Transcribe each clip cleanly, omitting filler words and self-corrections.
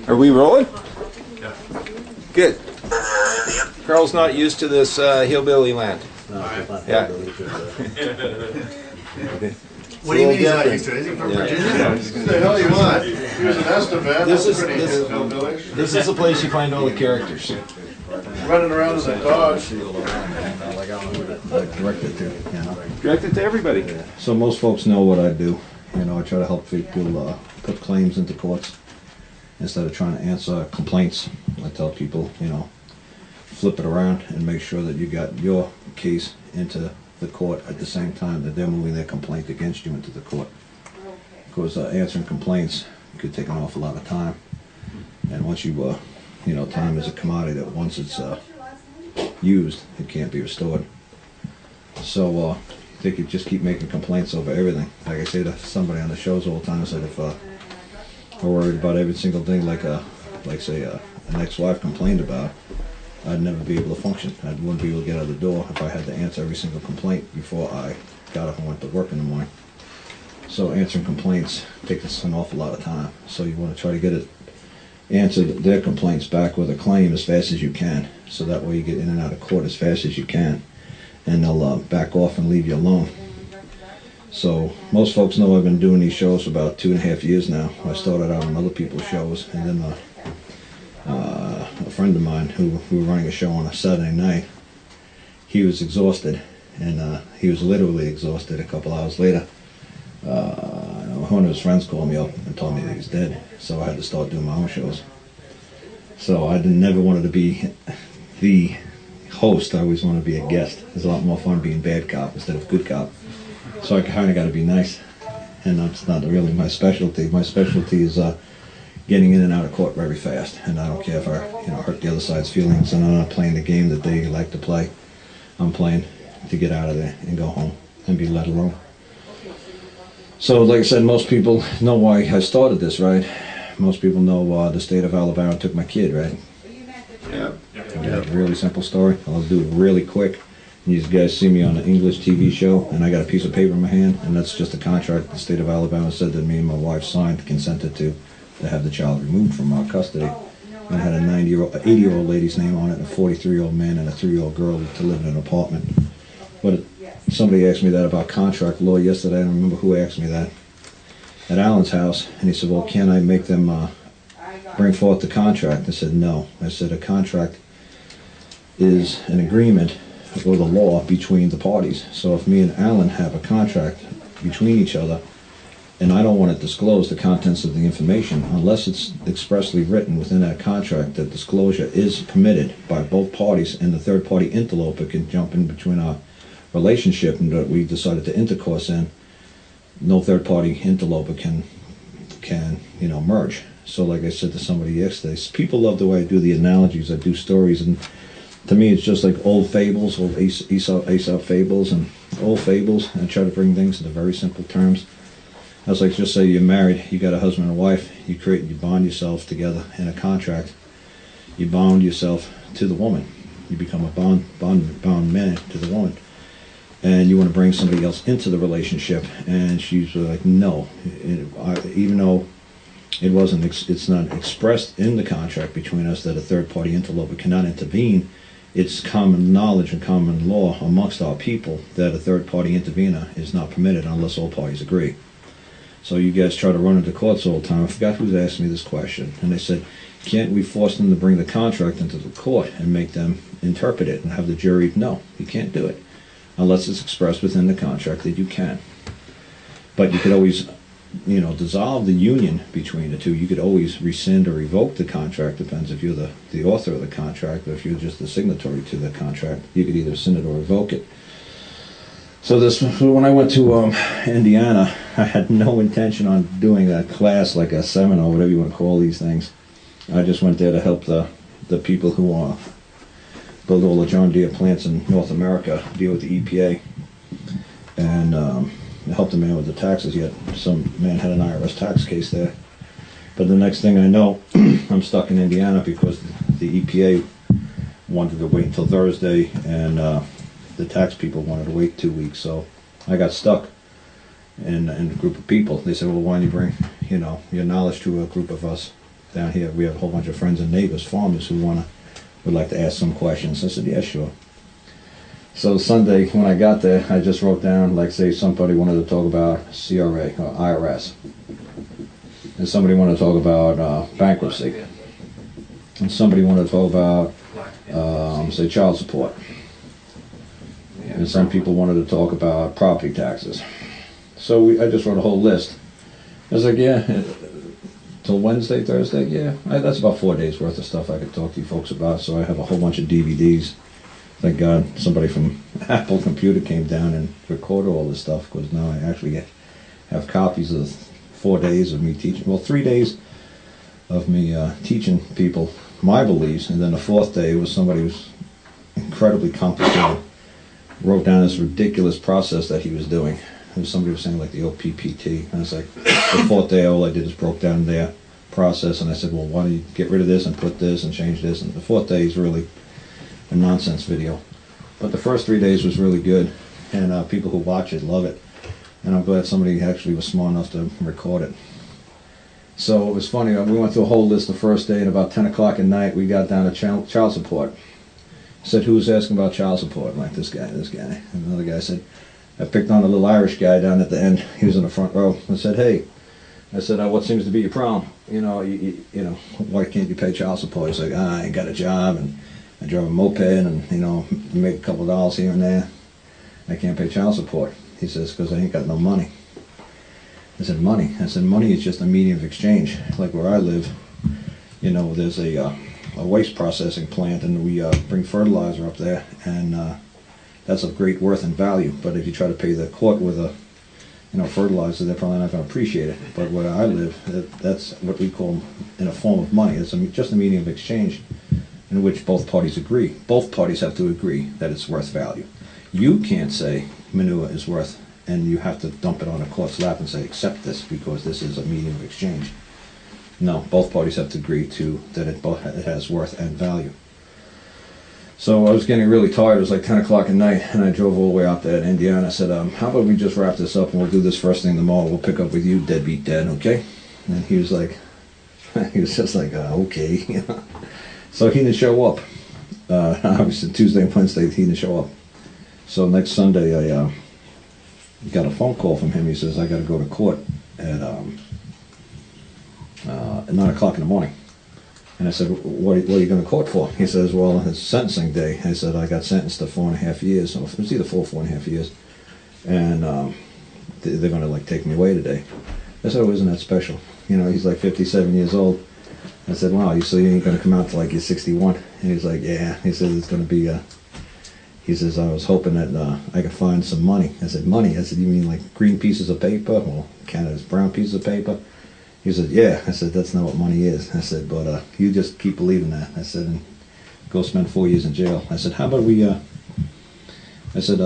Are we rolling? Yeah. Good. Karl's not used to this hillbilly land. No, yeah. What do you mean he's not used to it? Is he from Virginia? What the hell you want? He was an estimate. This is the place you find all the characters. Running around as a dog. Direct it to, you know. Direct it to everybody. Yeah. So most folks know what I do. You know, I try to help people put claims into courts instead of trying to answer complaints. I tell people, you know, flip it around and make sure that you got your case into the court at the same time that they're moving their complaint against you into the court. Because answering complaints could take an awful lot of time. And once you, you know, time is a commodity that once it's used, it can't be restored. So they could just keep making complaints over everything. Like I say to somebody on the shows all the time, I said if we're worried about every single thing like say an ex-wife complained about, I'd never be able to function. I wouldn't be able to get out of the door if I had to answer every single complaint before I got up and went to work in the morning. So answering complaints takes an awful lot of time. So you want to try to get it answered, their complaints back with a claim as fast as you can. So that way you get in and out of court as fast as you can. And they'll back off and leave you alone. So most folks know I've been doing these shows for about 2.5 years now. I started out on other people's shows, and then a friend of mine who was running a show on a Saturday night, he was exhausted, and he was literally exhausted. A couple hours later, one of his friends called me up and told me that he was dead, so I had to start doing my own shows. So I never wanted to be the host. I always wanted to be a guest. It's a lot more fun being bad cop instead of good cop. So I kind of got to be nice, and that's not really my specialty. My specialty is getting in and out of court very fast, and I don't care if I hurt the other side's feelings, and I'm not playing the game that they like to play. I'm playing to get out of there and go home and be let alone. So like I said, most people know why I started this, right? Most people know the state of Alabama took my kid, right? Yeah. Yeah. Really simple story. I'll do it really quick. You guys see me on an English TV show, and I got a piece of paper in my hand, and that's just a contract the state of Alabama said that me and my wife signed, consented to have the child removed from our custody. And it had a 80-year-old lady's name on it, and a 43-year-old man and a 3-year-old girl to live in an apartment. But somebody asked me that about contract law yesterday. I don't remember who asked me that. At Alan's house, and he said, well, can I make them bring forth the contract? I said, no. I said, a contract is an agreement or the law between the parties. So if me and Alan have a contract between each other, and I don't want to disclose the contents of the information unless it's expressly written within that contract that disclosure is permitted by both parties, and the third party interloper can jump in between our relationship and that we decided to intercourse in, no third party interloper can merge. So like I said to somebody yesterday, people love the way I do the analogies, I do stories, and to me it's just like old fables, old Aesop fables and old fables, and I try to bring things into very simple terms. I was like, just say you're married, you got a husband and a wife, you bond yourselves together in a contract, you bound yourself to the woman, you become a bound man to the woman, and you want to bring somebody else into the relationship, and she's like, no, even though it's not expressed in the contract between us that a third party interloper cannot intervene, it's common knowledge and common law amongst our people that a third party intervener is not permitted unless all parties agree. So you guys try to run into courts all the time. I forgot who's asked me this question. And they said, can't we force them to bring the contract into the court and make them interpret it and have the jury? No, you can't do it. Unless it's expressed within the contract that you can. But you could always, dissolve the union between the two. You could always rescind or revoke the contract. Depends if you're the author of the contract, or if you're just the signatory to the contract. You could either rescind it or revoke it. So when I went to Indiana, I had no intention on doing a class like a seminar, whatever you want to call these things. I just went there to help the people who build all the John Deere plants in North America deal with the EPA, and help the man with the taxes. Yet some man had an IRS tax case there. But the next thing I know, I'm stuck in Indiana because the EPA wanted to wait until Thursday, and the tax people wanted to wait 2 weeks, so I got stuck in a group of people. They said, well, why don't you bring, your knowledge to a group of us down here. We have a whole bunch of friends and neighbors, farmers, who would like to ask some questions. I said, yeah, sure. So Sunday, when I got there, I just wrote down, like, say somebody wanted to talk about CRA or IRS, and somebody wanted to talk about bankruptcy, and somebody wanted to talk about, say, child support, and some people wanted to talk about property taxes. So I just wrote a whole list. I was like, yeah, till Wednesday, Thursday, yeah, that's about 4 days worth of stuff I could talk to you folks about. So I have a whole bunch of DVDs. Thank God somebody from Apple Computer came down and recorded all this stuff, because now I actually have copies of 4 days of me teaching. Well, 3 days of me teaching people my beliefs, and then the 4th day was somebody who was incredibly complicated, wrote down this ridiculous process that he was doing. It was somebody was saying like the OPPT, and it's like the 4th day all I did is broke down their process, and I said, well, why don't you get rid of this and put this and change this, and the 4th day is really a nonsense video. But the first 3 days was really good, and people who watch it love it, and I'm glad somebody actually was smart enough to record it. So it was funny, we went through a whole list the first day, and about 10 o'clock at night we got down to child support. I said, who was asking about child support? I'm like, this guy. And another guy said, I picked on a little Irish guy down at the end. He was in the front row. I said, hey, what seems to be your problem? You know, why can't you pay child support? He's like, I ain't got a job, and I drive a moped, and, you know, make a couple of dollars here and there. I can't pay child support. He says, because I ain't got no money. I said, money? I said, money is just a medium of exchange. Like where I live, you know, there's a waste processing plant, and we bring fertilizer up there, and that's of great worth and value. But if you try to pay the court with fertilizer, they're probably not going to appreciate it. But where I live, that's what we call in a form of money. It's just a medium of exchange in which both parties agree. Both parties have to agree that it's worth value. You can't say manure is worth, and you have to dump it on a court's lap and say, accept this because this is a medium of exchange. No, both parties have to agree to that it has worth and value. So I was getting really tired. It was like 10 o'clock at night, and I drove all the way out there to Indiana. I said, how about we just wrap this up, and we'll do this first thing tomorrow. We'll pick up with you, deadbeat dad, okay? And he was like, he was just like, okay. So he didn't show up. Obviously Tuesday and Wednesday he didn't show up. So next Sunday I got a phone call from him. He says, I got to go to court at 9 o'clock in the morning. And I said, what are you going to court for? He says, well, it's sentencing day. I said, I got sentenced to 4.5 years. So it was either 4.5 years. And they're going to like take me away today. I said, oh, isn't that special? You know, he's like 57 years old. I said, wow, so you ain't going to come out till like you're 61? And he's like, yeah. He says, it's going to be, he says, I was hoping that I could find some money. I said, money? I said, you mean like green pieces of paper? Well, Canada's brown pieces of paper? He said, yeah. I said, that's not what money is. I said, but you just keep believing that. I said, and go spend 4 years in jail. I said, how about we, I said,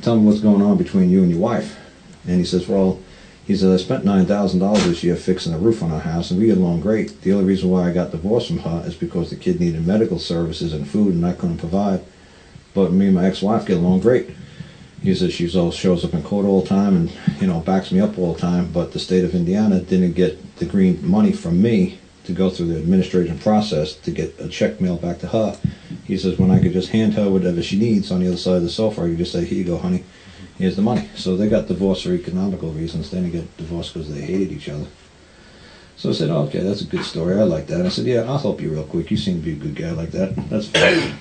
tell me what's going on between you and your wife. And he says, well, he said, I spent $9,000 this year fixing the roof on our house, and we get along great. The only reason why I got divorced from her is because the kid needed medical services and food, and I couldn't provide. But me and my ex-wife get along great. He says she shows up in court all the time and, you know, backs me up all the time, but the state of Indiana didn't get the green money from me to go through the administrative process to get a check mailed back to her. He says when I could just hand her whatever she needs on the other side of the sofa, I could just say, here you go, honey, here's the money. So they got divorced for economical reasons. They didn't get divorced because they hated each other. So I said, oh, okay, that's a good story. I like that. And I said, yeah, I'll help you real quick. You seem to be a good guy like that. That's fine.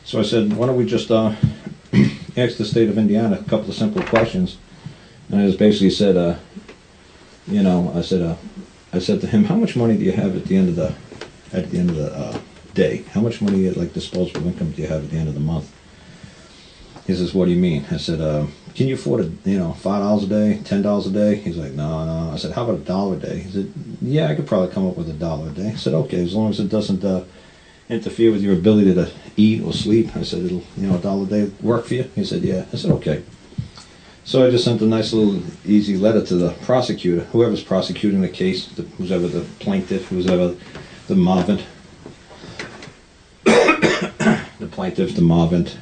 So I said, why don't we just ask the state of Indiana a couple of simple questions. And I just basically said, you know, I said to him, how much money do you have at the end of the day? How much money, like disposable income, do you have at the end of the month? He says, what do you mean? I said, can you afford $5 a day, $10 a day? He's like, no. I said, how about $1 a day? He said, yeah, I could probably come up with $1 a day. I said, okay, as long as it doesn't interfere with your ability to eat or sleep. I said, it'll, $1 a day work for you? He said, yeah. I said, okay. So I just sent a nice little easy letter to the prosecutor, whoever's prosecuting the case, who's ever the plaintiff, who's ever the movant, the plaintiff, the movant,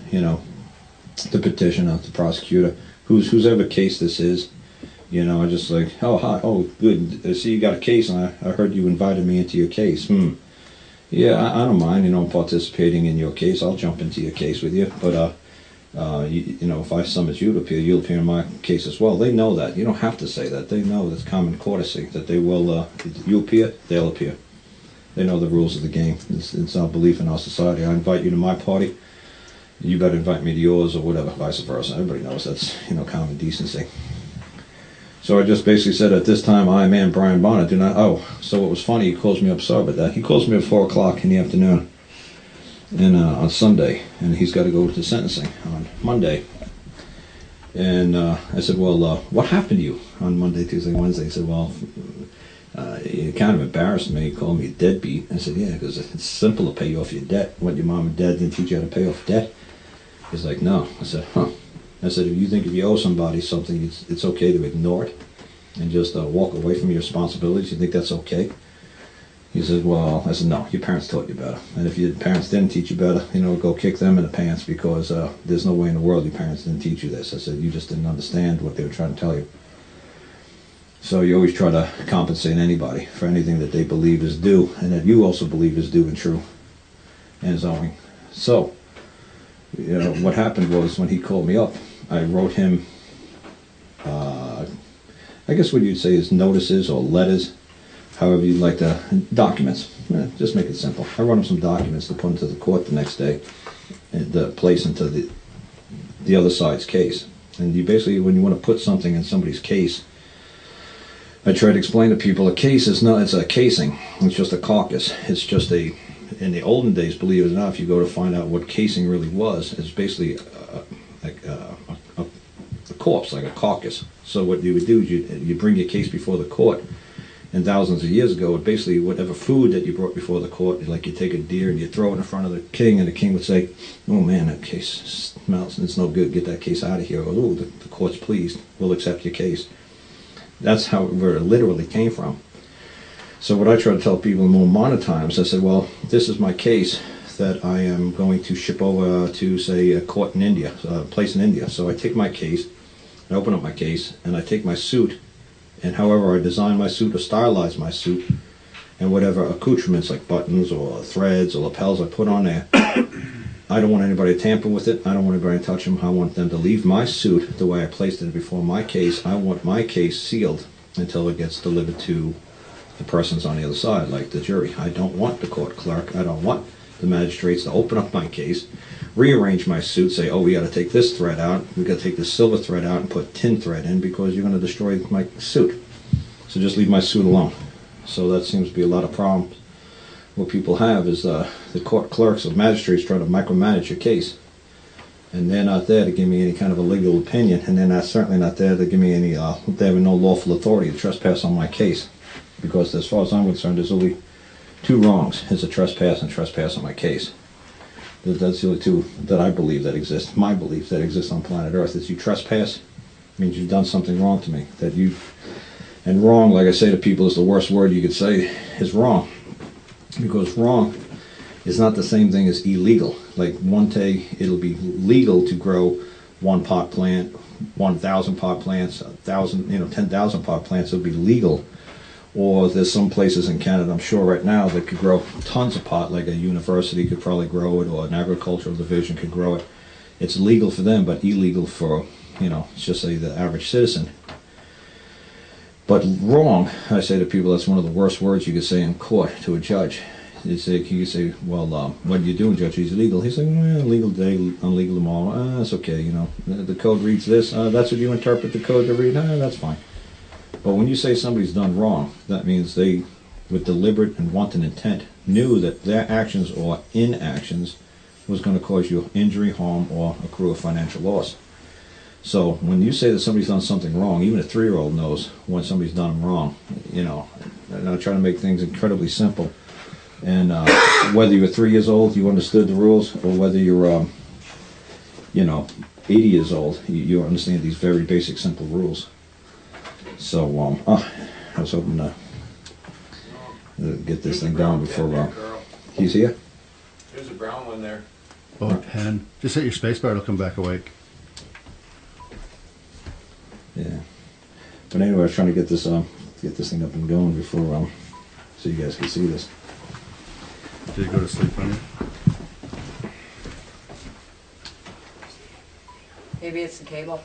the petitioner, the prosecutor, who's ever case this is, You know, I just like, oh, hi, oh, good. I see you got a case, and I heard you invited me into your case. Yeah, I don't mind, you know, participating in your case. I'll jump into your case with you. But, you know, if I summons you to appear, you'll appear in my case as well. They know that. You don't have to say that. They know that's common courtesy, that they will, you appear, they'll appear. They know the rules of the game. It's our belief in our society. I invite you to my party, you better invite me to yours, or whatever, vice versa. Everybody knows that's, you know, common decency. So I just basically said, at this time, I, man, Brian Bonner, do not, oh, so what was funny, he calls me up, sorry about that. He calls me at 4 o'clock in the afternoon, and on Sunday, and he's got to go to sentencing on Monday. And I said, well, what happened to you on Monday, Tuesday, Wednesday? He said, well, it kind of embarrassed me. He called me a deadbeat. I said, yeah, because it's simple to pay off your debt. What, your mom and dad didn't teach you how to pay off debt? He's like, no. I said, huh. I said, if you owe somebody something, it's okay to ignore it and just walk away from your responsibilities. You think that's okay? He said, well, I said, no, your parents taught you better. And if your parents didn't teach you better, you know, go kick them in the pants, because there's no way in the world your parents didn't teach you this. I said, you just didn't understand what they were trying to tell you. So you always try to compensate anybody for anything that they believe is due, and that you also believe is due and true and is owing. So, you know, what happened was, when he called me up, I wrote him, I guess what you'd say is notices or letters, however you'd like to, documents. Just make it simple. I wrote him some documents to put into the court the next day, and to place into the other side's case. And you basically, when you want to put something in somebody's case, I try to explain to people, a case is not, it's a casing. It's just a carcass. It's just a, in the olden days, believe it or not, if you go to find out what casing really was, it's basically like a corpse, like a carcass. So what you would do is you bring your case before the court, and thousands of years ago, basically whatever food that you brought before the court, like you take a deer and you throw it in front of the king, and the king would say, oh man, that case smells, it's no good, get that case out of here. Or, oh, the court's pleased, we'll accept your case. That's where it literally came from. So what I try to tell people in more modern times, I said, well, this is my case that I am going to ship over to, say, a court in India, a place in India. So I take my case, I open up my case, and I take my suit, and however I design my suit or stylize my suit, and whatever accoutrements like buttons or threads or lapels I put on there, I don't want anybody to tamper with it. I don't want anybody to touch them. I want them to leave my suit the way I placed it before my case. I want my case sealed until it gets delivered to the persons on the other side, like the jury. I don't want the court clerk. I don't want the magistrates to open up my case, rearrange my suit, say, oh, we got to take this thread out. We got to take this silver thread out and put tin thread in, because you're going to destroy my suit. So just leave my suit alone. So that seems to be a lot of problems. What people have is the court clerks or magistrates try to micromanage your case, and they're not there to give me any kind of a legal opinion, and they're not certainly not there to give me any. They have no lawful authority to trespass on my case, because as far as I'm concerned, there's only two wrongs: it's a trespass and trespass on my case. That's the only two that I believe that exist. My belief that exists on planet Earth is you trespass means you've done something wrong to me. And wrong, like I say to people, is the worst word you could say is wrong. Because wrong is not the same thing as illegal. Like one day it'll be legal to grow one pot plant, 1,000 pot plants, 1,000, 10,000 pot plants. It'll be legal. Or there's some places in Canada, I'm sure right now, that could grow tons of pot. Like a university could probably grow it, or an agricultural division could grow it. It's legal for them, but illegal for, let's just say the average citizen. But wrong, I say to people, that's one of the worst words you could say in court to a judge. You could say, well, what are you doing, Judge? He's illegal. He's like, legal today, illegal tomorrow. That's okay, The code reads this. That's what you interpret the code to read. That's fine. But when you say somebody's done wrong, that means they, with deliberate and wanton intent, knew that their actions or inactions was going to cause you injury, harm, or accrue a financial loss. So when you say that somebody's done something wrong, even a 3-year-old knows when somebody's done them wrong. And I try to make things incredibly simple. And whether you're 3 years old, you understood the rules, or whether you're, 80 years old, you understand these very basic, simple rules. So I was hoping to get this thing down before he's here. There's a brown one there. Oh, a pen. Just hit your space bar, it'll come back awake. Yeah. But anyway, I was trying to get this thing up and going before so you guys can see this. Did you go to sleep on it? Maybe it's the cable.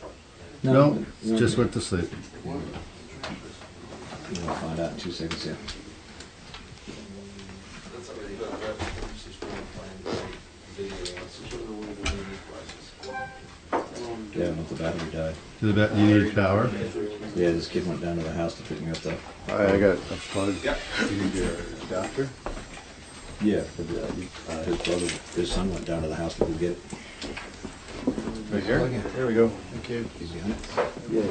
No, just went to sleep. We'll find out in 2 seconds here. Yeah, I don't know if the battery died. You needed power? Yeah, this kid went down to the house to pick me up though. I got a plug. You need your adapter? Yeah, but, his brother, his son went down to the house to go get it. Right here? There we go. Thank you. He's on it? Yeah.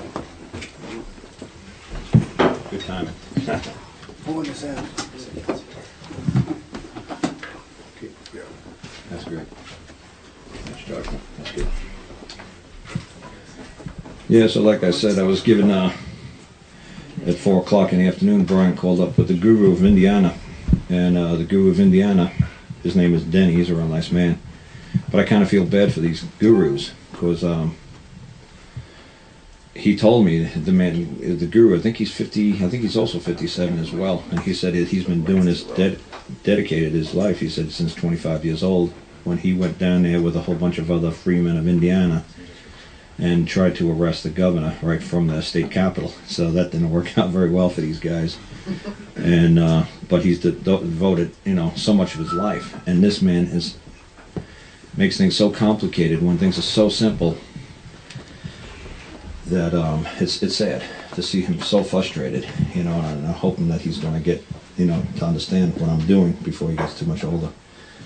Good timing. Pulling this out. That's great. That's dark. That's good. Yeah, so like I said, I was given, at 4 o'clock in the afternoon, Brian called up with the guru of Indiana. And the guru of Indiana, his name is Denny, he's a real nice man. But I kind of feel bad for these gurus, because he told me, the guru, I think he's 50, I think he's also 57 as well. And he said he's been doing this, dedicated his life, he said, since 25 years old, when he went down there with a whole bunch of other freemen of Indiana and tried to arrest the governor right from the state capitol. So that didn't work out very well for these guys. And but he's devoted, so much of his life. And this man makes things so complicated when things are so simple that it's sad to see him so frustrated. And I'm hoping that he's going to get, to understand what I'm doing before he gets too much older.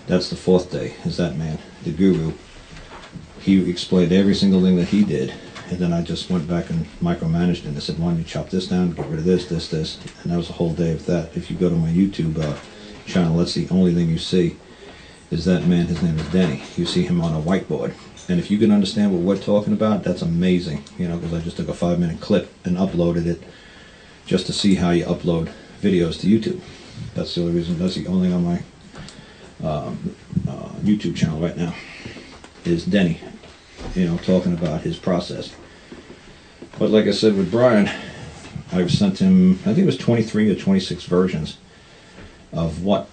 That's the 4th day. Is that man, the guru? He explained every single thing that he did, and then I just went back and micromanaged it. And I said, why don't you chop this down, get rid of this, and that was a whole day of that. If you go to my YouTube channel, that's the only thing you see is that man. His name is Denny. You see him on a whiteboard, and if you can understand what we're talking about, that's amazing. Because I just took a 5-minute clip and uploaded it just to see how you upload videos to YouTube. That's the only reason. That's the only thing on my YouTube channel right now is Denny, talking about his process. But like I said with Brian, I've sent him, I think it was 23 or 26 versions of what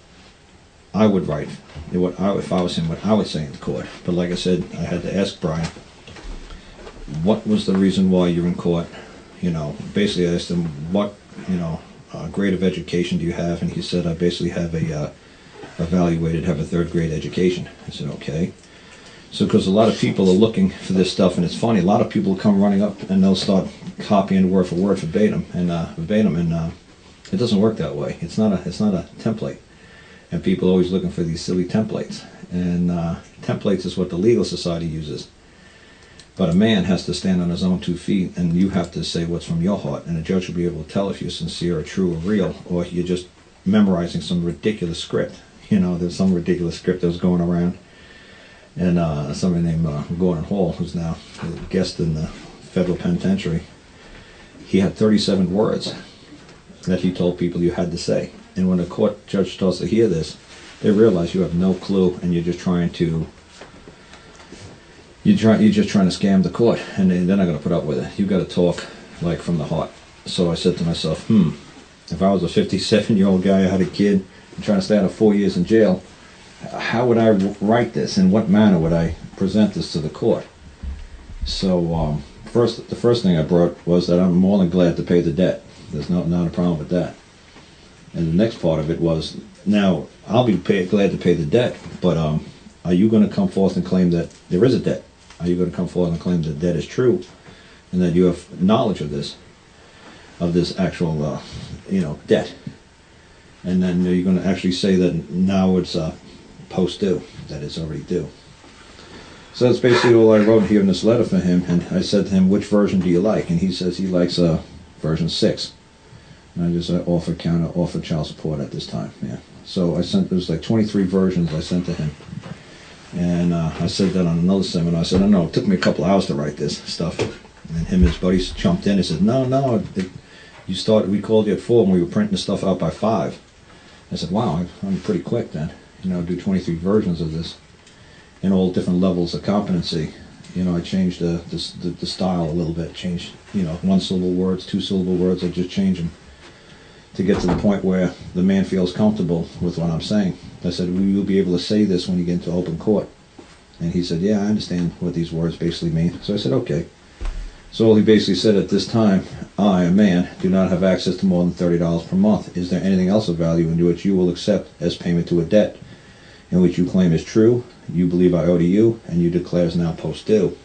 I would write, if I was him, what I would say in court. But like I said, I had to ask Brian, what was the reason why you're in court? Basically I asked him, what, grade of education do you have? And he said, I basically have have a 3rd grade education. I said, okay. So because a lot of people are looking for this stuff, and it's funny, a lot of people come running up and they'll start copying word for word verbatim, and it doesn't work that way. It's not a template, and people are always looking for these silly templates. And templates is what the legal society uses. But a man has to stand on his own 2 feet, and you have to say what's from your heart, and a judge will be able to tell if you're sincere or true or real, or you're just memorizing some ridiculous script. There's some ridiculous script that was going around. And somebody named Gordon Hall, who's now a guest in the federal penitentiary, he had 37 words that he told people you had to say. And when a court judge starts to hear this, they realize you have no clue, and you're just trying to scam the court, and they're not going to put up with it. You've got to talk like from the heart. So I said to myself, if I was a 57-year-old guy, I had a kid, and trying to stay out of 4 years in jail, how would I write this? In what manner would I present this to the court? So the first thing I brought was that I'm more than glad to pay the debt. There's not a problem with that. And the next part of it was, now I'll be glad to pay the debt, but are you going to come forth and claim that there is a debt? Are you going to come forth and claim that debt is true, and that you have knowledge of this actual debt? And then you're going to actually say that now it's post due, that it's already due. So that's basically all I wrote here in this letter for him, and I said to him, which version do you like? And he says he likes version 6. And I just offer child support at this time. Yeah. So I sent, it was like 23 versions I sent to him. And I said that on another seminar. I said, no, it took me a couple hours to write this stuff. And him and his buddies jumped in and said, no, we called you at 4 and we were printing the stuff out by 5. I said, wow, I'm pretty quick then. Do 23 versions of this in all different levels of competency. You know, I changed the style a little bit. Changed, you know, one syllable words, two syllable words. I just change them to get to the point where the man feels comfortable with what I'm saying. I said, will you be able to say this when you get into open court? And he said, yeah, I understand what these words basically mean. So I said, okay. So he basically said, at this time, I, a man, do not have access to more than $30 per month. Is there anything else of value in which you will accept as payment to a debt in which you claim is true, you believe I owe to you, and you declare is now post due?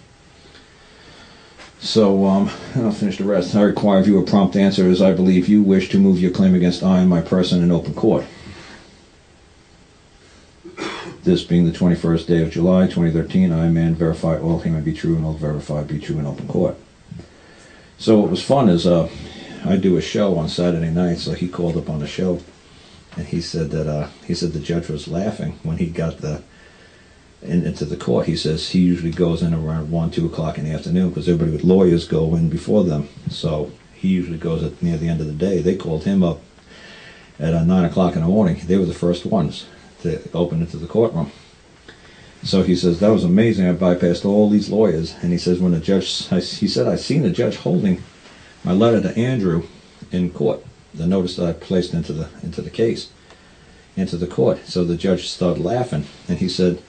So, I'll finish the rest. I require of you a prompt answer, as I believe you wish to move your claim against I and my person in open court. This being the 21st day of July, 2013, I, man, verify all he may be true and all verified be true in open court. So what was fun is I do a show on Saturday night, so he called up on the show, and he said that the judge was laughing when he got into the court. He says he usually goes in around 1, 2 o'clock in the afternoon because everybody with lawyers go in before them. So he usually goes at near the end of the day. They called him up at 9 o'clock in the morning. They were the first ones to open into the courtroom. So he says, that was amazing. I bypassed all these lawyers. And he says, when the judge, he said, I seen the judge holding my letter to Andrew in court, the notice that I placed into the case, into the court. So the judge started laughing, and he said,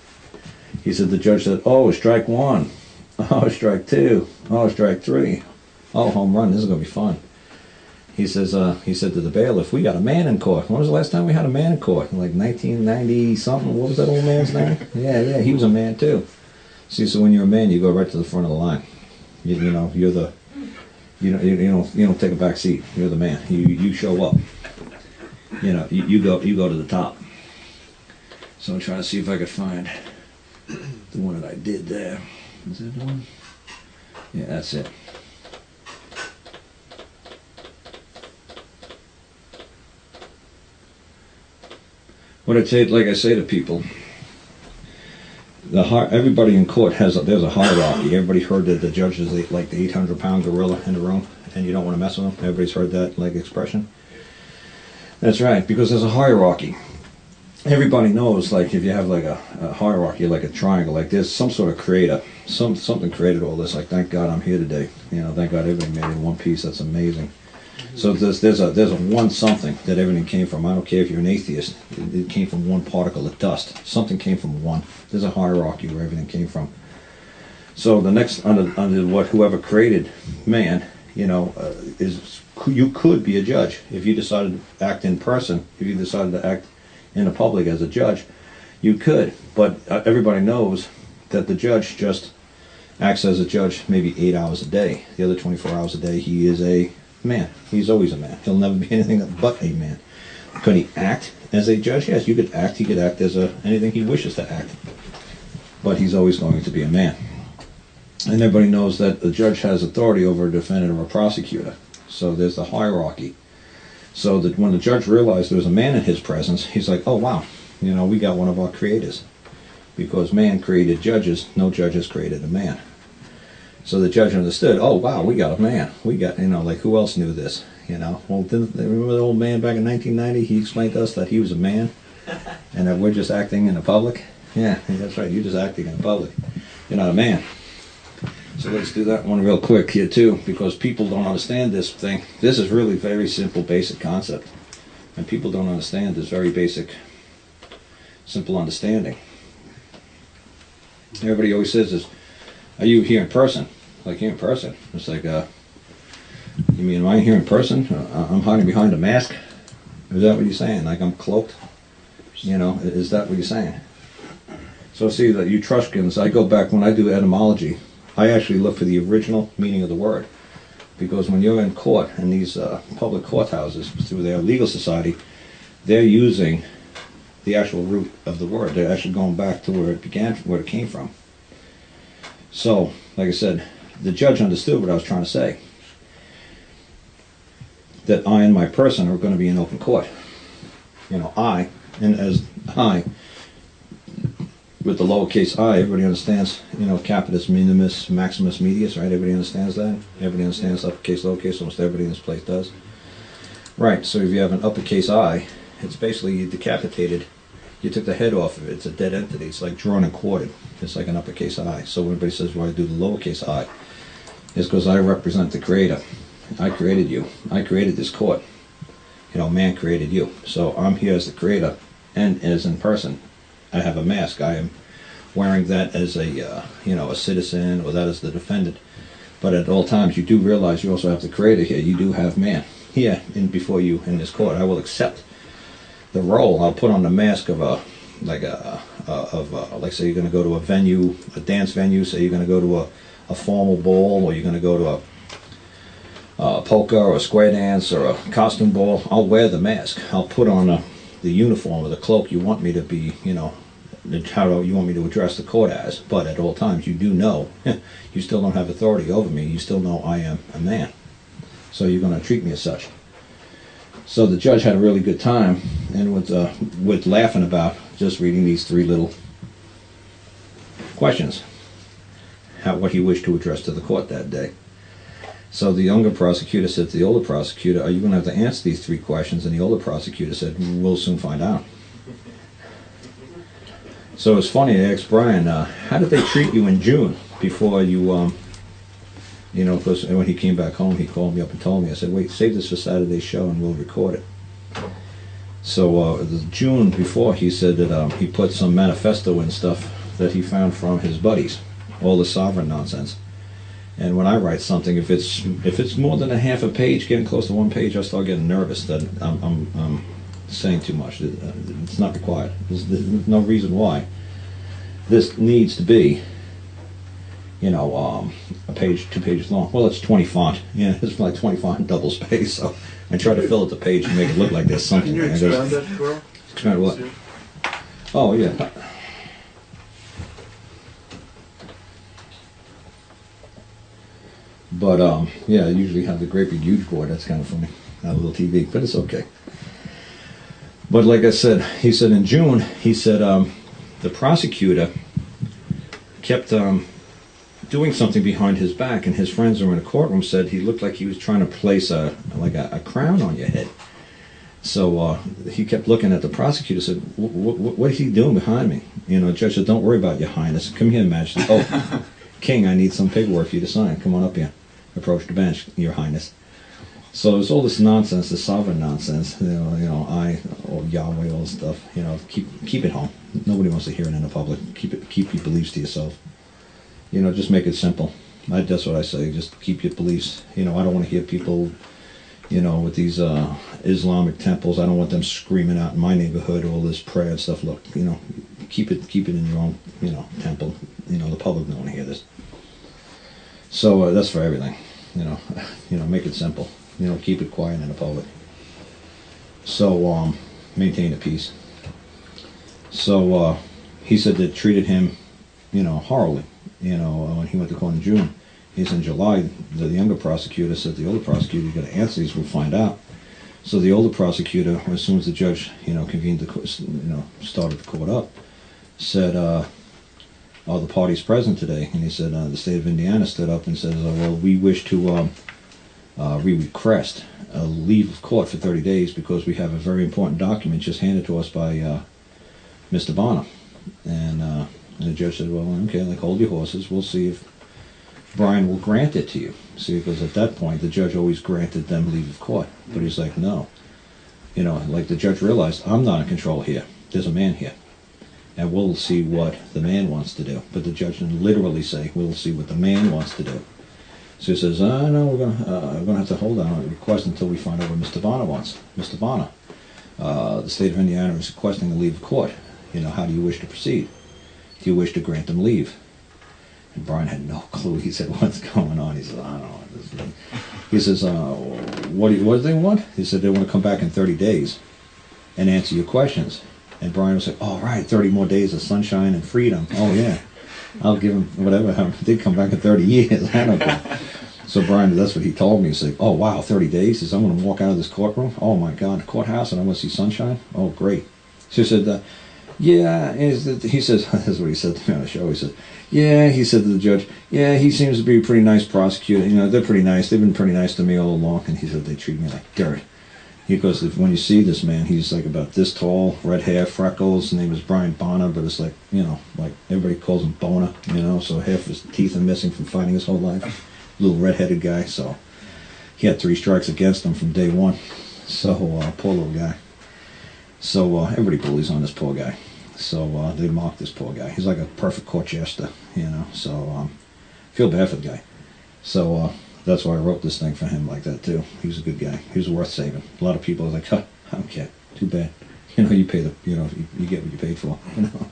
the judge said, oh, strike one, oh, strike two, oh, strike three, oh, home run, this is going to be fun. He says, he said to the bailiff, we got a man in court. When was the last time we had a man in court? Like 1990 something. What was that old man's name? Yeah, he was a man too. See, so when you're a man, you go right to the front of the line. You know, you're the, you don't take a back seat. You're the man. You show up. You know, you go to the top. So I'm trying to see if I could find the one that I did there. Is that the one? Yeah, that's it. What I say, like I say to people, everybody in court there's a hierarchy. Everybody heard that the judge is like the 800-pound gorilla in the room, and you don't want to mess with him. Everybody's heard that like expression. That's right, because there's a hierarchy. Everybody knows, like, if you have like a hierarchy, like a triangle, like there's some sort of creator. Something created all this. Like, thank God I'm here today. You know, thank God everybody made it in one piece. That's amazing. So there's a one something that everything came from. I don't care if you're an atheist. It came from one particle of dust. Something came from one. There's a hierarchy where everything came from. So the next under what whoever created man, you know, you could be a judge if you decided to act in person. If you decided to act in the public as a judge, you could. But everybody knows that the judge just acts as a judge maybe 8 hours a day. The other 24 hours a day, he is a man. He's always a man. He'll never be anything but a man. Could he act as a judge? Yes, you could act. He could act as anything he wishes to act. But he's always going to be a man. And everybody knows that the judge has authority over a defendant or a prosecutor. So there's the hierarchy. So that when the judge realized there was a man in his presence, he's like, oh wow, you know, we got one of our creators. Because man created judges, no judges created a man. So the judge understood, oh wow, we got a man. We got, you know, like, who else knew this? You know, well, didn't they remember the old man back in 1990? He explained to us that he was a man and that we're just acting in the public. Yeah, that's right, you're just acting in the public. You're not a man. So let's do that one real quick here too, because people don't understand this thing. This is really very simple, basic concept. And people don't understand this very basic, simple understanding. Everybody always says this, are you here in person? Like, here in person. It's like, you mean, am I here in person? I'm hiding behind a mask? Is that what you're saying? Like, I'm cloaked? You know, is that what you're saying? So see, that Etruscans, I go back, when I do etymology, I actually look for the original meaning of the word. Because when you're in court, in these public courthouses, through their legal society, they're using the actual root of the word. They're actually going back to where it began, where it came from. So, like I said, the judge understood what I was trying to say. That I and my person are going to be in open court. You know, I, and as I, with the lowercase I, everybody understands, you know, capitis, minimus, maximus, medius, right? Everybody understands that? Everybody understands uppercase, lowercase, almost everybody in this place does. Right, so if you have an uppercase I, it's basically you decapitated You took the head off of it. It's a dead entity. It's like drawn and quartered. It's like an uppercase I. So when everybody says, why do the lowercase I? It's because I represent the Creator. I created you. I created this court. You know, man created you. So I'm here as the Creator and as in person. I have a mask. I am wearing that as a, a citizen, or that as the defendant. But at all times, you do realize you also have the Creator here. You do have man here before you in this court. I will accept the role. I'll put on the mask of like say you're going to go to a venue, a dance venue. Say you're going to go to a formal ball, or you're going to go to a polka or a square dance or a costume ball. I'll wear the mask. I'll put on the uniform or the cloak you want me to be, how you want me to address the court as. But at all times, you do know, you still don't have authority over me. You still know I am a man. So you're going to treat me as such. So the judge had a really good time, and with laughing about just reading these 3 little questions, what he wished to address to the court that day. So the younger prosecutor said to the older prosecutor, are you going to have to answer these 3 questions? And the older prosecutor said, we'll soon find out. So it's funny, I asked Brian, how did they treat you in June before you, because when he came back home, he called me up and told me. I said, wait, save this for Saturday's show and we'll record it. So the June before, he said that he put some manifesto and stuff that he found from his buddies, all the sovereign nonsense. And when I write something, if it's more than a half a page, getting close to 1 page, I start getting nervous that I'm saying too much. It's not required. There's no reason why. This needs to be, a page, 2 pages long. Well, it's 20 font. Yeah, it's like 20 font double space. So I try to fill up the page and make it look like there's something. Can you expand that, Karl? Expand what? Oh, yeah. But, I usually have the great big huge board. That's kind of funny. Not a little TV, but it's okay. But like I said, he said in June, he said the prosecutor kept doing something behind his back, and his friends who were in the courtroom said he looked like he was trying to place a crown on your head. So he kept looking at the prosecutor, said, what is he doing behind me? The judge said, don't worry about your highness. Come here, Majesty. Oh, King, I need some paperwork for you to sign. Come on up here. Approach the bench, your highness. So there's all this nonsense, this sovereign nonsense, Yahweh, all this stuff. Keep it home. Nobody wants to hear it in the public. Keep your beliefs to yourself. Just make it simple. That's what I say. Just keep your beliefs. I don't want to hear people, with these Islamic temples. I don't want them screaming out in my neighborhood all this prayer and stuff. Look, keep it in your own, temple. The public don't want to hear this. So that's for everything. Make it simple. Keep it quiet in the public. So maintain the peace. So he said they treated him, horribly. When he went to court in June, he's in July. The younger prosecutor said the older prosecutor, "You're going to answer these. We'll find out." So the older prosecutor, as soon as the judge, convened the, started the court up, said, "Are the parties present today?" And he said, "The state of Indiana stood up and says, well, we wish to request a leave of court for 30 days because we have a very important document just handed to us by Mr. Bonner." And the judge said, "Well, okay, hold your horses. We'll see if Brian will grant it to you." See, because at that point, the judge always granted them leave of court. But he's like, no. The judge realized, I'm not in control here. There's a man here. And we'll see what the man wants to do. But the judge didn't literally say, we'll see what the man wants to do. So he says, no, we're gonna have to hold on a request until we find out what Mr. Bonner wants. Mr. Bonner, the state of Indiana is requesting a leave of court. How do you wish to proceed? Do you wish to grant them leave? And Brian had no clue. He said, what's going on? He said, I don't know what this is. He says, what do they want? He said, they want to come back in 30 days and answer your questions. And Brian was like, all right, 30 more days of sunshine and freedom. Oh, yeah. I'll give him whatever. They come back in 30 years. I don't care. So Brian, that's what he told me. He's like, oh, wow, 30 days? He says, I'm going to walk out of this courtroom? Oh, my God, the courthouse, and I want to see sunshine? Oh, great. So he said, yeah, he says, that's what he said to me on the show. He said, yeah, he said to the judge, yeah, he seems to be a pretty nice prosecutor. They're pretty nice. They've been pretty nice to me all along. And he said, they treat me like dirt. Because when you see this man, he's like about this tall, red hair, freckles. His name is Brian Bonner, but it's like, you know, like everybody calls him Boner, you know, so half his teeth are missing from fighting his whole life. Little red-headed guy, so he had 3 strikes against him from day one. So, poor little guy. So, everybody bullies on this poor guy. So, they mock this poor guy. He's like a perfect court jester, you know, so, feel bad for the guy. So, that's why I wrote this thing for him like that too. He was a good guy. He was worth saving. A lot of people are like, huh, okay, too bad. You know, you pay the, you know, you get what you paid for. You know.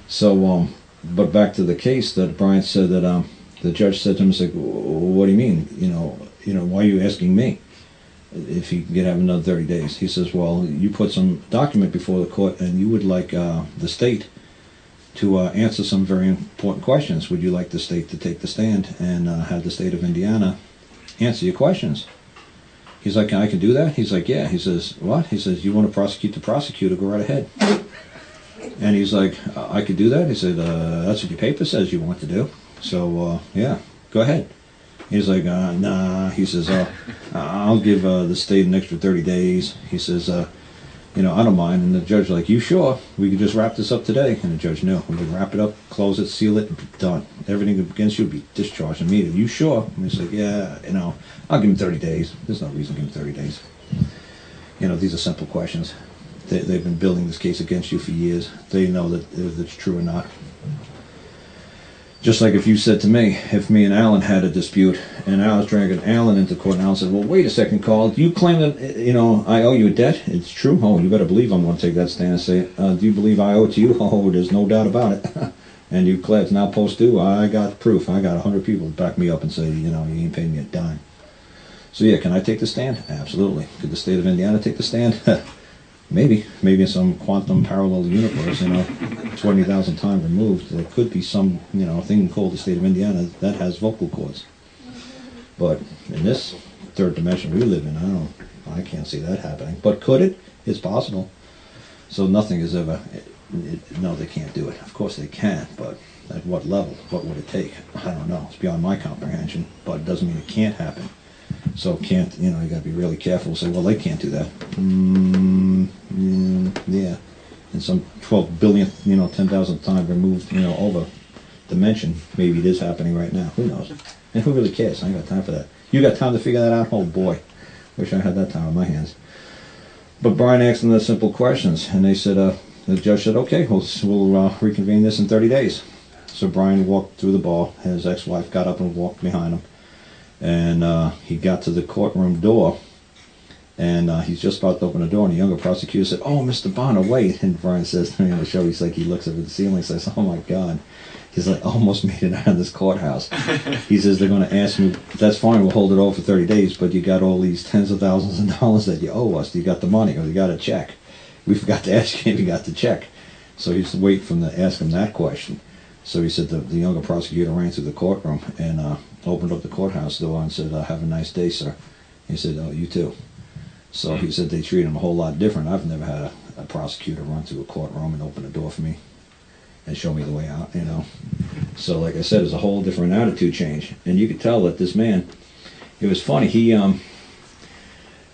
So, but back to the case that Brian said that the judge said to him, like, what do you mean? You know, why are you asking me if he could have another 30 days? He says, well, you put some document before the court, and you would like the state to answer some very important questions. Would you like the state to take the stand and have the state of Indiana answer your questions? He's like, I can do that? He's like, yeah. He says, what? He says, you want to prosecute the prosecutor, go right ahead. And he's like, I could do that? He said, that's what your paper says you want to do. So, yeah, go ahead. He's like, nah. He says, I'll give the state an extra 30 days. He says, you know, I don't mind. And the judge like, you sure? We could just wrap this up today. And the judge, no. We could wrap it up, close it, seal it, and be done. Everything against you would be discharged immediately. You sure? And he's like, yeah, you know, I'll give him 30 days. There's no reason to give him 30 days. You know, these are simple questions. They've been building this case against you for years. They know that if it's true or not. Just like if you said to me, if me and Alan had a dispute, and I was dragging Alan into court, and Alan said, well, wait a second, Karl, do you claim that, you know, I owe you a debt? It's true? Oh, you better believe I'm going to take that stand and say, do you believe I owe it to you? Oh, there's no doubt about it. And you declare it's now post due. I got proof. I got 100 people to back me up and say, you know, you ain't paying me a dime. So yeah, can I take the stand? Absolutely. Could the state of Indiana take the stand? Maybe in some quantum parallel universe, you know, 20,000 times removed, there could be some, you know, thing called the state of Indiana that has vocal cords. But in this third dimension we live in, I can't see that happening. But could it? It's possible. So nothing is ever, no, they can't do it. Of course they can, but at what level? What would it take? I don't know. It's beyond my comprehension, but it doesn't mean it can't happen. So can't, you know, you got to be really careful. Say, well, they can't do that. Yeah. In some 12 billionth, you know, 10,000th time removed, you know, over dimension, maybe it is happening right now. Who knows? And who really cares? I ain't got time for that. You got time to figure that out? Oh boy, wish I had that time on my hands. But Brian asked them the simple questions, and they said, the judge said, okay, we'll reconvene this in 30 days. So Brian walked through the bar. His ex-wife got up and walked behind him. And he got to the courtroom door, and he's just about to open the door, and the younger prosecutor said, oh, Mr. Bonner, wait. And Brian says to me on the show, he's like, he looks up at the ceiling and says, oh my God. He's like, almost made it out of this courthouse. He says, they're going to ask me, that's fine, we'll hold it over for 30 days, but you got all these tens of thousands of dollars that you owe us. You got the money, or you got a check. We forgot to ask you if you got the check. So he's waiting for him to ask him that question. So he said the younger prosecutor ran through the courtroom and opened up the courthouse door and said, have a nice day, sir. He said, oh, you too. So he said they treat him a whole lot different. I've never had a prosecutor run through a courtroom and open the door for me and show me the way out, you know. So like I said, it's a whole different attitude change. And you could tell that this man, it was funny,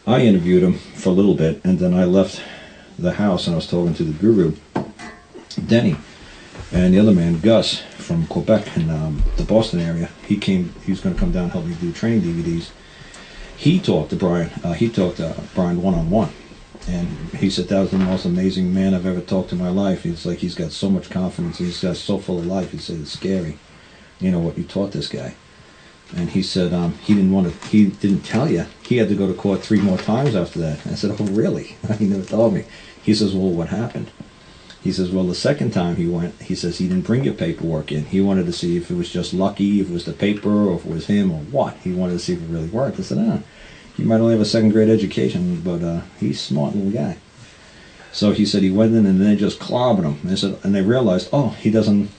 I interviewed him for a little bit, and then I left the house and I was talking to the guru, Denny, and the other man, Gus, from Quebec in the Boston area. He was going to come down and help me do training DVDs. He talked to Brian. Brian one-on-one. And he said, that was the most amazing man I've ever talked to in my life. He's like, he's got so much confidence. He's got so full of life. He said, it's scary, you know, what you taught this guy. And he said, he didn't tell you. He had to go to court 3 more times after that. I said, oh, really? He never told me. He says, well, what happened? He says, well, the second time he went, he says he didn't bring your paperwork in. He wanted to see if it was just lucky, if it was the paper, or if it was him, or what. He wanted to see if it really worked. I said, you might only have a 2nd grade education, but he's a smart little guy. So he said he went in and they just clobbered him. And they realized, oh, he doesn't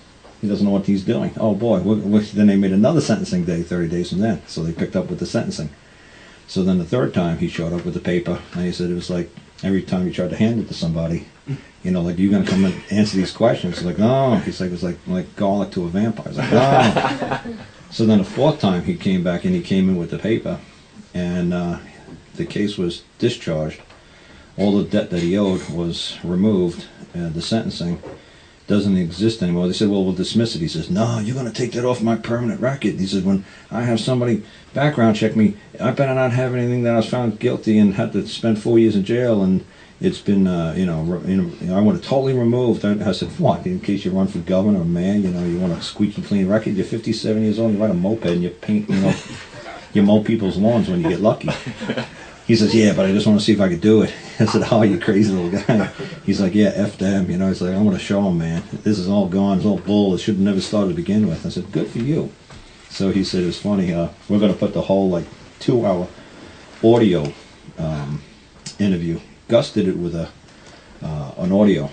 know what he's doing. Oh boy, then they made another sentencing day 30 days from then. So they picked up with the sentencing. So then the 3rd time he showed up with the paper, and he said it was like every time he tried to hand it to somebody, you know, like, you're going to come and answer these questions. He's like, no. He's like, it was like garlic to a vampire. He's like, no. So then the 4th time he came back and he came in with the paper, and the case was discharged. All the debt that he owed was removed, and the sentencing doesn't exist anymore. They said, well, we'll dismiss it. He says, no, you're going to take that off my permanent record. He said, when I have somebody background check me, I better not have anything that I was found guilty and had to spend 4 years in jail, and it's been, I want it totally removed. I said, what, in case you run for governor or mayor, you want a squeaky clean record, you're 57 years old, you ride a moped and you paint, you mow people's lawns when you get lucky. He says, yeah, but I just want to see if I could do it. I said, oh, you crazy little guy. He's like, yeah, F them. He's like, I'm going to show them, man. This is all gone. It's all bull. It should have never started to begin with. I said, good for you. So he said, it's funny. We're going to put the whole, 2-hour audio interview. Gus did it with an audio,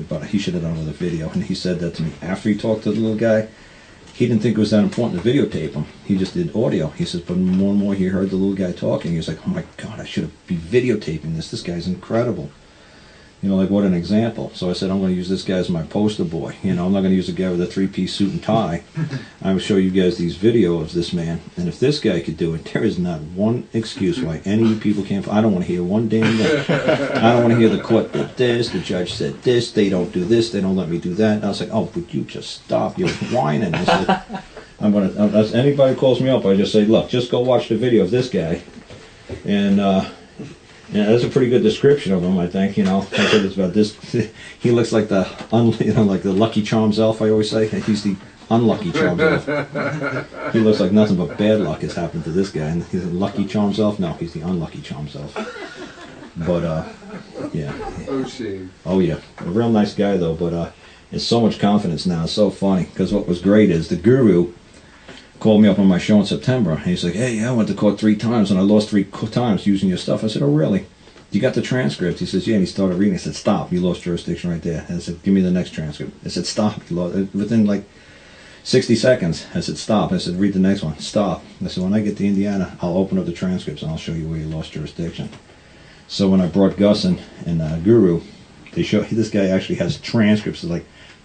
but he should have done it with a video. And he said that to me after he talked to the little guy. He didn't think it was that important to videotape him. He just did audio. He says, but more and more he heard the little guy talking. He was like, oh my God, I should have been videotaping this. This guy's incredible. What an example. So I said, I'm going to use this guy as my poster boy. I'm not going to use a guy with a 3-piece suit and tie. I'm going to show you guys these videos of this man. And if this guy could do it, there is not one excuse why any of you people can't. I don't want to hear one damn thing. I don't want to hear the court did this, the judge said this, they don't do this, they don't let me do that. And I was like, oh, would you just stop? You're whining. I said, as anybody calls me up, I just say, look, just go watch the video of this guy. And, yeah, that's a pretty good description of him, I think. I said it's about this. He looks like like the Lucky Charms elf. I always say he's the unlucky Charms elf. He looks like nothing but bad luck has happened to this guy. And he's a Lucky Charms elf. No, he's the unlucky Charms elf. But yeah. Oh, shame. Oh yeah, a real nice guy though. But it's so much confidence now. It's so funny because what was great is the guru called me up on my show in September, and he's like, hey, I went to court 3 times, and I lost 3 times using your stuff. I said, oh, really? You got the transcript? He says, yeah, and he started reading. I said, stop, you lost jurisdiction right there. And I said, give me the next transcript. I said, stop. You lost. Within 60 seconds, I said, stop. I said, read the next one. Stop. I said, when I get to Indiana, I'll open up the transcripts, and I'll show you where you lost jurisdiction. So when I brought Gus and Guru, they show this guy actually has transcripts,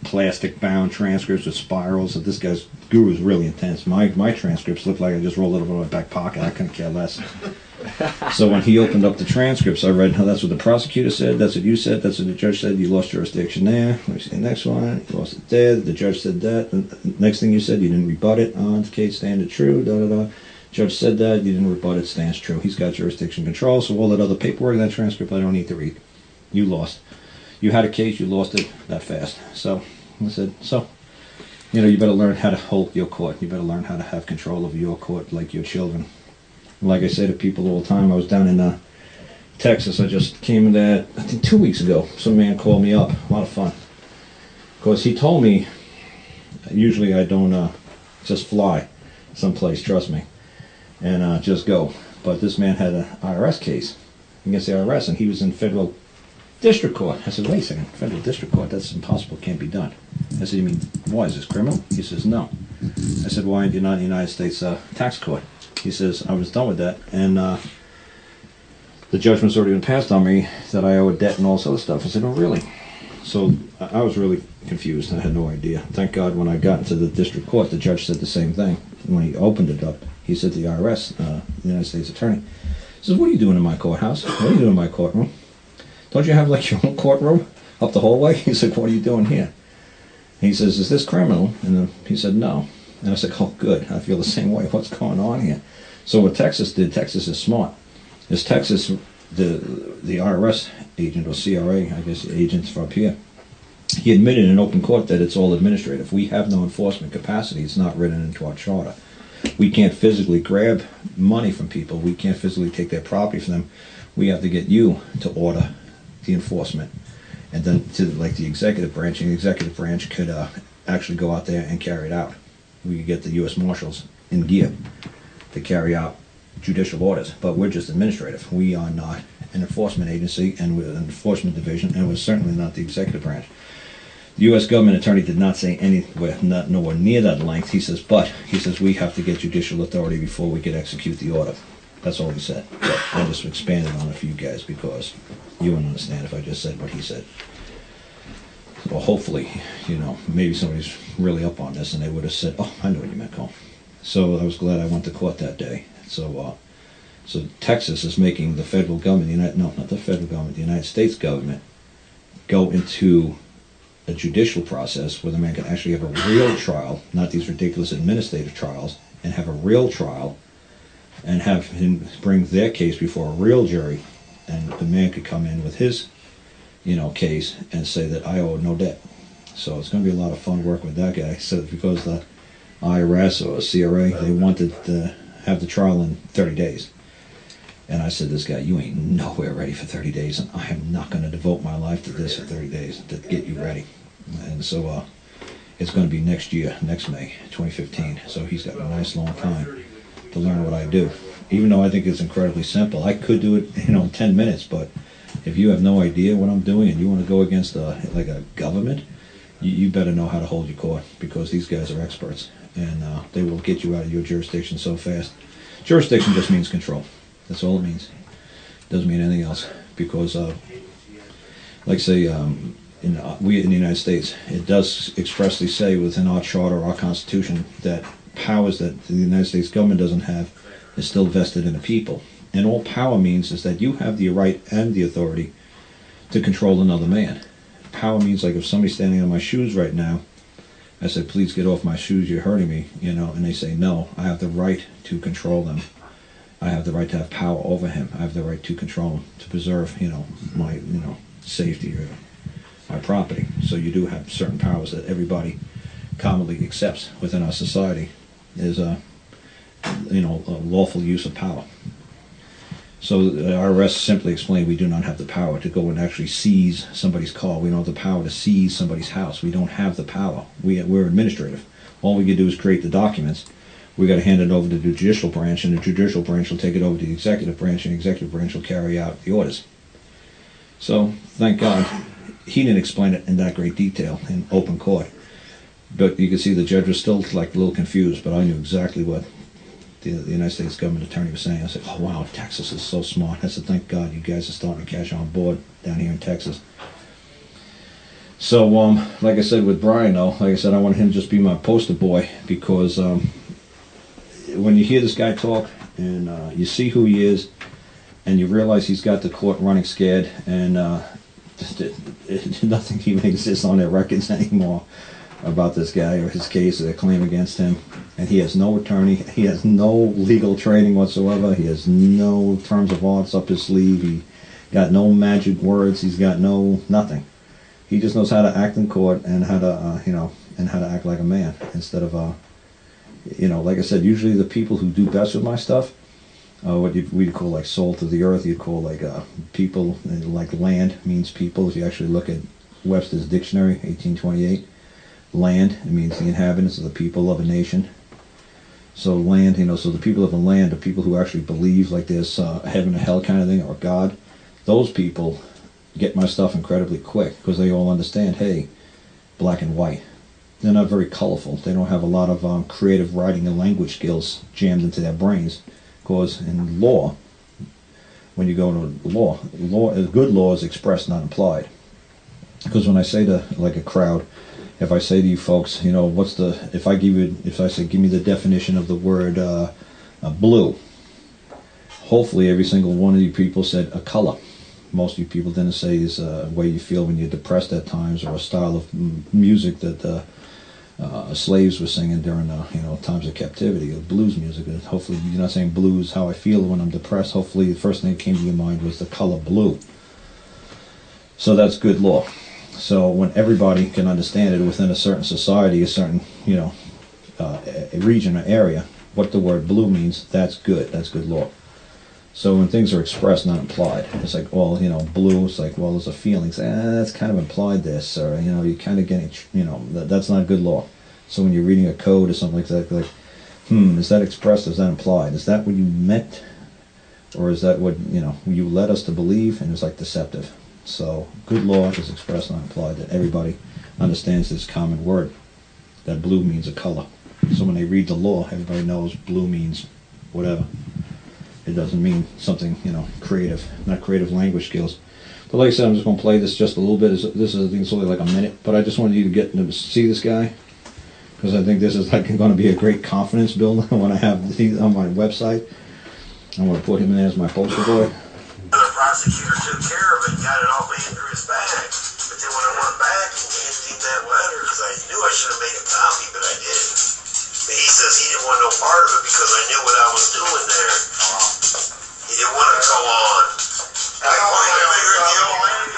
plastic bound transcripts with spirals. So this guy's Guru's really intense. My transcripts look like I just rolled it up in my back pocket. I couldn't care less. So when he opened up the transcripts, I read, that's what the prosecutor said, that's what you said, that's what the judge said, you lost jurisdiction there. Let me see the next one, you lost it there, the judge said that. The next thing you said, you didn't rebut it. The case standard true, da-da-da. Judge said that, you didn't rebut it, stands true. He's got jurisdiction control, so all that other paperwork in that transcript I don't need to read. You lost. You had a case, you lost it that fast. So I said, you better learn how to hold your court. You better learn how to have control of your court like your children. Like I say to people all the time, I was down in Texas. I just came there, I think 2 weeks ago. Some man called me up. A lot of fun. Because he told me, usually I don't just fly someplace, trust me, and just go. But this man had an IRS case against the IRS, and he was in federal district court. I said, wait a second, federal district court, that's impossible, can't be done. I said, you mean, why, is this criminal? He says, no. I said, why aren't you not in the United States tax court? He says, I was done with that, and the judgment's already been passed on me that I owe a debt and all this other stuff. I said, oh, really? So I was really confused. I had no idea. Thank God when I got into the district court, the judge said the same thing. When he opened it up, he said to the IRS, the United States Attorney, he says, what are you doing in my courthouse? What are you doing in my courtroom? Don't you have your own courtroom up the hallway? He's like, what are you doing here? He says, is this criminal? And he said, no. And I said, oh, good. I feel the same way. What's going on here? So what Texas did, Texas is smart. Is Texas, the IRS agent, or CRA, I guess, agents from up here, he admitted in open court that it's all administrative. We have no enforcement capacity. It's not written into our charter. We can't physically grab money from people. We can't physically take their property from them. We have to get you to order the enforcement, and then to the executive branch, and the executive branch could actually go out there and carry it out. We could get the U.S. Marshals in gear to carry out judicial orders, but we're just administrative. We are not an enforcement agency, and we're an enforcement division, and we're certainly not the executive branch. The U.S. government attorney did not say anywhere, not nowhere near that length. He says, but he says we have to get judicial authority before we could execute the order. That's all he said. But I just expanded on it for you guys because you wouldn't understand if I just said what he said. Well, hopefully, maybe somebody's really up on this and they would have said, oh, I know what you meant, Karl. So I was glad I went to court that day. So So Texas is making the federal government, not the federal government, the United States government, go into a judicial process where the man can actually have a real trial, not these ridiculous administrative trials, and have a real trial, and have him bring their case before a real jury, and the man could come in with his, case and say that I owe no debt. So it's going to be a lot of fun working with that guy. So because the IRS or CRA, they wanted to have the trial in 30 days. And I said, this guy, you ain't nowhere ready for 30 days, and I am not going to devote my life to this for 30 days to get you ready. And so it's going to be next year, next May, 2015. So he's got a nice long time to learn what I do. Even though I think it's incredibly simple. I could do it, in 10 minutes, but if you have no idea what I'm doing and you want to go against like a government, you better know how to hold your court, because these guys are experts, and they will get you out of your jurisdiction so fast. Jurisdiction just means control. That's all it means. It doesn't mean anything else, because, like say, we in the United States, it does expressly say within our charter, our Constitution, that powers that the United States government doesn't have is still vested in the people. And all power means is that you have the right and the authority to control another man. Power means, like, if somebody's standing on my shoes right now, I said, please get off my shoes, you're hurting me, and they say no, I have the right to control them. I have the right to have power over him. I have the right to control him, to preserve, my, safety or my property. So you do have certain powers that everybody commonly accepts within our society is a lawful use of power. So the IRS simply explained we do not have the power to go and actually seize somebody's car. We don't have the power to seize somebody's house. We don't have the power. We're administrative. All we can do is create the documents. We got to hand it over to the judicial branch, and the judicial branch will take it over to the executive branch, and the executive branch will carry out the orders. So thank God he didn't explain it in that great detail in open court. But you can see the judge was still like a little confused, but I knew exactly what the United States government attorney was saying. I said, oh wow, Texas is so smart. I said, thank God you guys are starting to catch on board down here in Texas. So like I said with Brian though, like I said, I want him to just be my poster boy, because when you hear this guy talk and you see who he is and you realize he's got the court running scared, and nothing even exists on their records anymore about this guy or his case or their claim against him, and he has no attorney, he has no legal training whatsoever, he has no terms of arts up his sleeve, he got no magic words, he's got nothing. He just knows how to act in court and how to and how to act like a man, instead of like I said, usually the people who do best with my stuff, what we'd call like salt of the earth, you'd call like people, like land means people. If you actually look at Webster's dictionary, 1828, land, it means the inhabitants of the people of a nation. So land, so the people of a land are people who actually believe like there's heaven or hell kind of thing, or God. Those people get my stuff incredibly quick, because they all understand, hey, black and white. They're not very colorful. They don't have a lot of creative writing and language skills jammed into their brains. Because in law, when you go to law, good law is expressed, not implied. Because when I say to like a crowd, if I say to you folks, if I say give me the definition of the word blue, hopefully every single one of you people said a color. Most of you people didn't say is a way you feel when you're depressed at times, or a style of music that slaves were singing during times of captivity, or blues music. And hopefully you're not saying blues how I feel when I'm depressed. Hopefully the first thing that came to your mind was the color blue. So that's good law. So when everybody can understand it within a certain society, a certain a region or area, what the word blue means, that's good law. So when things are expressed, not implied, it's like, well, blue, it's like, well, there's a feeling, that's kind of implied this, or, you're kind of getting, that's not good law. So when you're reading a code or something like that, like, is that expressed, is that implied? Is that what you meant? Or is that what, you led us to believe? And it's like deceptive. So good law is expressed, not implied, that everybody understands this common word, that blue means a color. So when they read the law, everybody knows blue means whatever. It doesn't mean something, creative, not creative language skills. But like I said, I'm just going to play this just a little bit. This is, I think it's only like a minute, but I just wanted you to get to see this guy, because I think this is like going to be a great confidence builder when I have these on my website. I'm going to put him in as my poster boy. The prosecutor took care of it and got it off Andrew's bag. But then when I went back and handed him that letter, because I knew I should have made a copy, but I didn't. But he says he didn't want no part of it because I knew what I was doing there. He didn't want to go on. And they pointed the finger at the old lady.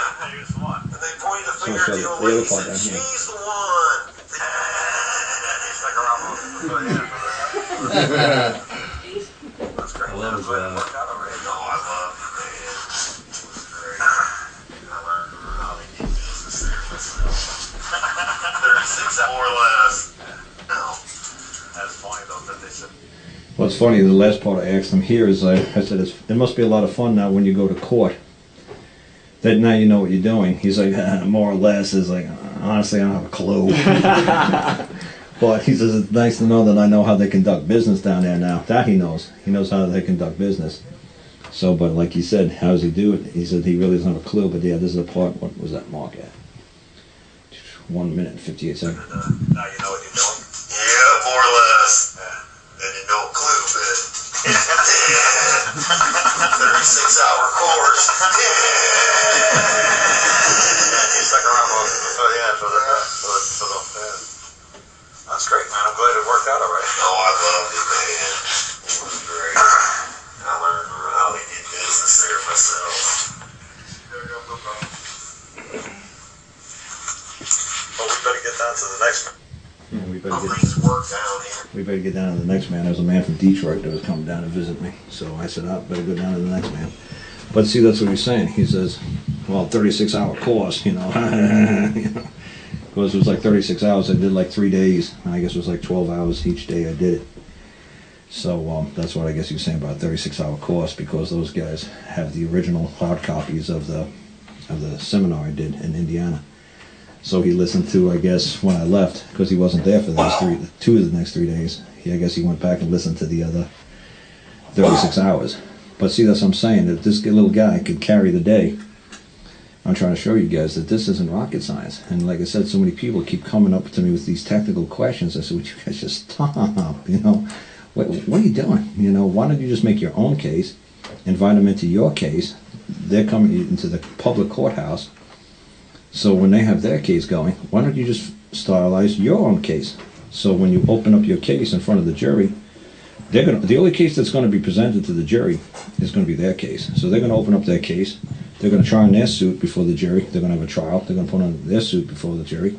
And they pointed the finger at the old lady and said, she's the one. He's like around That's great. I love it. Worked out already. No, I love it, man. I learned how they did business there myself. 36 more or less. No. That's funny though that they said. What's funny, the last part I asked him here is I said, it must be a lot of fun now when you go to court. That now you know what you're doing. He's like, more or less. Is like, honestly, I don't have a clue. But he says, it's nice to know that I know how they conduct business down there now. That he knows. He knows how they conduct business. So, but like he said, how does he do it? He said he really doesn't have a clue. But yeah, this is the part. What was that mark at? 1 minute and 58 seconds. Now you know what you're doing? Yeah, more or less. And you know, clue, but 36-hour course. He's like around most of the, That's great, man. I'm glad it worked out already. Oh, I loved it, man. It was great. I learned how they did business there myself. Well, we better get down to the next one. Yeah, we better Work down here. We better get down to the next man. There was a man from Detroit that was coming down to visit me. So I said, I better go down to the next man. But see, that's what he's saying. He says, well, 36-hour course, you know. Because it was like 36 hours. I did like 3 days. I guess it was like 12 hours each day I did it. So that's what I guess he was saying about 36-hour course, because those guys have the original hard copies of the seminar I did in Indiana. So he listened to, I guess, when I left, because he wasn't there for those two of the next 3 days. I guess he went back and listened to the other 36 hours. But see, that's what I'm saying, that this little guy could carry the day. I'm trying to show you guys that this isn't rocket science. And like I said, so many people keep coming up to me with these technical questions. I said, would you guys just stop? You know, what are you doing? You know, why don't you just make your own case, invite them into your case. They're coming into the public courthouse. So when they have their case going, why don't you just stylize your own case? So when you open up your case in front of the jury, the only case that's going to be presented to the jury is going to be their case. So they're going to open up their case. They're going to try on their suit before the jury. They're going to have a trial. They're going to put on their suit before the jury.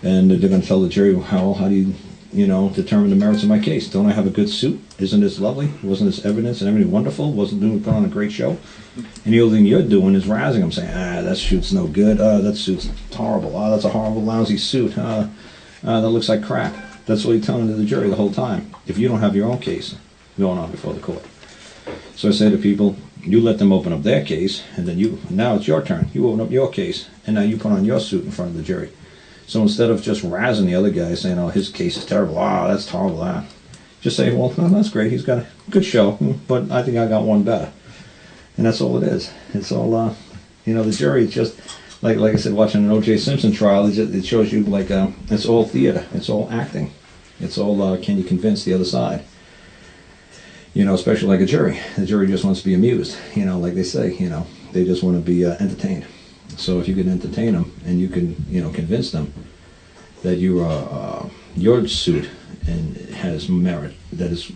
And they're going to tell the jury, how do you determine the merits of my case? Don't I have a good suit? Isn't this lovely? Wasn't this evidence and everything wonderful? Wasn't doing put on a great show? And the only thing you're doing is razzing them, saying, that suit's no good. That suit's horrible. That's a horrible, lousy suit. That looks like crap. That's what you're telling to the jury the whole time, if you don't have your own case going on before the court. So I say to people, you let them open up their case, and then now it's your turn. You open up your case, and now you put on your suit in front of the jury. So instead of just razzing the other guy, saying, oh, his case is terrible, that's terrible, just say, well, that's great, he's got a good show, but I think I got one better. And that's all it is. It's all, the jury is just, like I said, watching an O.J. Simpson trial, it shows you, like, it's all theater, it's all acting. It's all, can you convince the other side? Especially like a jury. The jury just wants to be amused, like they say, they just want to be entertained. So if you can entertain them and you can, convince them that your suit and has merit, that is,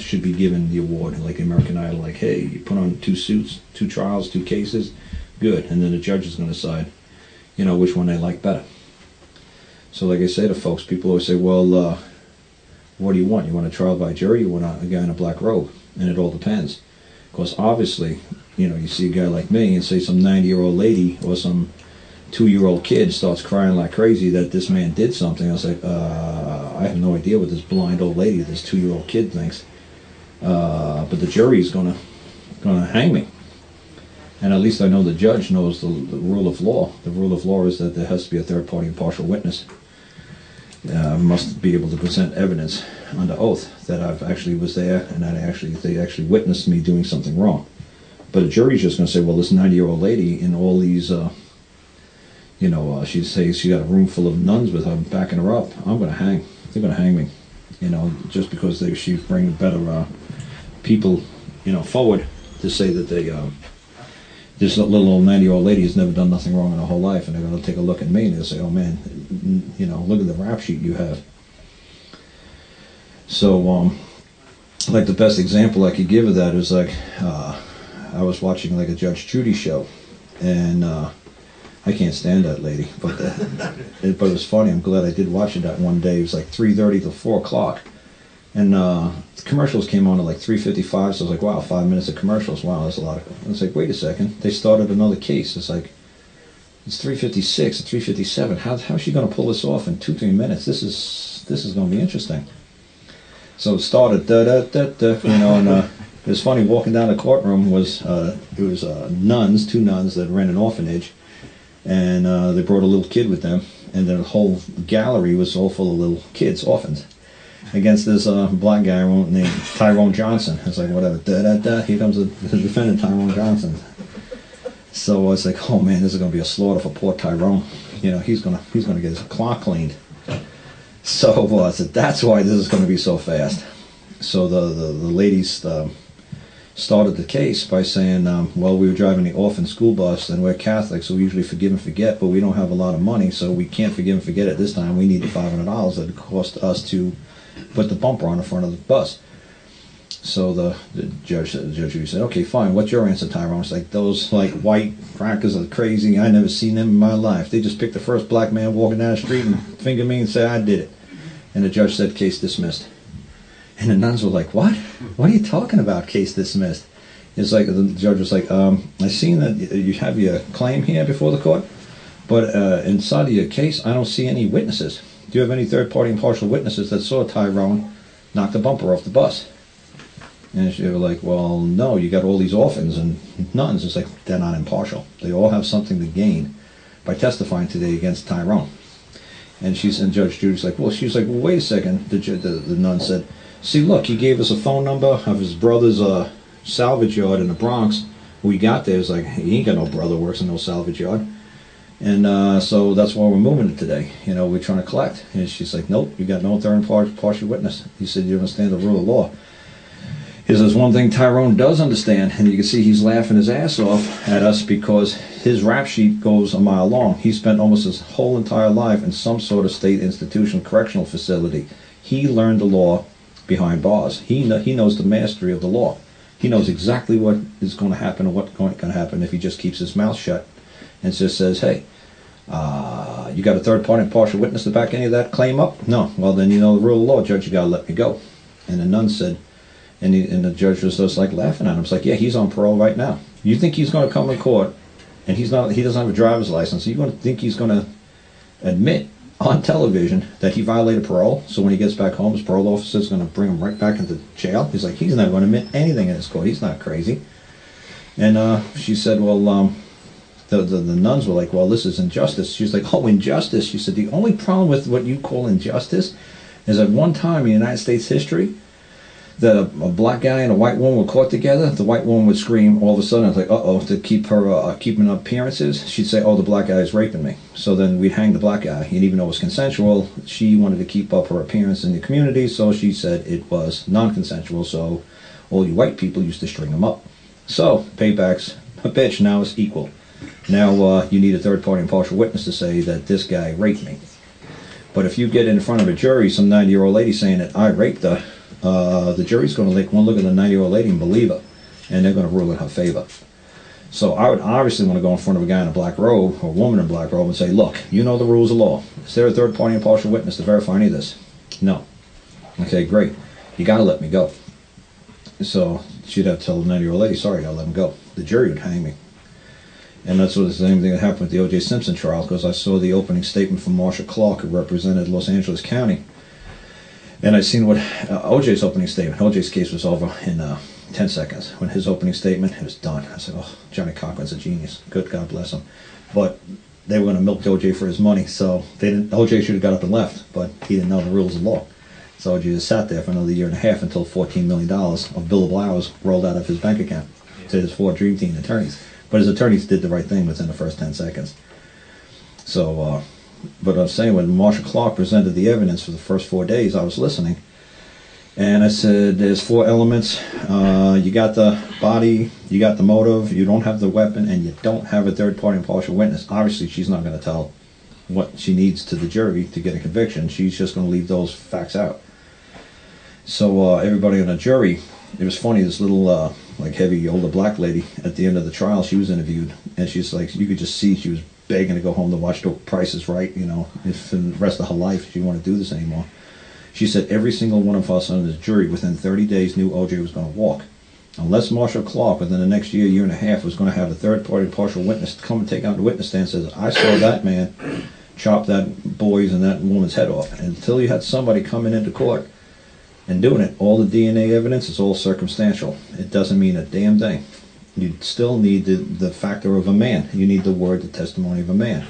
should be given the award, like American Idol, like, hey, you put on 2 suits, 2 trials, 2 cases, good, and then the judge is going to decide, which one they like better. So like I say to folks, people always say, well, what do you want? You want a trial by jury? You want a guy in a black robe? And it all depends. Because obviously, you see a guy like me and say some 90-year-old lady or some 2-year-old kid starts crying like crazy that this man did something. I was like, I have no idea what this blind old lady, this 2-year-old kid thinks. But the jury is gonna hang me. And at least I know the judge knows the rule of law. The rule of law is that there has to be a third-party impartial witness. Must be able to present evidence under oath that I've actually was there and that they actually witnessed me doing something wrong. But a jury's just going to say, well, this 90-year-old lady in all these, she says she got a room full of nuns with her backing her up. I'm going to hang. They're going to hang me, just because she bring better people forward to say that this little old 90-year-old lady has never done nothing wrong in her whole life, and they're going to take a look at me and they'll say, oh man, look at the rap sheet you have. So, like the best example I could give of that is like, I was watching like a Judge Judy show, and I can't stand that lady, but it was funny. I'm glad I did watch it that one day. It was like 3:30 to 4 o'clock, and the commercials came on at like 3:55. So I was like, wow, 5 minutes of commercials. Wow, that's a lot. I was like, wait a second. They started another case. It's like, it's 3:56, 3:57. How's she going to pull this off in 2-3 minutes? This is going to be interesting. So it started, and it was funny. Walking down the courtroom was nuns, 2 nuns that ran an orphanage. And they brought a little kid with them, and the whole gallery was all full of little kids, orphans, against this black guy named Tyrone Johnson. It's like, whatever, here comes the defendant, Tyrone Johnson. So I was like, oh man, this is going to be a slaughter for poor Tyrone. He's gonna get his clock cleaned. So I said, that's why this is going to be so fast. So the ladies started the case by saying, well, we were driving the orphan school bus, and we're Catholics, so we usually forgive and forget, but we don't have a lot of money, so we can't forgive and forget it this time. We need the $500 that it cost us to put the bumper on the front of the bus. So the judge said, okay, fine, what's your answer, Tyrone? It's like, those like white crackers are crazy. I never seen them in my life. They just picked the first black man walking down the street and finger me and say I did it. And the judge said, case dismissed. And the nuns were like, what? What are you talking about, case dismissed? It's like, the judge was like, I seen that you have your claim here before the court, but inside of your case, I don't see any witnesses. Do you have any third-party impartial witnesses that saw Tyrone knock the bumper off the bus? And they were like, well, no, you got all these orphans and nuns. It's like, they're not impartial. They all have something to gain by testifying today against Tyrone. And Judge Judy's like, well, she's like, well, wait a second. The nun said, see, look, he gave us a phone number of his brother's salvage yard in the Bronx. We got there, it's like, he ain't got no brother works in no salvage yard. And so that's why we're moving it today. We're trying to collect. And she's like, nope, you got no third partial witness. He said, you understand the rule of law. He says, one thing Tyrone does understand, and you can see he's laughing his ass off at us because his rap sheet goes a mile long. He spent almost his whole entire life in some sort of state institution, correctional facility. He learned the law behind bars. He knows the mastery of the law. He knows exactly what is going to happen and what's going to happen if he just keeps his mouth shut and just says, hey, you got a third-party impartial witness to back any of that claim up? No. Well, then you know the rule of law, Judge, you got to let me go. And the nun said, and the judge was just like laughing at him. It's like, yeah, he's on parole right now. You think he's going to come to court and he doesn't have a driver's license? You think he's going to admit on television that he violated parole, so when he gets back home his parole officer is going to bring him right back into jail? He's like, he's never going to admit anything in this court. He's not crazy. And she said, well, the nuns were like, well, this is injustice. She's like, oh, injustice. She said, the only problem with what you call injustice is that one time in United States history that a black guy and a white woman were caught together, the white woman would scream all of a sudden, I was like, uh-oh, to keep her keeping appearances, she'd say, oh, the black guy is raping me. So then we'd hang the black guy, and even though it was consensual, she wanted to keep up her appearance in the community, so she said it was non-consensual, so all you white people used to string them up. So, payback's a bitch, now it's equal. Now you need a third-party impartial witness to say that this guy raped me. But if you get in front of a jury, some 90-year-old lady saying that I raped her, the jury's going to take one look at the 90-year-old lady and believe her, and they're going to rule in her favor. So I would obviously want to go in front of a guy in a black robe, or a woman in a black robe, and say, look, you know the rules of law. Is there a third-party impartial witness to verify any of this? No. Okay, great. You got to let me go. So she'd have to tell the 90-year-old lady, sorry, I got to let him go. The jury would hang me. And that's what the same thing that happened with the O.J. Simpson trial, because I saw the opening statement from Marsha Clark, who represented Los Angeles County. And I seen what O.J.'s opening statement. O.J.'s case was over in 10 seconds. When his opening statement, it was done. I said, oh, Johnny Cochran's a genius. Good, God bless him. But they were going to milk O.J. for his money, so O.J. should have got up and left, but he didn't know the rules of law. So O.J. just sat there for another year and a half until $14 million of billable hours rolled out of his bank account to his 4 Dream Team attorneys. But his attorneys did the right thing within the first 10 seconds. So, but I'm saying when Marsha Clark presented the evidence for the first 4 days, I was listening, And I said, there's 4 elements. You got the body, you got the motive, you don't have the weapon, and you don't have a third-party impartial witness. Obviously, she's not going to tell what she needs to the jury to get a conviction. She's just going to leave those facts out. So everybody on the jury, it was funny, this little like heavy older black lady at the end of the trial, she was interviewed, and she's like, you could just see she was begging to go home to watch The Price is Right, you know, if in the rest of her life she didn't want to do this anymore. She said every single one of us on the jury within 30 days knew OJ was going to walk. Unless Marshall Clark within the next year and a half was going to have a third-party partial witness come and take out the witness stand and says, I saw that man chop that boy's and that woman's head off. And until you had somebody coming into court and doing it, all the DNA evidence is all circumstantial. It doesn't mean a damn thing. You still need the factor of a man. You need the word, the testimony of a man.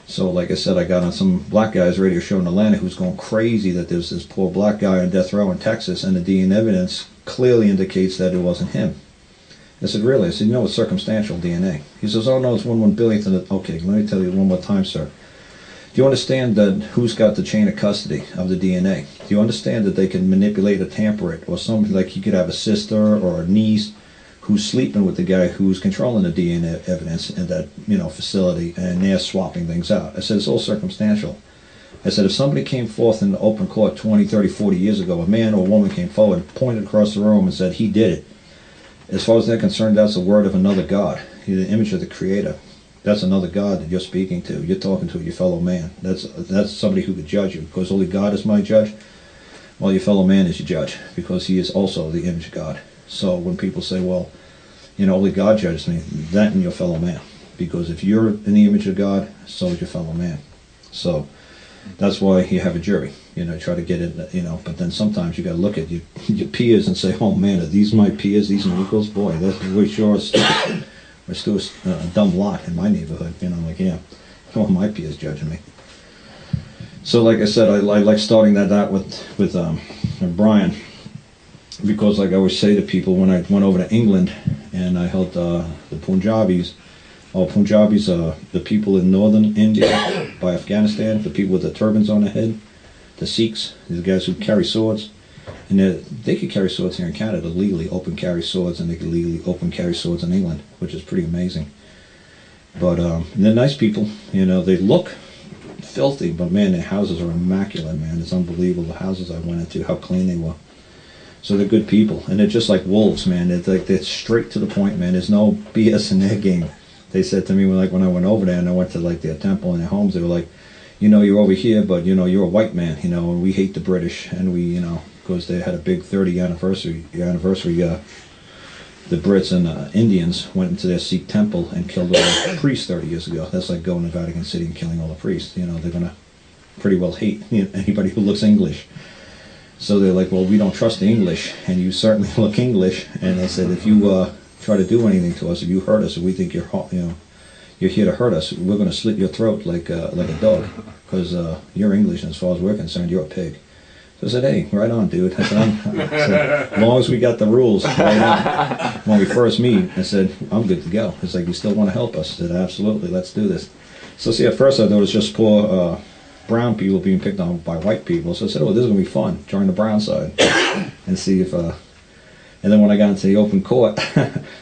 So like I said, I got on some black guy's radio show in Atlanta who's going crazy that there's this poor black guy on death row in Texas, and the DNA evidence clearly indicates that it wasn't him. I said, really? I said, you know, it's circumstantial DNA. He says, oh no, it's 1/1 billionth. Okay, let me tell you one more time, sir. Do you understand that who's got the chain of custody of the DNA? Do you understand that they can manipulate or tamper it? Or something like you could have a sister or a niece who's sleeping with the guy who's controlling the DNA evidence in that, you know, facility, and they're swapping things out. I said, it's all circumstantial. I said, if somebody came forth in the open court 20, 30, 40 years ago, a man or a woman came forward, pointed across the room and said, he did it. As far as they're concerned, that's the word of another God. The image of the Creator. That's another God that you're speaking to. You're talking to your fellow man. That's somebody who could judge you. Because only God is my judge, well, your fellow man is your judge, because he is also the image of God. So when people say, well, you know, only God judges me, that and your fellow man. Because if you're in the image of God, so is your fellow man. So that's why you have a jury. You know, try to get it, you know, but then sometimes you got to look at your peers and say, oh man, are these my peers, these my equals? Boy, we're sure stupid. We're still a dumb lot in my neighborhood. You know, like, yeah, all my peers judging me. So like I said, I like starting that out with Brian. Because like I always say to people, when I went over to England and I helped the Punjabis, Punjabis are the people in northern India by Afghanistan, the people with the turbans on their head, the Sikhs, these guys who carry swords. And they could carry swords here in Canada legally, open carry swords, and they could legally open carry swords in England, which is pretty amazing. But they're nice people, you know, they look filthy, but man, their houses are immaculate, man. It's unbelievable, the houses I went into, how clean they were. So they're good people, and they're just like wolves, man. They're straight to the point, man. There's no BS in their game. They said to me when I went over there and I went to like their temple and their homes, they were like, you know, you're over here, but you know, you're a white man, you know, and we hate the British, and we, you know, because they had a big 30th anniversary. The Brits and Indians went into their Sikh temple and killed all the priests 30 years ago. That's like going to Vatican City and killing all the priests. You know, they're gonna pretty well hate anybody who looks English. So they're like, well, we don't trust the English, and you certainly look English. And they said, if you try to do anything to us, if you hurt us, if we think you're here to hurt us, we're going to slit your throat like a dog, because you're English, and as far as we're concerned, you're a pig. So I said, hey, right on, dude. I said, as long as we got the rules, right on. When we first meet, I said, I'm good to go. It's like, you still want to help us? I said, absolutely, let's do this. So see, at first I thought it was just poor brown people being picked on by white people. So I said, oh, this is going to be fun, join the brown side, and see if... And then when I got into the open court,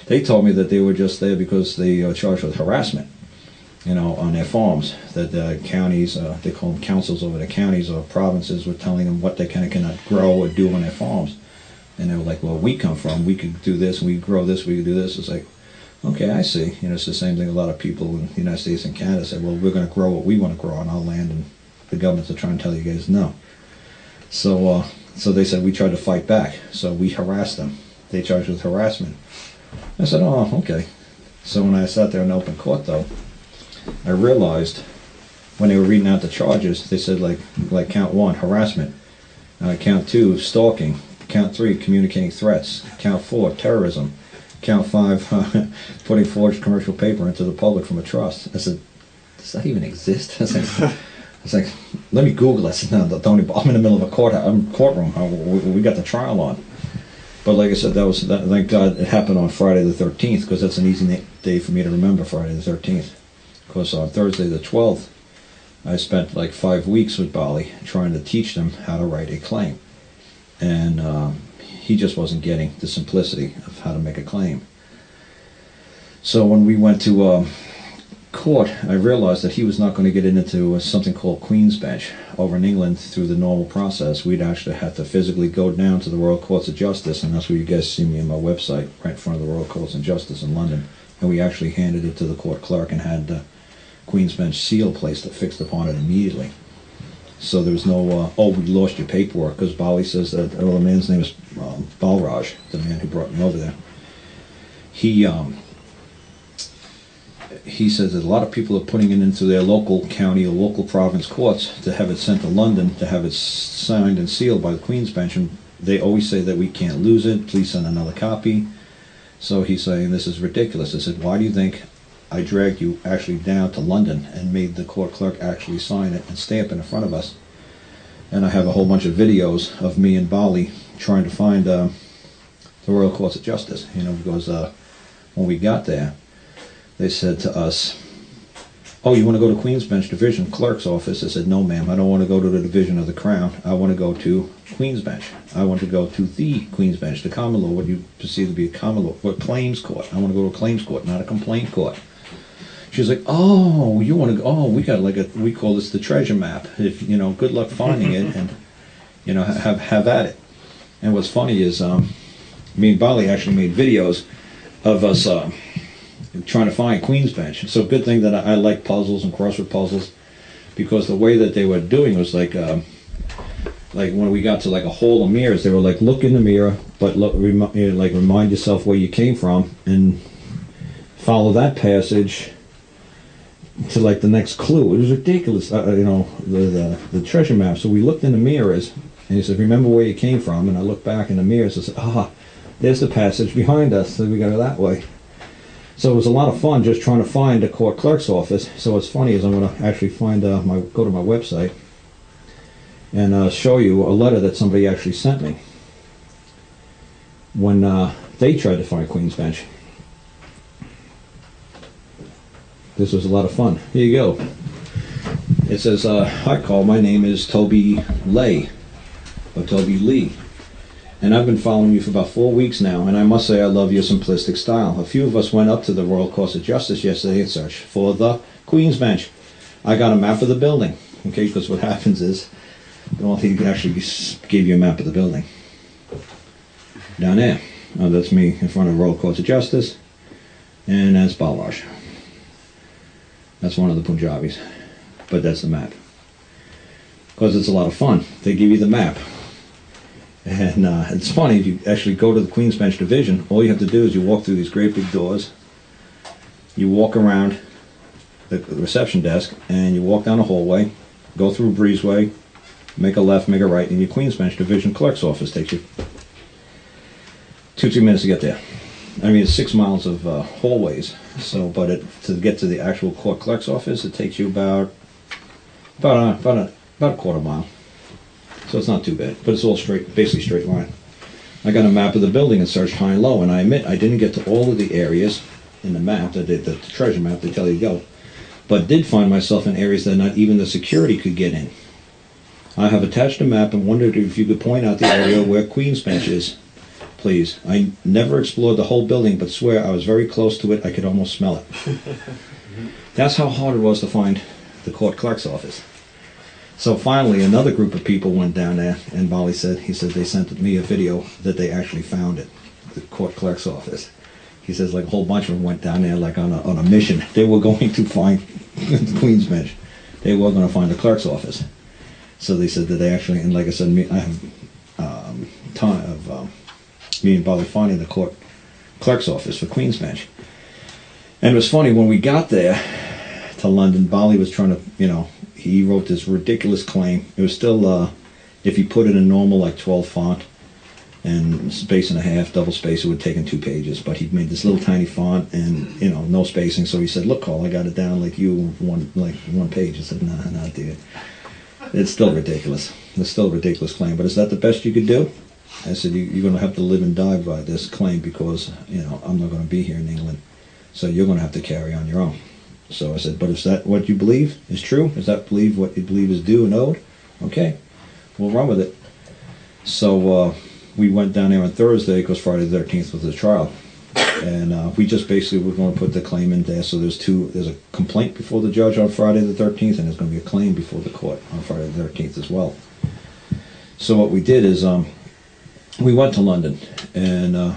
they told me that they were just there because they were charged with harassment, you know, on their farms. That the counties, they call them councils over the counties or provinces, were telling them what they can and cannot grow or do on their farms. And they were like, well, we come from, we could do this, we could grow this, we could do this. It's like, okay, I see. You know, it's the same thing a lot of people in the United States and Canada say, well, we're going to grow what we want to grow on our land, and the governments are trying to tell you guys no. So they said we tried to fight back. So we harassed them. They charged with harassment. I said, oh, okay. So when I sat there in open court, though, I realized when they were reading out the charges, they said like count 1, harassment, count 2, stalking, count 3, communicating threats, count 4, terrorism, count 5, putting forged commercial paper into the public from a trust. I said, does that even exist? I was like, let me Google it. I said, no, don't even, I'm in the middle of a courtroom. We got the trial on. But like I said, thank God it happened on Friday the 13th, because that's an easy day for me to remember, Friday the 13th. Because on Thursday the 12th, I spent like 5 weeks with Bali trying to teach them how to write a claim. and he just wasn't getting the simplicity of how to make a claim. So when we went to court, I realized that he was not going to get into something called Queen's Bench. Over in England, through the normal process, we'd actually have to physically go down to the Royal Courts of Justice, and that's where you guys see me on my website, right in front of the Royal Courts of Justice in London. And we actually handed it to the court clerk and had the Queen's Bench seal placed affixed upon it immediately. So there was no, oh, we lost your paperwork, because Bali says that, oh, the man's name is Balraj, the man who brought me over there. He says that a lot of people are putting it into their local county or local province courts to have it sent to London, to have it signed and sealed by the Queen's Bench, and they always say that we can't lose it, please send another copy. So he's saying this is ridiculous. I said, why do you think I dragged you actually down to London and made the court clerk actually sign it and stamp it in front of us? And I have a whole bunch of videos of me and Bali trying to find the Royal Courts of Justice, you know, because when we got there, they said to us, oh, you want to go to Queen's Bench Division Clerk's office? I said, no, ma'am, I don't want to go to the Division of the Crown. I want to go to Queen's Bench. I want to go to the Queen's Bench, the common law, what you perceive to be a common law, or claims court. I want to go to a claims court, not a complaint court. She's like, oh, you want to go, oh, we got like a, we call this the treasure map. If, you know, good luck finding it, and, you know, have at it. And what's funny is, me and Bali actually made videos of us, trying to find Queen's Bench. So good thing that I like puzzles and crossword puzzles, because the way that they were doing was like when we got to like a hole of mirrors, they were like, look in the mirror, but look, like remind yourself where you came from and follow that passage to like the next clue. It was ridiculous, you know, the treasure map. So we looked in the mirrors, and he said, remember where you came from? And I looked back in the mirrors and said, ah, there's the passage behind us, so we got to go that way. So it was a lot of fun just trying to find a court clerk's office. So what's funny is I'm going to actually find go to my website and show you a letter that somebody actually sent me when they tried to find Queen's Bench. This was a lot of fun. Here you go. It says, hi Karl, my name is Toby Lay, or Toby Lee. And I've been following you for about 4 weeks now, and I must say I love your simplistic style. A few of us went up to the Royal Courts of Justice yesterday and searched for the Queen's Bench. I got a map of the building, okay, because what happens is, well, he actually gave you a map of the building. Down there. That's me in front of the Royal Courts of Justice, and that's Balraj. That's one of the Punjabis, but that's the map. Because it's a lot of fun. They give you the map. And it's funny, if you actually go to the Queen's Bench Division, all you have to do is you walk through these great big doors, you walk around the reception desk, and you walk down a hallway, go through a breezeway, make a left, make a right, and your Queen's Bench Division Clerk's office takes you 2-3 minutes to get there. I mean, it's 6 miles of hallways, so, but to get to the actual court clerk's office, it takes you about a quarter mile. So it's not too bad, but it's all straight, basically straight line. I got a map of the building and searched high and low, and I admit I didn't get to all of the areas in the map, the treasure map they tell you to go, but did find myself in areas that not even the security could get in. I have attached a map and wondered if you could point out the area where Queen's Bench is, please. I never explored the whole building, but swear I was very close to it. I could almost smell it. That's how hard it was to find the court clerk's office. So finally, another group of people went down there, and Bali said, he said they sent me a video that they actually found it, the court clerk's office. He says like a whole bunch of them went down there like on a mission. They were going to find the Queen's Bench. They were going to find the clerk's office. So they said that they actually, and like I said, I have time of me and Bali finding the court clerk's office for Queen's Bench. And it was funny, when we got there to London, Bali was trying to, you know, he wrote this ridiculous claim. It was still, if you put it in normal, like 12 font, and space and a half, double space, it would take him 2 pages. But he made this little tiny font, and, you know, no spacing. So he said, look, Karl, I got it down like you, one page. I said, nah, dude. It's still ridiculous. It's still a ridiculous claim. But is that the best you could do? I said, you're going to have to live and die by this claim, because, you know, I'm not going to be here in England. So you're going to have to carry on your own. So I said, but is that what you believe is true? Is that what you believe is due and owed? Okay, we'll run with it. So we went down there on Thursday because Friday the 13th was the trial. And we just basically were going to put the claim in there. So there's a complaint before the judge on Friday the 13th, and there's going to be a claim before the court on Friday the 13th as well. So what we did is we went to London, and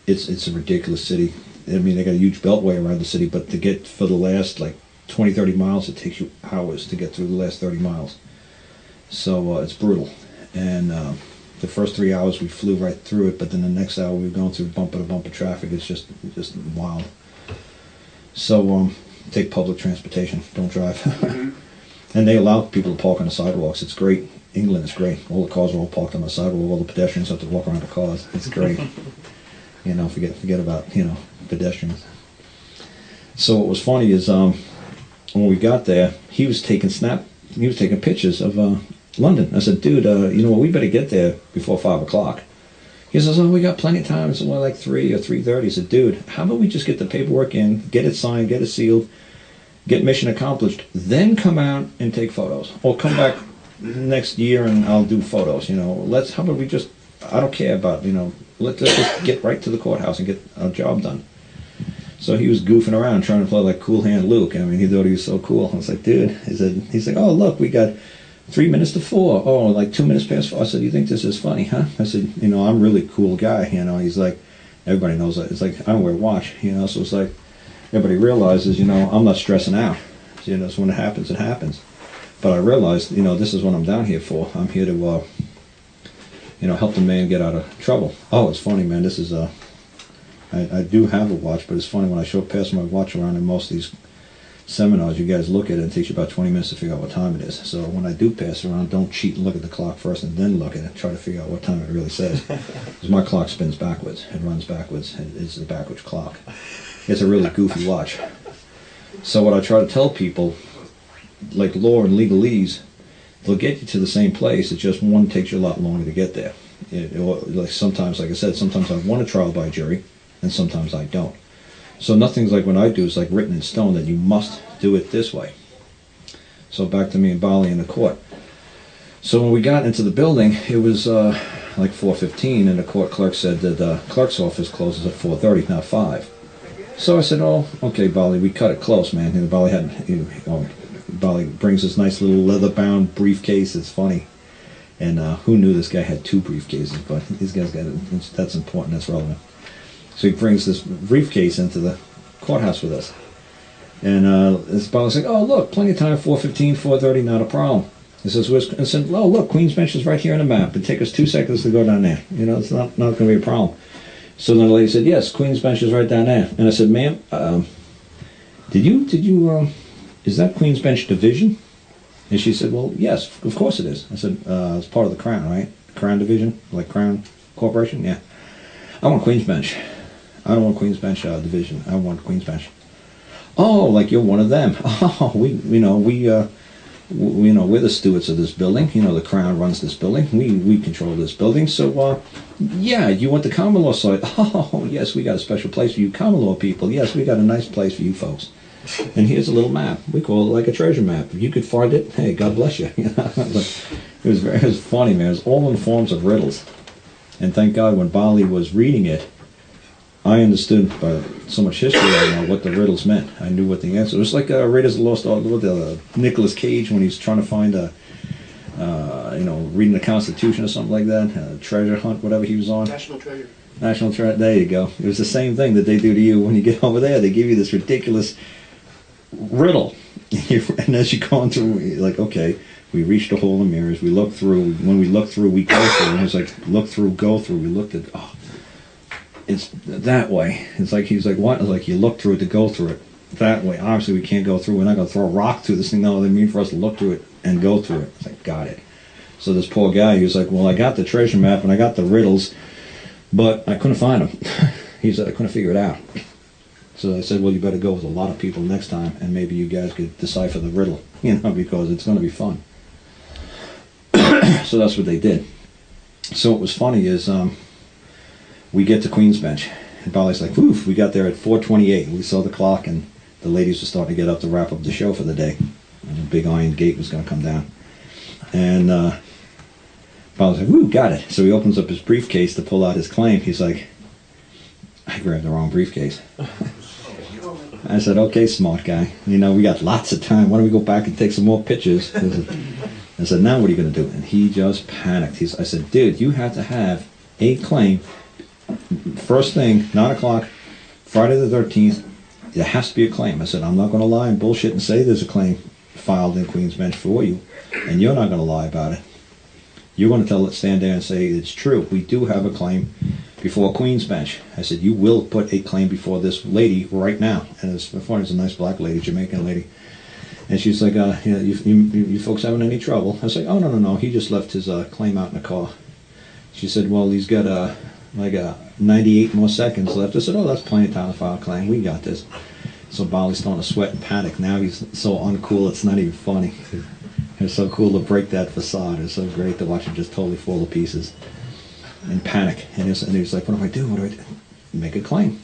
it's a ridiculous city. I mean, they got a huge beltway around the city, but to get for the last like 20, 30 miles, it takes you hours to get through the last 30 miles. So it's brutal. And the first 3 hours we flew right through it, but then the next hour we were going through bumper to bumper traffic. It's just wild. So take public transportation, don't drive. And they allow people to park on the sidewalks. It's great. England is great. All the cars are all parked on the sidewalk. All the pedestrians have to walk around the cars. It's great. You know, forget about, you know, pedestrians. So what was funny is when we got there, he was taking pictures of London. I said, dude, you know what, we better get there before 5 o'clock. He says, oh, we got plenty of time. It's only like 3 or 3:30. I said, dude, how about we just get the paperwork in, get it signed, get it sealed, get mission accomplished, then come out and take photos. Or come back next year and I'll do photos, you know. How about we just, I don't care about, you know, let's just get right to the courthouse and get our job done. So he was goofing around trying to play like Cool Hand Luke. I mean, he thought he was so cool. I was like, dude, he's like, oh, look, we got 3 minutes to 4. Oh, like 2 minutes past 4. I said, you think this is funny, huh? I said, you know, I'm a really cool guy, you know. He's like, everybody knows that. It's like, I don't wear a watch, you know. So it's like, everybody realizes, you know, I'm not stressing out. So, you know, so when it happens, it happens. But I realized, you know, this is what I'm down here for. I'm here to, you know, help the man get out of trouble. Oh, it's funny, man. This is, I do have a watch, but it's funny when I pass my watch around in most of these seminars, you guys look at it and it takes you about 20 minutes to figure out what time it is. So when I do pass around, don't cheat and look at the clock first and then look at it. Try to figure out what time it really says. Because my clock spins backwards. It runs backwards. It's a backwards clock. It's a really goofy watch. So what I try to tell people, like law and legalese, they'll get you to the same place. It's just one takes you a lot longer to get there. Like sometimes, like I said, sometimes I want a trial by jury, and sometimes I don't. So nothing's like what I do is like written in stone that you must do it this way. So back to me and Bali in the court. So when we got into the building, it was like 4:15, and the court clerk said that the clerk's office closes at 4:30, not 5. So I said, oh, okay, Bali, we cut it close, man. And Bali had, you know, Bali brings this nice little leather-bound briefcase. It's funny. And who knew this guy had 2 briefcases? But these guys got it. That's important. That's relevant. So he brings this briefcase into the courthouse with us. And Bali's like, oh, look, plenty of time, 4:15, 4:30, not a problem. He says, I said, oh, look, Queen's Bench is right here on the map. It'd take us 2 seconds to go down there. You know, it's not going to be a problem. So then the lady said, yes, Queen's Bench is right down there. And I said, ma'am, is that Queen's Bench Division? And she said, well, yes, of course it is. I said, it's part of the Crown, right? Crown Division, like Crown Corporation? Yeah. I want Queen's Bench. I don't want Queen's Bench Division. I want Queen's Bench. Oh, like you're one of them. Oh, we're the stewards of this building. You know, the Crown runs this building. We control this building. So, yeah, you want the common law side? Oh, yes, we got a special place for you common law people. Yes, we got a nice place for you folks. And here's a little map. We call it like a treasure map. If you could find it, hey, God bless you. But it was funny, man. It was all in forms of riddles. And thank God when Bali was reading it, I understood by so much history I know what the riddles meant. I knew what the answer was. It was like Raiders of the Lost Ark with Nicolas Cage when he's trying to find reading the Constitution or something like that, treasure hunt, whatever he was on. National Treasure. National Treasure, there you go. It was the same thing that they do to you when you get over there. They give you this ridiculous riddle. And as you go on through, like, okay, we reached a hole in the mirrors, we looked through, when we looked through, we go through. And it was like, look through, go through. We looked at, it's that way. It's like, he's like, what? It's like, you look through it to go through it. That way. Obviously, we can't go through. We're not going to throw a rock through this thing. No, they mean for us to look through it and go through it. It's like, got it. So this poor guy, he was like, well, I got the treasure map and I got the riddles, but I couldn't find them. He said, I couldn't figure it out. So I said, well, you better go with a lot of people next time, and maybe you guys could decipher the riddle, because it's going to be fun. So that's what they did. So what was funny is we get to Queen's Bench, and Bali's like, woof, we got there at 4:28. We saw the clock, and the ladies were starting to get up to wrap up the show for the day. And a big iron gate was going to come down. And Bali's like, woo, got it. So he opens up his briefcase to pull out his claim. He's like, I grabbed the wrong briefcase. I said, okay, smart guy. You know, we got lots of time. Why don't we go back and take some more pictures? I said, now what are you going to do? And he just panicked. I said, dude, you have to have a claim. First thing, 9 o'clock, Friday the 13th, there has to be a claim. I said, I'm not going to lie and bullshit and say there's a claim filed in Queen's Bench for you, and you're not going to lie about it. You're going to stand there and say it's true. We do have a claim before Queen's Bench. I said, you will put a claim before this lady right now. And it's funny, it's a nice black lady, Jamaican lady. And she's like, you folks having any trouble? I was like, oh, no. He just left his claim out in the car. She said, well, he's got 98 more seconds left. I said, oh, that's plenty of time to file a claim. We got this. So Bali's starting to sweat and panic. Now he's so uncool, it's not even funny. It's so cool to break that facade. It's so great to watch him just totally fall to pieces and panic. And he was like, what do I do? What do I do? Make a claim.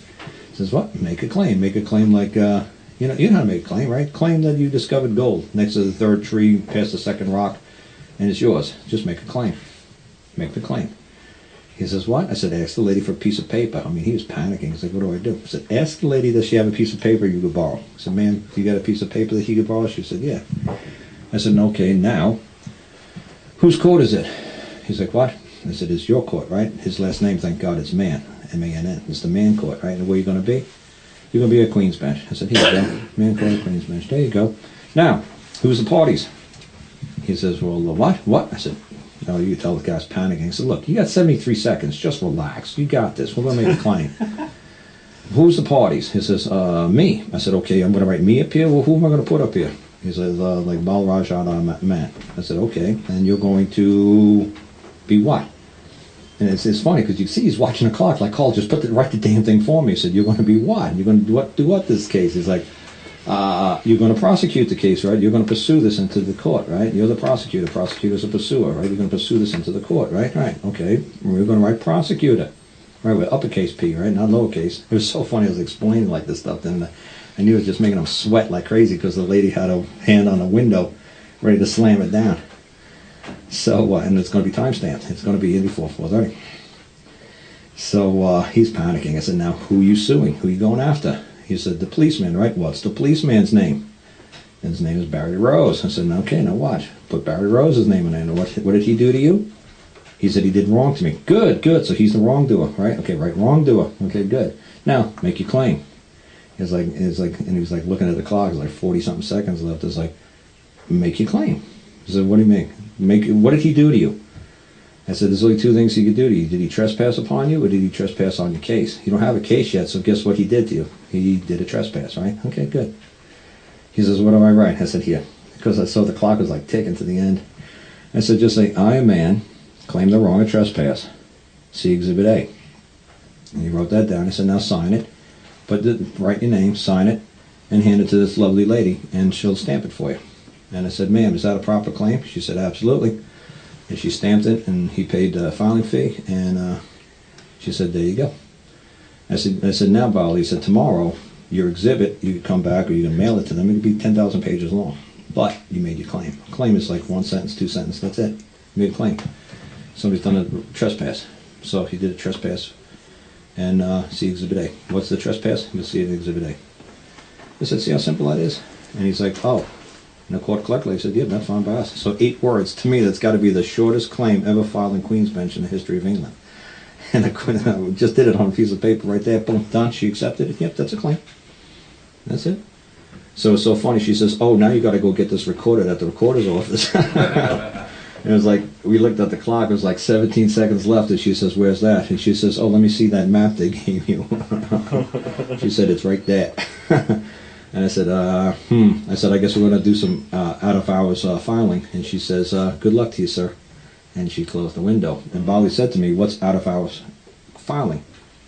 He says, what? Make a claim. Make a claim like, you know how to make a claim, right? Claim that you discovered gold next to the third tree, past the second rock, and it's yours. Just make a claim. Make the claim. He says, what? I said, ask the lady for a piece of paper. I mean, he was panicking. He's like, what do I do? I said, ask the lady, does she have a piece of paper you could borrow? I said, ma'am, you got a piece of paper that you could borrow? She said, yeah. I said, okay, now, whose court is it? He's like, what? I said, it's your court, right? His last name, thank God, is Mann, M-A-N-N. It's the Mann court, right? And where are you going to be? You're going to be at Queen's Bench. I said, here you go. Mann court at Queen's Bench. There you go. Now, who's the parties? He says, well, what? What? I said, no, you tell the guy's panicking. He said, look, you got 73 seconds. Just relax. You got this. We're going to make a claim. Who's the parties? He says, me. I said, okay, I'm going to write me up here. Well, who am I going to put up here? He says, like Balraj Man. I said, okay, and you're going to be what? And it's funny because you see he's watching the clock. Like, Karl, just write the damn thing for me. He said, you're going to be what? You're going to do what this case? He's like, you're going to prosecute the case, right? You're going to pursue this into the court, right? You're the prosecutor. Prosecutor's a pursuer, right? You're going to pursue this into the court, right? Right, okay. We're going to write prosecutor. Right, with uppercase P, right? Not lowercase. It was so funny. I was explaining like this stuff, and I knew it was just making him sweat like crazy because the lady had a hand on the window ready to slam it down. So, and it's going to be time-stamped. It's going to be in before 4:30. So he's panicking. I said, now, who are you suing? Who are you going after? He said, the policeman, right? What's the policeman's name? And his name is Barry Rose. I said, okay, now watch. Put Barry Rose's name in there. What did he do to you? He said he did wrong to me. Good, good. So he's the wrongdoer, right? Okay, right, wrongdoer. Okay, good. Now, make your claim. And he was like looking at the clock. It was like 40-something seconds left. It's like, make your claim. He said, what do you mean? What did he do to you? I said, there's only two things he could do to you. Did he trespass upon you, or did he trespass on your case? You don't have a case yet, so guess what he did to you? He did a trespass, right? Okay, good. He says, what do I write? I said, here. Because I saw the clock was like ticking to the end. I said, just say, I, a man, claim the wrong of trespass. See Exhibit A. And he wrote that down. I said, now sign it. Write your name, sign it, and hand it to this lovely lady, and she'll stamp it for you. And I said, ma'am, is that a proper claim? She said, absolutely. And she stamped it, and he paid the filing fee, and she said, there you go. I said, now, Bali, he said, tomorrow, your exhibit, you can come back, or you can mail it to them. It could be 10,000 pages long. But you made your claim. A claim is like one sentence, two sentences, that's it. You made a claim. Somebody's done a trespass. So he did a trespass. And see Exhibit A. What's the trespass? You'll see it in Exhibit A. I said, see how simple that is? And he's like, oh. And the court collected. He said, yeah, that's fine by us. So 8 words. To me, that's got to be the shortest claim ever filed in Queen's Bench in the history of England. And I just did it on a piece of paper right there. Boom, done. She accepted it. Yep, that's a claim. That's it. So it's so funny. She says, oh, now you got to go get this recorded at the recorder's office. It was like, we looked at the clock, it was like 17 seconds left, and she says, where's that? And she says, oh, let me see that map they gave you. She said, it's right there. And I said, I said, I guess we're going to do some out-of-hours filing. And she says, good luck to you, sir. And she closed the window. And Bali said to me, what's out-of-hours filing?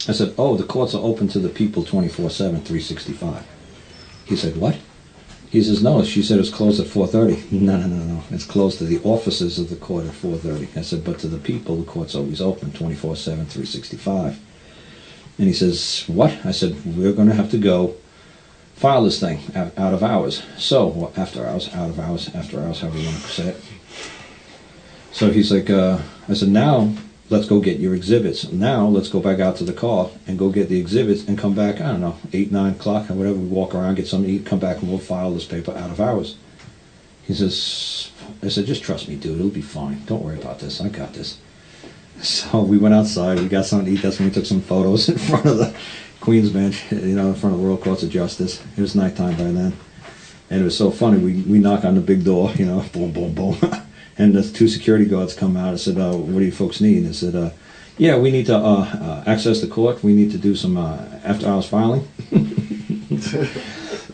I said, oh, the courts are open to the people 24/7, 365. He said, what? He says, no, she said it's closed at 4:30. No. It's closed to the offices of the court at 4:30. I said, but to the people, the court's always open, 24/7, 365. And he says, what? I said, we're going to have to go file this thing out of hours. So, well, after hours, out of hours, after hours, however you want to say it. So he's like, I said, now let's go get your exhibits. Now let's go back out to the car and go get the exhibits and come back, I don't know, 8, 9 o'clock or whatever. We walk around, get something to eat, come back and we'll file this paper out of hours. He says, I said, just trust me, dude, it'll be fine. Don't worry about this, I got this. So we went outside, we got something to eat. That's when we took some photos in front of the Queen's Bench, you know, in front of the Royal Courts of Justice. It was nighttime by then. And it was so funny, we knock on the big door, you know, boom, boom, boom. And the 2 security guards come out and said, what do you folks need? And I said, yeah, we need to access the court. We need to do some after-hours filing.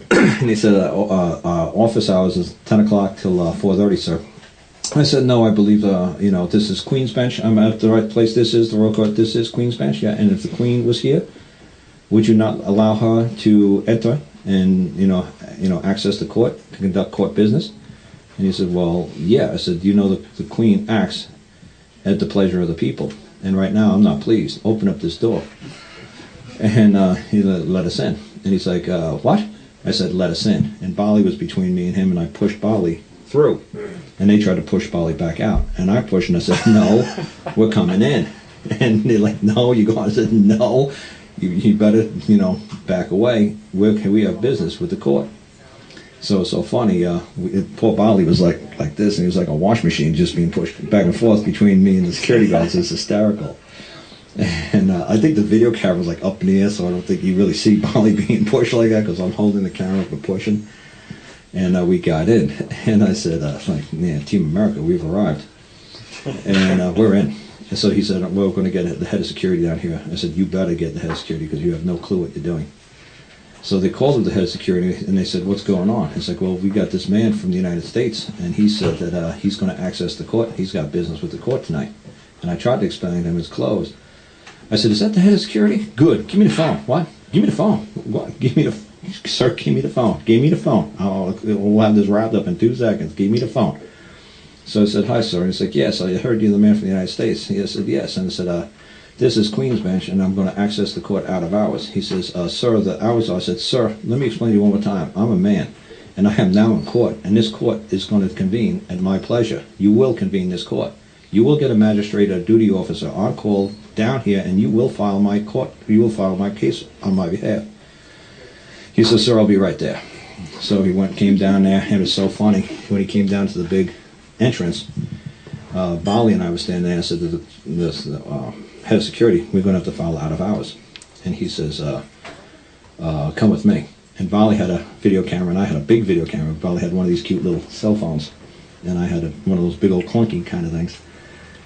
And he said, office hours is 10 o'clock till 4:30, sir. I said, no, I believe, you know, this is Queen's Bench. I'm at the right place. This is the Royal Court. This is Queen's Bench. Yeah, and if the Queen was here, would you not allow her to enter and, you know, access the court to conduct court business? And he said, well, yeah. I said, you know, the Queen acts at the pleasure of the people. And right now, I'm not pleased. Open up this door. And he let us in. And he's like, what? I said, let us in. And Bali was between me and him, and I pushed Bali through. And they tried to push Bali back out. And I pushed, and I said, no, we're coming in. And they're like, no, you go. I said, no, you better, you know, back away. We have business with the court. So it's so funny. Poor Bali was like this, and he was like a wash machine just being pushed back and forth between me and the security guards. It's hysterical. And I think the video camera was like up in the air, so I don't think you really see Bali being pushed like that because I'm holding the camera for pushing. And we got in, and I said, like, man, Team America, we've arrived. And we're in. And so he said, we're going to get the head of security down here. I said, you better get the head of security because you have no clue what you're doing. So they called him the head of security, and they said, what's going on? It's like, well, we got this man from the United States, and he said that he's going to access the court. He's got business with the court tonight. And I tried to explain to him it's closed. I said, is that the head of security? Good. Give me the phone. What? Give me the phone. What? Give me the sir, give me the phone. Give me the phone. We'll have this wrapped up in 2 seconds. Give me the phone. So I said, hi, sir. And he's like, yes, I heard you're the man from the United States. He said, yes. And I said, this is Queen's Bench, and I'm going to access the court out of hours. He says, sir, the hours are. I said, sir, let me explain to you one more time. I'm a man, and I am now in court, and this court is going to convene at my pleasure. You will convene this court. You will get a magistrate or duty officer on call down here, and you will file my court. You will file my case on my behalf. He says, sir, I'll be right there. So he came down there, and it was so funny. When he came down to the big entrance, Bali and I were standing there, and I said to the head of security, we're going to have to file out of hours. And he says, come with me. And Bali had a video camera, and I had a big video camera. Bali had one of these cute little cell phones, and I had one of those big old clunky kind of things.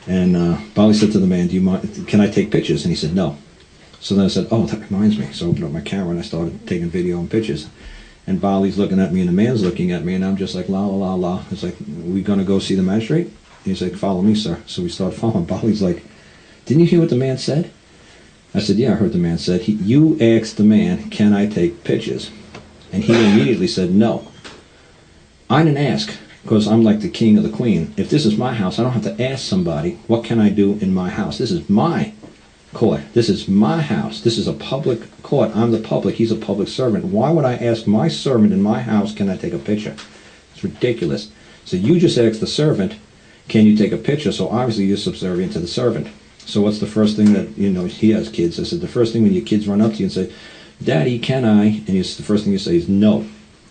And Bali said to the man, do you mind, can I take pictures? And he said, no. So then I said, oh, that reminds me. So I opened up my camera, and I started taking video and pictures. And Bali's looking at me, and the man's looking at me, and I'm just like, la, la, la, la. It's like, we going to go see the magistrate? He's like, follow me, sir. So we started following. Bali's like, didn't you hear what the man said? I said, yeah, I heard the man said. You asked the man, can I take pictures? And he immediately said, no. I didn't ask, because I'm like the king or the queen. If this is my house, I don't have to ask somebody, what can I do in my house? This is my court. This is my house. This is a public court. I'm the public. He's a public servant. Why would I ask my servant in my house, can I take a picture? It's ridiculous. So you just asked the servant, can you take a picture? So obviously you're subservient to the servant. So what's the first thing that, you know, he has kids. I said, the first thing when your kids run up to you and say, Daddy, can I? And the first thing you say is no.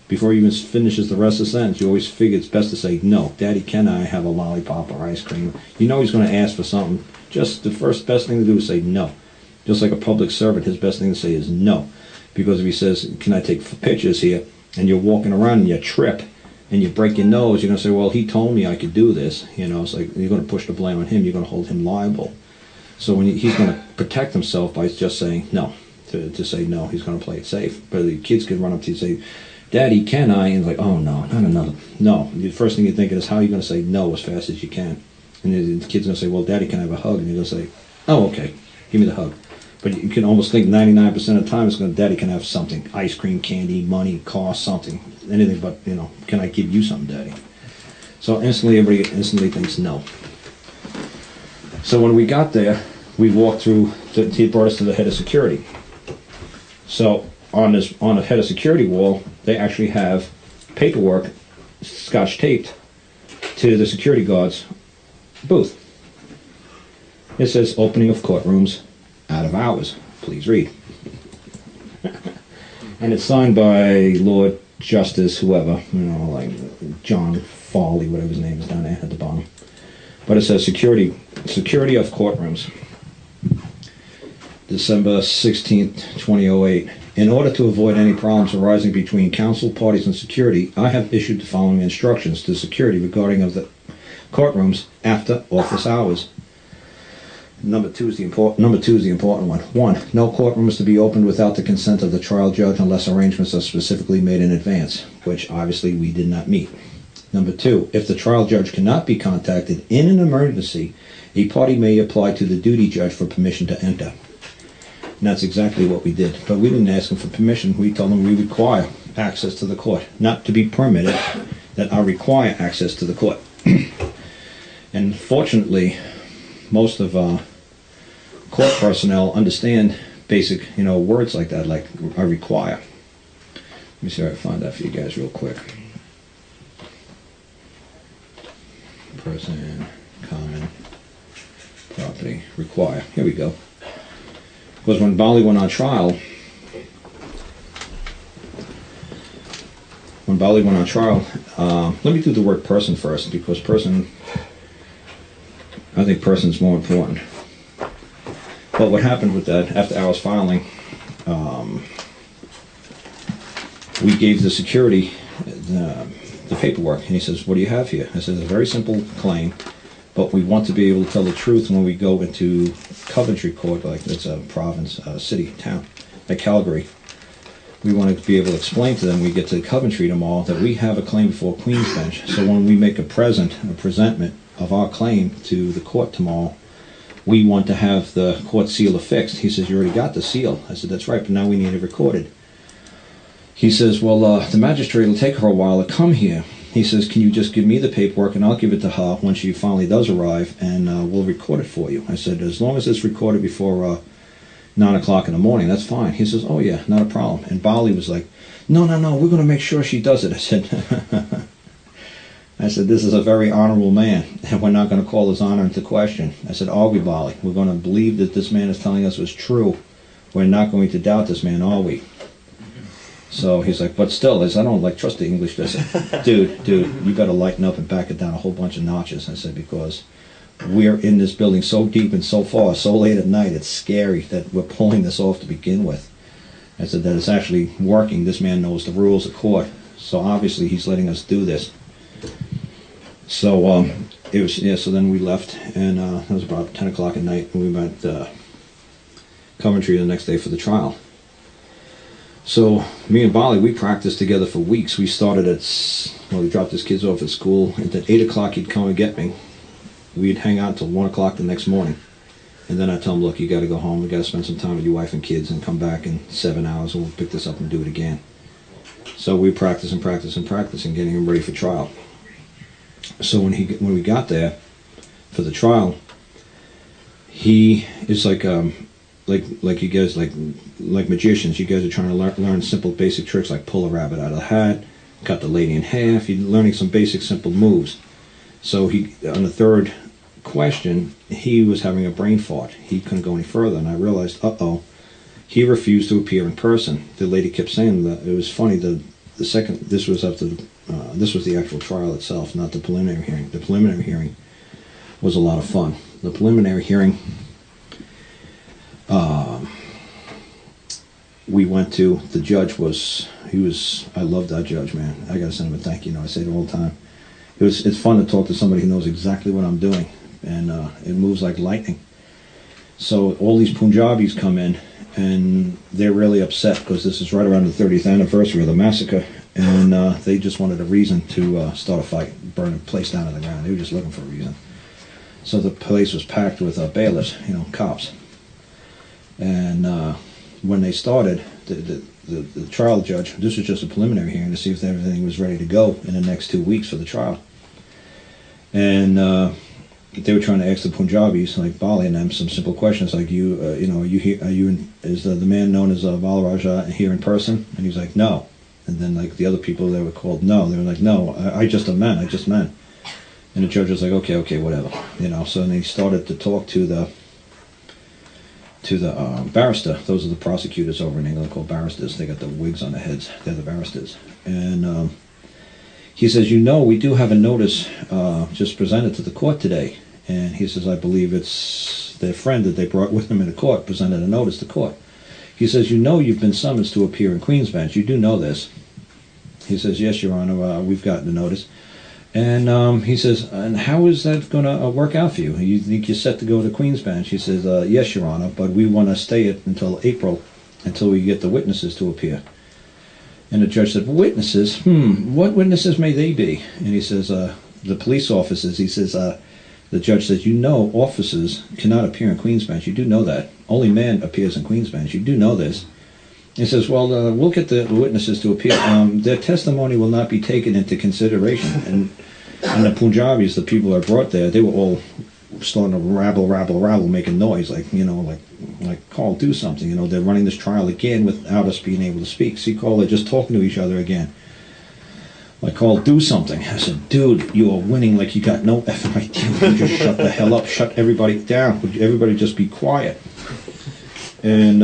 Before he even finishes the rest of the sentence, you always figure it's best to say no. Daddy, can I have a lollipop or ice cream? You know he's going to ask for something. Just the best thing to do is say no. Just like a public servant, his best thing to say is no. Because if he says, can I take pictures here? And you're walking around and you trip and you break your nose, you're going to say, well, he told me I could do this. You know, it's like you're going to push the blame on him. You're going to hold him liable. So when he's going to protect himself by just saying no. To say no, he's going to play it safe. But the kids could run up to you and say, Daddy, can I? And it's like, oh, no, not another. No. The first thing you're thinking is how are you going to say no as fast as you can? And the kid's going to say, well, Daddy, can I have a hug? And you're going to say, oh, okay, give me the hug. But you can almost think 99% of the time it's going to, Daddy, can I have something? Ice cream, candy, money, car, something. Anything but, you know, can I give you something, Daddy? So instantly, everybody instantly thinks no. So when we got there, we walked through, he brought us to the head of security. So on the head of security wall, they actually have paperwork scotch taped to the security guards booth. It says opening of courtrooms out of hours. Please read. And it's signed by Lord Justice, whoever, like John Foley, whatever his name is down there at the bottom. But it says security of courtrooms. December 16th, 2008. In order to avoid any problems arising between counsel, parties, and security, I have issued the following instructions to security regarding of the courtrooms after office hours. Number two is the important one. 1. No courtroom is to be opened without the consent of the trial judge unless arrangements are specifically made in advance, which obviously we did not meet. Number 2. If the trial judge cannot be contacted in an emergency, a party may apply to the duty judge for permission to enter. And that's exactly what we did. But we didn't ask him for permission. We told him we require access to the court. Not to be permitted, that I require access to the court. And fortunately, most of court personnel understand basic, words like that, like I require. Let me see if I can find that for you guys real quick. Person, common, property, require. Here we go. Because when Bali went on trial, let me do the word person first, because I think person's more important. But what happened with that, after hours filing, we gave the security the paperwork, and he says, what do you have here? I said, it's a very simple claim, but we want to be able to tell the truth when we go into Coventry Court, like it's a province, city, town, like Calgary. We want to be able to explain to them, we get to Coventry tomorrow, that we have a claim before Queen's Bench. So when we make a presentment of our claim to the court tomorrow, we want to have the court seal affixed. He says, you already got the seal. I said, that's right, but now we need it recorded. He says, well, the magistrate will take her a while to come here. He says, can you just give me the paperwork and I'll give it to her when she finally does arrive, and we'll record it for you. I said, as long as it's recorded before 9 o'clock in the morning, that's fine. He says, oh yeah, not a problem. And Bali was like, no, we're going to make sure she does it. I said, this is a very honorable man, and we're not going to call his honor into question. I said, are we, Bali? We're going to believe that this man is telling us was true. We're not going to doubt this man, are we? So he's like, but still, I don't trust the English. I said, dude, you got to lighten up and back it down a whole bunch of notches. I said, because we're in this building so deep and so far, so late at night, it's scary that we're pulling this off to begin with. I said that it's actually working. This man knows the rules of court, so obviously he's letting us do this. So it was, yeah. So then we left, and it was about 10 o'clock at night, and we went Coventry the next day for the trial. So me and Bali, we practiced together for weeks. We started we dropped his kids off at school, and at 8 o'clock he'd come and get me. We'd hang out till 1 o'clock the next morning, and then I'd tell him, look, you got to go home. We got to spend some time with your wife and kids, and come back in 7 hours, and we'll pick this up and do it again. So we practice and getting him ready for trial. So when we got there for the trial, he is like you guys, like magicians. You guys are trying to learn simple basic tricks like pull a rabbit out of the hat, cut the lady in half. He's learning some basic simple moves. So on the third question, he was having a brain fart. He couldn't go any further, and I realized, he refused to appear in person. The lady kept saying that. It was funny. This was the actual trial itself, not the preliminary hearing. The preliminary hearing was a lot of fun. The preliminary hearing, we went to, the judge I loved that judge, man. I gotta send him a thank you. I say it all the time. It's fun to talk to somebody who knows exactly what I'm doing, and it moves like lightning. So all these Punjabis come in, and they're really upset because this is right around the 30th anniversary of the massacre, and they just wanted a reason to start a fight, burn the place down to the ground. They were just looking for a reason. So the place was packed with bailiffs, cops. And when they started, the trial judge, this was just a preliminary hearing to see if everything was ready to go in the next 2 weeks for the trial. And they were trying to ask the Punjabis, like Bali and them, some simple questions like, is the man known as Balaraja here in person? And he's like, no. And then like the other people, they were called, no. They were like, no, I just meant. And the judge was like, okay, whatever, you know. So then he started to talk to the barrister. Those are the prosecutors over in England called barristers. They got the wigs on their heads. They're the barristers. And he says, you know, we do have a notice just presented to the court today. And he says, I believe it's their friend that they brought with them in the court presented a notice to court. He says, you know, you've been summoned to appear in Queen's Bench. You do know this. He says, yes, Your Honor, we've gotten the notice. And he says, and how is that going to work out for you? You think you're set to go to Queen's Bench? He says, yes, Your Honor, but we want to stay it until April, until we get the witnesses to appear. And the judge said, witnesses? What witnesses may they be? And he says, the police officers. He says, the judge says, you know, officers cannot appear in Queen's Bench. You do know that. Only man appears in Queen's Bench. You do know this. He says, well, we'll get the witnesses to appear. Their testimony will not be taken into consideration. And the Punjabis, the people that brought there, they were all starting to rabble, making noise, like, you know, like, Karl, do something. You know, they're running this trial again without us being able to speak. See, Karl, they're just talking to each other again. Like, Karl, do something. I said, dude, you are winning like you got no effing idea. Would you just shut the hell up, shut everybody down? Would everybody just be quiet? And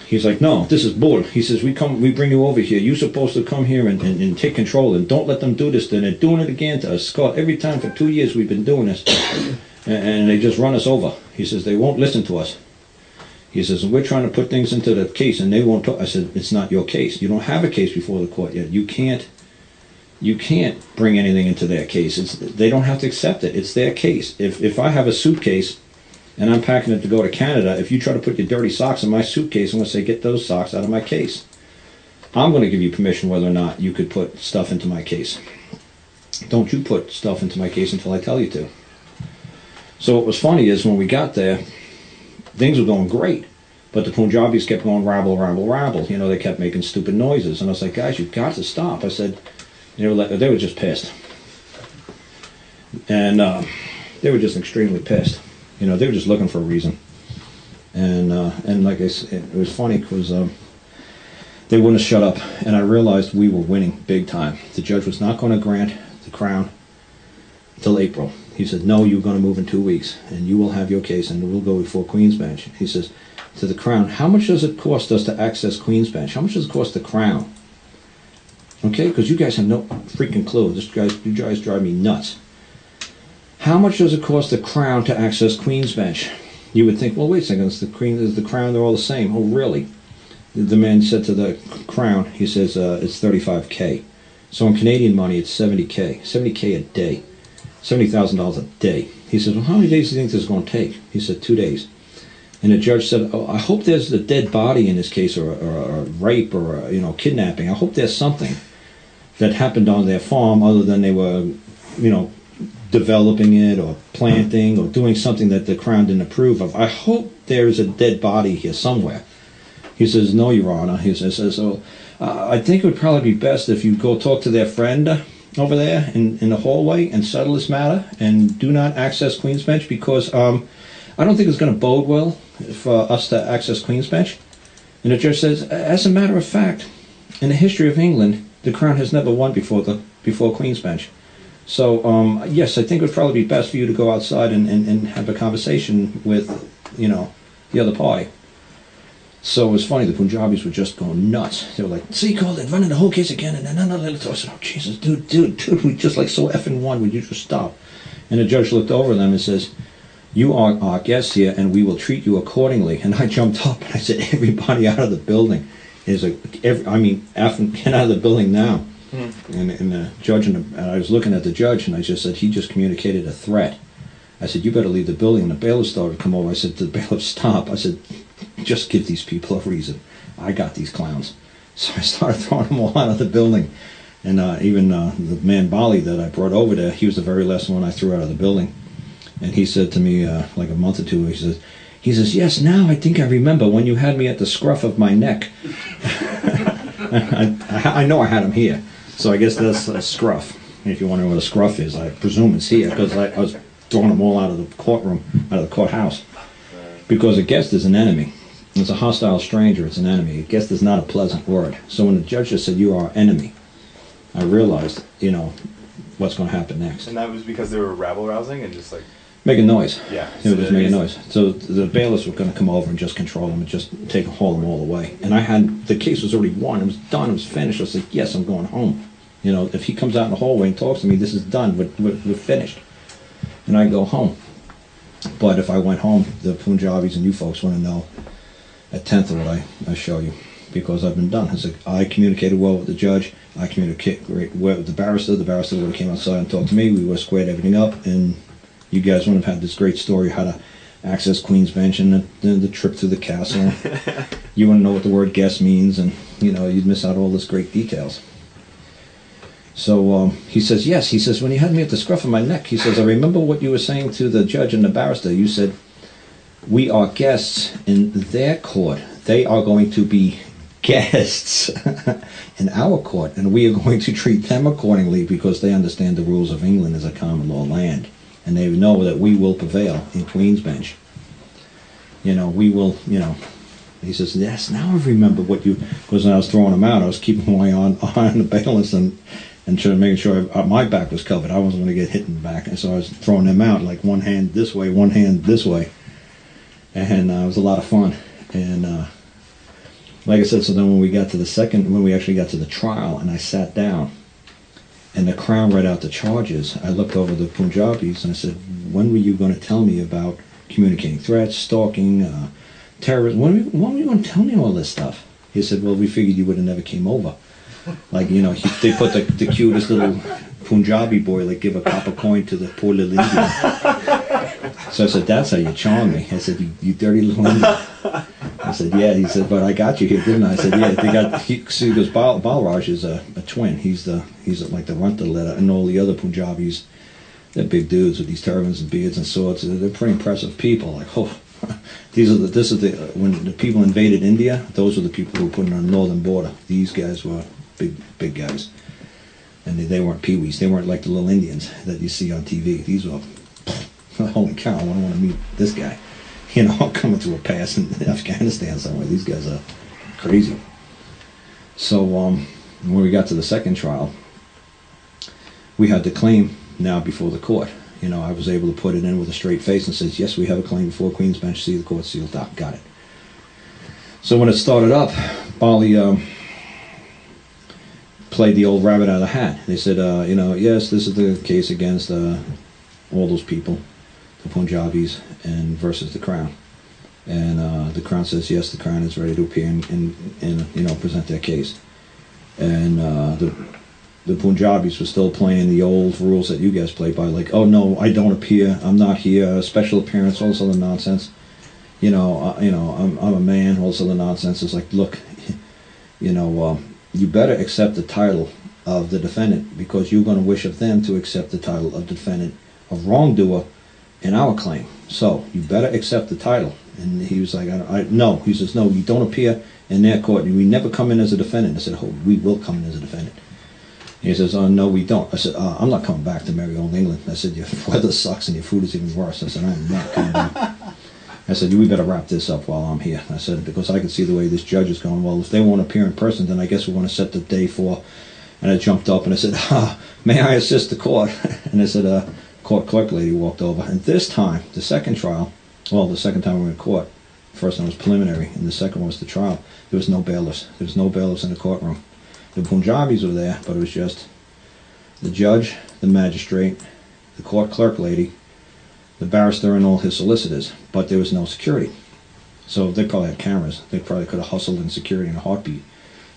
he's like, no, this is bull. He says, we bring you over here. You're supposed to come here and take control, and don't let them do this. Then they're doing it again to us. Scott, every time for 2 years we've been doing this, and they just run us over. He says, they won't listen to us. He says, we're trying to put things into the case, and they won't talk. I said, it's not your case. You don't have a case before the court yet. You can't bring anything into their case. They don't have to accept it. It's their case. If I have a suitcase, and I'm packing it to go to Canada, if you try to put your dirty socks in my suitcase, I'm going to say, get those socks out of my case. I'm going to give you permission whether or not you could put stuff into my case. Don't you put stuff into my case until I tell you to. So what was funny is when we got there, things were going great, but the Punjabis kept going rabble. You know, they kept making stupid noises. And I was like, guys, you've got to stop. I said, they were just pissed. And they were just extremely pissed. You know, they were just looking for a reason. And like I said, it was funny because they wouldn't shut up. And I realized we were winning big time. The judge was not going to grant the crown till April. He said, no, you're going to move in 2 weeks, and you will have your case, and we'll go before Queen's Bench. He says to the Crown, how much does it cost us to access Queen's Bench? How much does it cost the Crown? Okay, because you guys have no freaking clue. You guys drive me nuts. How much does it cost the Crown to access Queen's Bench? You would think, well, wait a second, it's the Crown, they're all the same. Oh, really? The man said to the Crown, he says, it's $35K. So in Canadian money, it's $70K. $70K a day. $70,000 a day. He says, well, how many days do you think this is going to take? He said, 2 days. And the judge said, oh, I hope there's a dead body in this case, or a rape, or a, kidnapping. I hope there's something that happened on their farm other than they were, developing it or planting or doing something that the Crown didn't approve of. I hope there's a dead body here somewhere. He says, no, Your Honor. He says, so I think it would probably be best if you go talk to their friend over there in the hallway and settle this matter and do not access Queen's Bench, because I don't think it's going to bode well for us to access Queen's Bench. And the judge says, as a matter of fact, in the history of England, the Crown has never won before Queen's Bench. So, yes, I think it would probably be best for you to go outside and have a conversation with, the other party. So it was funny, the Punjabis were just going nuts. They were like, see, Karl, they're running the whole case again, and then another little. I said, oh, Jesus, dude, we just like so effing won, would you just stop? And the judge looked over them and says, you are our guests here, and we will treat you accordingly. And I jumped up, and I said, everybody out of the building. Get out of the building now. And the judge, and I was looking at the judge, and I just said, he just communicated a threat. I said, you better leave the building. And the bailiff started to come over. I said to the bailiff, stop. I said, just give these people a reason. I got these clowns. So I started throwing them all out of the building. And even the man Bali that I brought over there, he was the very last one I threw out of the building. And he said to me like a month or two, he says, yes, now I think I remember when you had me at the scruff of my neck. I know I had him here. So I guess that's a scruff. If you wonder what a scruff is, I presume it's here, because I was throwing them all out of the courtroom, out of the courthouse. Because a guest is an enemy. It's a hostile stranger, it's an enemy. A guest is not a pleasant word. So when the judge just said, you are our enemy, I realized, what's going to happen next. And that was because they were rabble rousing and just like Making noise. yeah. They were just making noise. So the bailiffs were going to come over and just control them and just haul them all away. And the case was already won. It was done. It was finished. I was like, yes, I'm going home. You know, if he comes out in the hallway and talks to me, this is done. We're finished. And I go home. But if I went home, the Punjabis and you folks want to know a tenth of what I show you, because I've been done. I said, I communicated well with the judge. I communicated well with the barrister. The barrister would have came outside and talked to me. We would have squared everything up, and you guys wouldn't have had this great story how to access Queen's Bench and the trip through the castle. You wouldn't know what the word guest means, and you know, you'd miss out all this great details. So he says, yes, he says, when you had me at the scruff of my neck, he says, I remember what you were saying to the judge and the barrister. You said, we are guests in their court. They are going to be guests in our court, and we are going to treat them accordingly because they understand the rules of England as a common law land. And they know that we will prevail in Queen's Bench. You know, we will, you know. He says, yes, now I remember what you, because when I was throwing them out, I was keeping my eye on the bailiffs and making sure my back was covered. I wasn't going to get hit in the back. And so I was throwing them out, like one hand this way, one hand this way. And it was a lot of fun. And like I said, so then when we actually got to the trial, and I sat down, and the Crown read out the charges, I looked over the Punjabis and I said, when were you going to tell me about communicating threats, stalking, terrorism? When were you going to tell me all this stuff? He said, well, we figured you would have never came over. Like, you know, they put the cutest little Punjabi boy, like, give a copper coin to the poor little Indian. So I said, that's how you charm me. I said, you dirty little Indian. I said, yeah. He said, but I got you here, didn't I? I said, yeah. They got. He goes, Balraj is a twin. He's like the runter letter, and all the other Punjabis, they're big dudes with these turbans and beards and swords. They're pretty impressive people. Like, oh, when the people invaded India, those were the people who were put on the northern border. These guys were big guys, and they weren't peewees. They weren't like the little Indians that you see on TV. These were, holy cow! I don't want to meet this guy. You know, I'm coming through a pass in Afghanistan somewhere. These guys are crazy. So when we got to the second trial, we had the claim now before the court. You know, I was able to put it in with a straight face and says, yes, we have a claim before Queen's Bench. See the court sealed up. Got it. So when it started up, Bali played the old rabbit out of the hat. They said, you know, yes, this is the case against all those people, the Punjabis, and versus the Crown. And the Crown says, yes, the Crown is ready to appear and you know, present their case. And the Punjabis were still playing the old rules that you guys play by, like, oh no, I don't appear, I'm not here, special appearance, all this other nonsense. You know, I'm a man, all this other nonsense. It's like, look, you know, you better accept the title of the defendant, because you're going to wish of them to accept the title of defendant of wrongdoer in our claim. So you better accept the title. And he was like, no. He says, no, you don't appear in their court. We never come in as a defendant. I said, oh, we will come in as a defendant. He says, oh, no, we don't. I said, I'm not coming back to merry old England. I said, your weather sucks and your food is even worse. I said, I'm not coming back. I said, we better wrap this up while I'm here. I said, because I can see the way this judge is going. Well, if they won't appear in person, then I guess we want to set the day for. And I jumped up and I said, may I assist the court? And I said, court clerk lady walked over. And this time, the second trial, well, the second time we were in court, the first one was preliminary, and the second one was the trial. There was no bailiffs. There was no bailiffs in the courtroom. The Punjabis were there, but it was just the judge, the magistrate, the court clerk lady, the barrister, and all his solicitors. But there was no security. So they probably had cameras. They probably could have hustled in security in a heartbeat.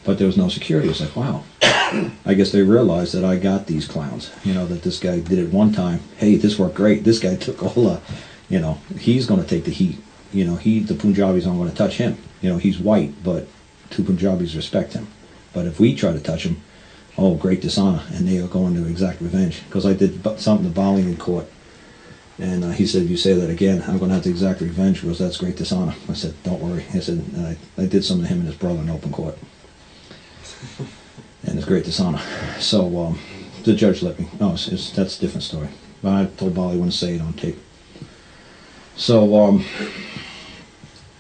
But there was no security. It's like, wow. I guess they realized that I got these clowns. You know, that this guy did it one time. Hey, this worked great. This guy took all the, you know, he's going to take the heat. You know, the Punjabis aren't going to touch him. You know, he's white, but two Punjabis respect him. But if we try to touch him, oh, great dishonor, and they are going to exact revenge. Because I did something to Bali in court, and he said, if you say that again, I'm going to have to exact revenge, because that's great dishonor. I said, don't worry. I said, and I did something to him and his brother in open court. And it's great dishonor. So the judge let me. No, that's a different story. But I told Bali I wouldn't say it on tape. So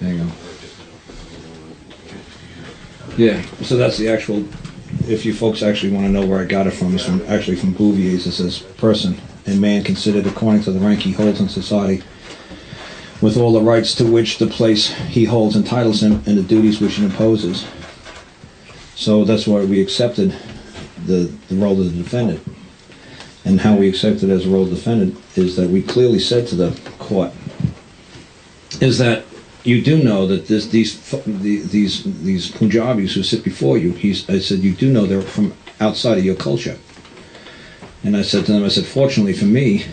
There you go. Yeah, so that's the actual, if you folks actually want to know where I got it from, it's actually from Bouvier's. It says, person and man considered according to the rank he holds in society, with all the rights to which the place he holds entitles him and the duties which it imposes. So that's why we accepted the role of the defendant. And how we accepted as a role of defendant is that we clearly said to the court, is that you do know that these Punjabis who sit before you, I said, you do know they're from outside of your culture. And I said to them, I said, fortunately for me,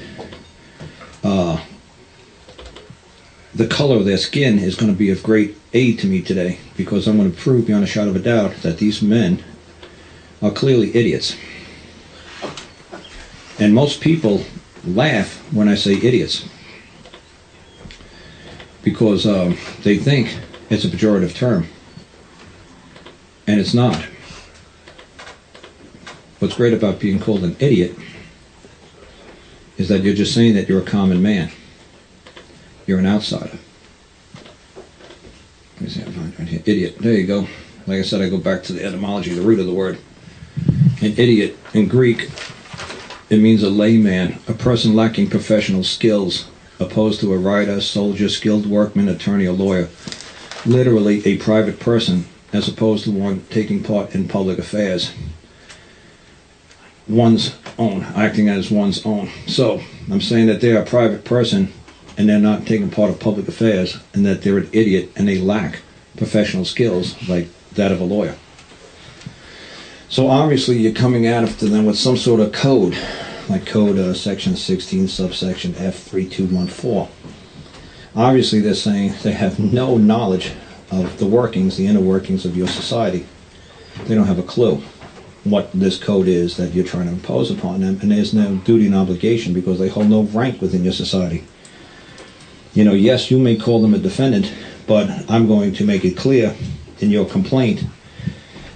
the color of their skin is going to be of great aid to me today, because I'm going to prove beyond a shadow of a doubt that these men are clearly idiots. And most people laugh when I say idiots, because they think it's a pejorative term, and it's not. What's great about being called an idiot is that you're just saying that you're a common man. You're an outsider. Let me see if I find it right here. Idiot. There you go. Like I said, I go back to the etymology, the root of the word. An idiot in Greek, it means a layman, a person lacking professional skills, opposed to a writer, soldier, skilled workman, attorney, or lawyer. Literally a private person, as opposed to one taking part in public affairs. One's own, acting as one's own. So, I'm saying that they're a private person and they're not taking part of public affairs, and that they're an idiot and they lack professional skills like that of a lawyer. So obviously you're coming after them with some sort of code, like code section 16 subsection F3214. Obviously they're saying they have no knowledge of the workings, the inner workings of your society. They don't have a clue what this code is that you're trying to impose upon them, and there's no duty and obligation because they hold no rank within your society. You know, yes, you may call them a defendant, but I'm going to make it clear in your complaint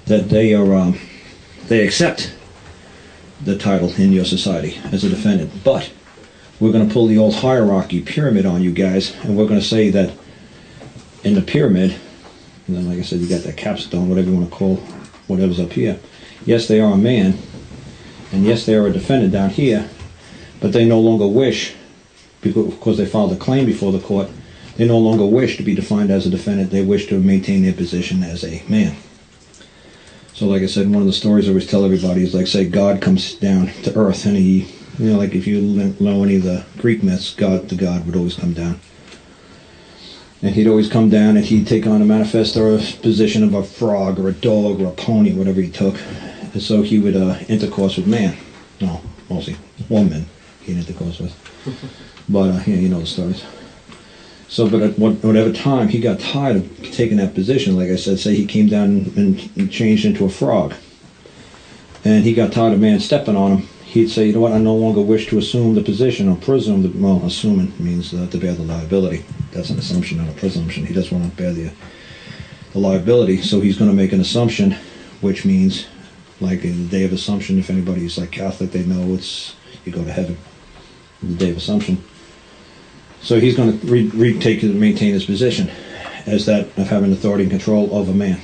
that they accept the title in your society as a defendant. But we're going to pull the old hierarchy pyramid on you guys, and we're going to say that in the pyramid, and then like I said, you got that capstone, whatever you want to call whatever's up here. Yes, they are a man, and yes, they are a defendant down here, but they no longer wish, because they filed a claim before the court, they no longer wish to be defined as a defendant. They wish to maintain their position as a man. So like I said, one of the stories I always tell everybody is like, say, God comes down to earth, and he, you know, like if you know any of the Greek myths, the God would always come down. And he'd always come down and he'd take on a manifest or a position of a frog or a dog or a pony, whatever he took. And so he would intercourse with man. No, mostly woman he'd intercourse with. But, yeah, you know the stories. So, but at whatever time he got tired of taking that position, like I said, say he came down and changed into a frog, and he got tired of man stepping on him, he'd say, you know what, I no longer wish to assume the position, or presume, well, assuming means to bear the liability. That's an assumption, not a presumption. He doesn't want to bear the liability, so he's going to make an assumption, which means, like in the day of Assumption, if anybody's like Catholic, they know it's, you go to heaven, the day of Assumption. So he's going to retake and maintain his position as that of having authority and control over man.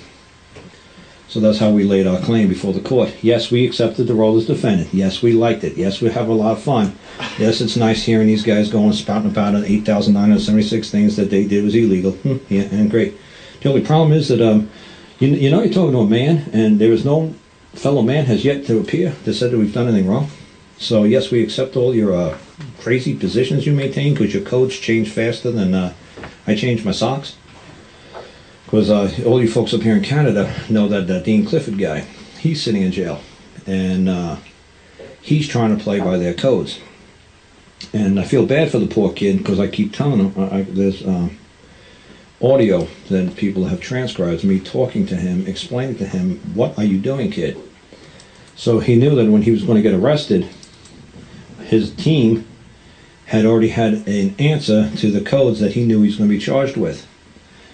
So that's how we laid our claim before the court. Yes, we accepted the role as defendant. Yes, we liked it. Yes, we have a lot of fun. Yes, it's nice hearing these guys going spouting about 8,976 things that they did was illegal. Yeah, and great. The only problem is that you know you're talking to a man, and there is no fellow man has yet to appear that said that we've done anything wrong. So yes, we accept all your crazy positions you maintain, because your codes change faster than I change my socks. Because all you folks up here in Canada know that Dean Clifford guy, he's sitting in jail, and he's trying to play by their codes. And I feel bad for the poor kid, because I keep telling him, there's audio that people have transcribed, me talking to him, explaining to him, what are you doing, kid? So he knew that when he was going to get arrested, his team had already had an answer to the codes that he knew he was going to be charged with.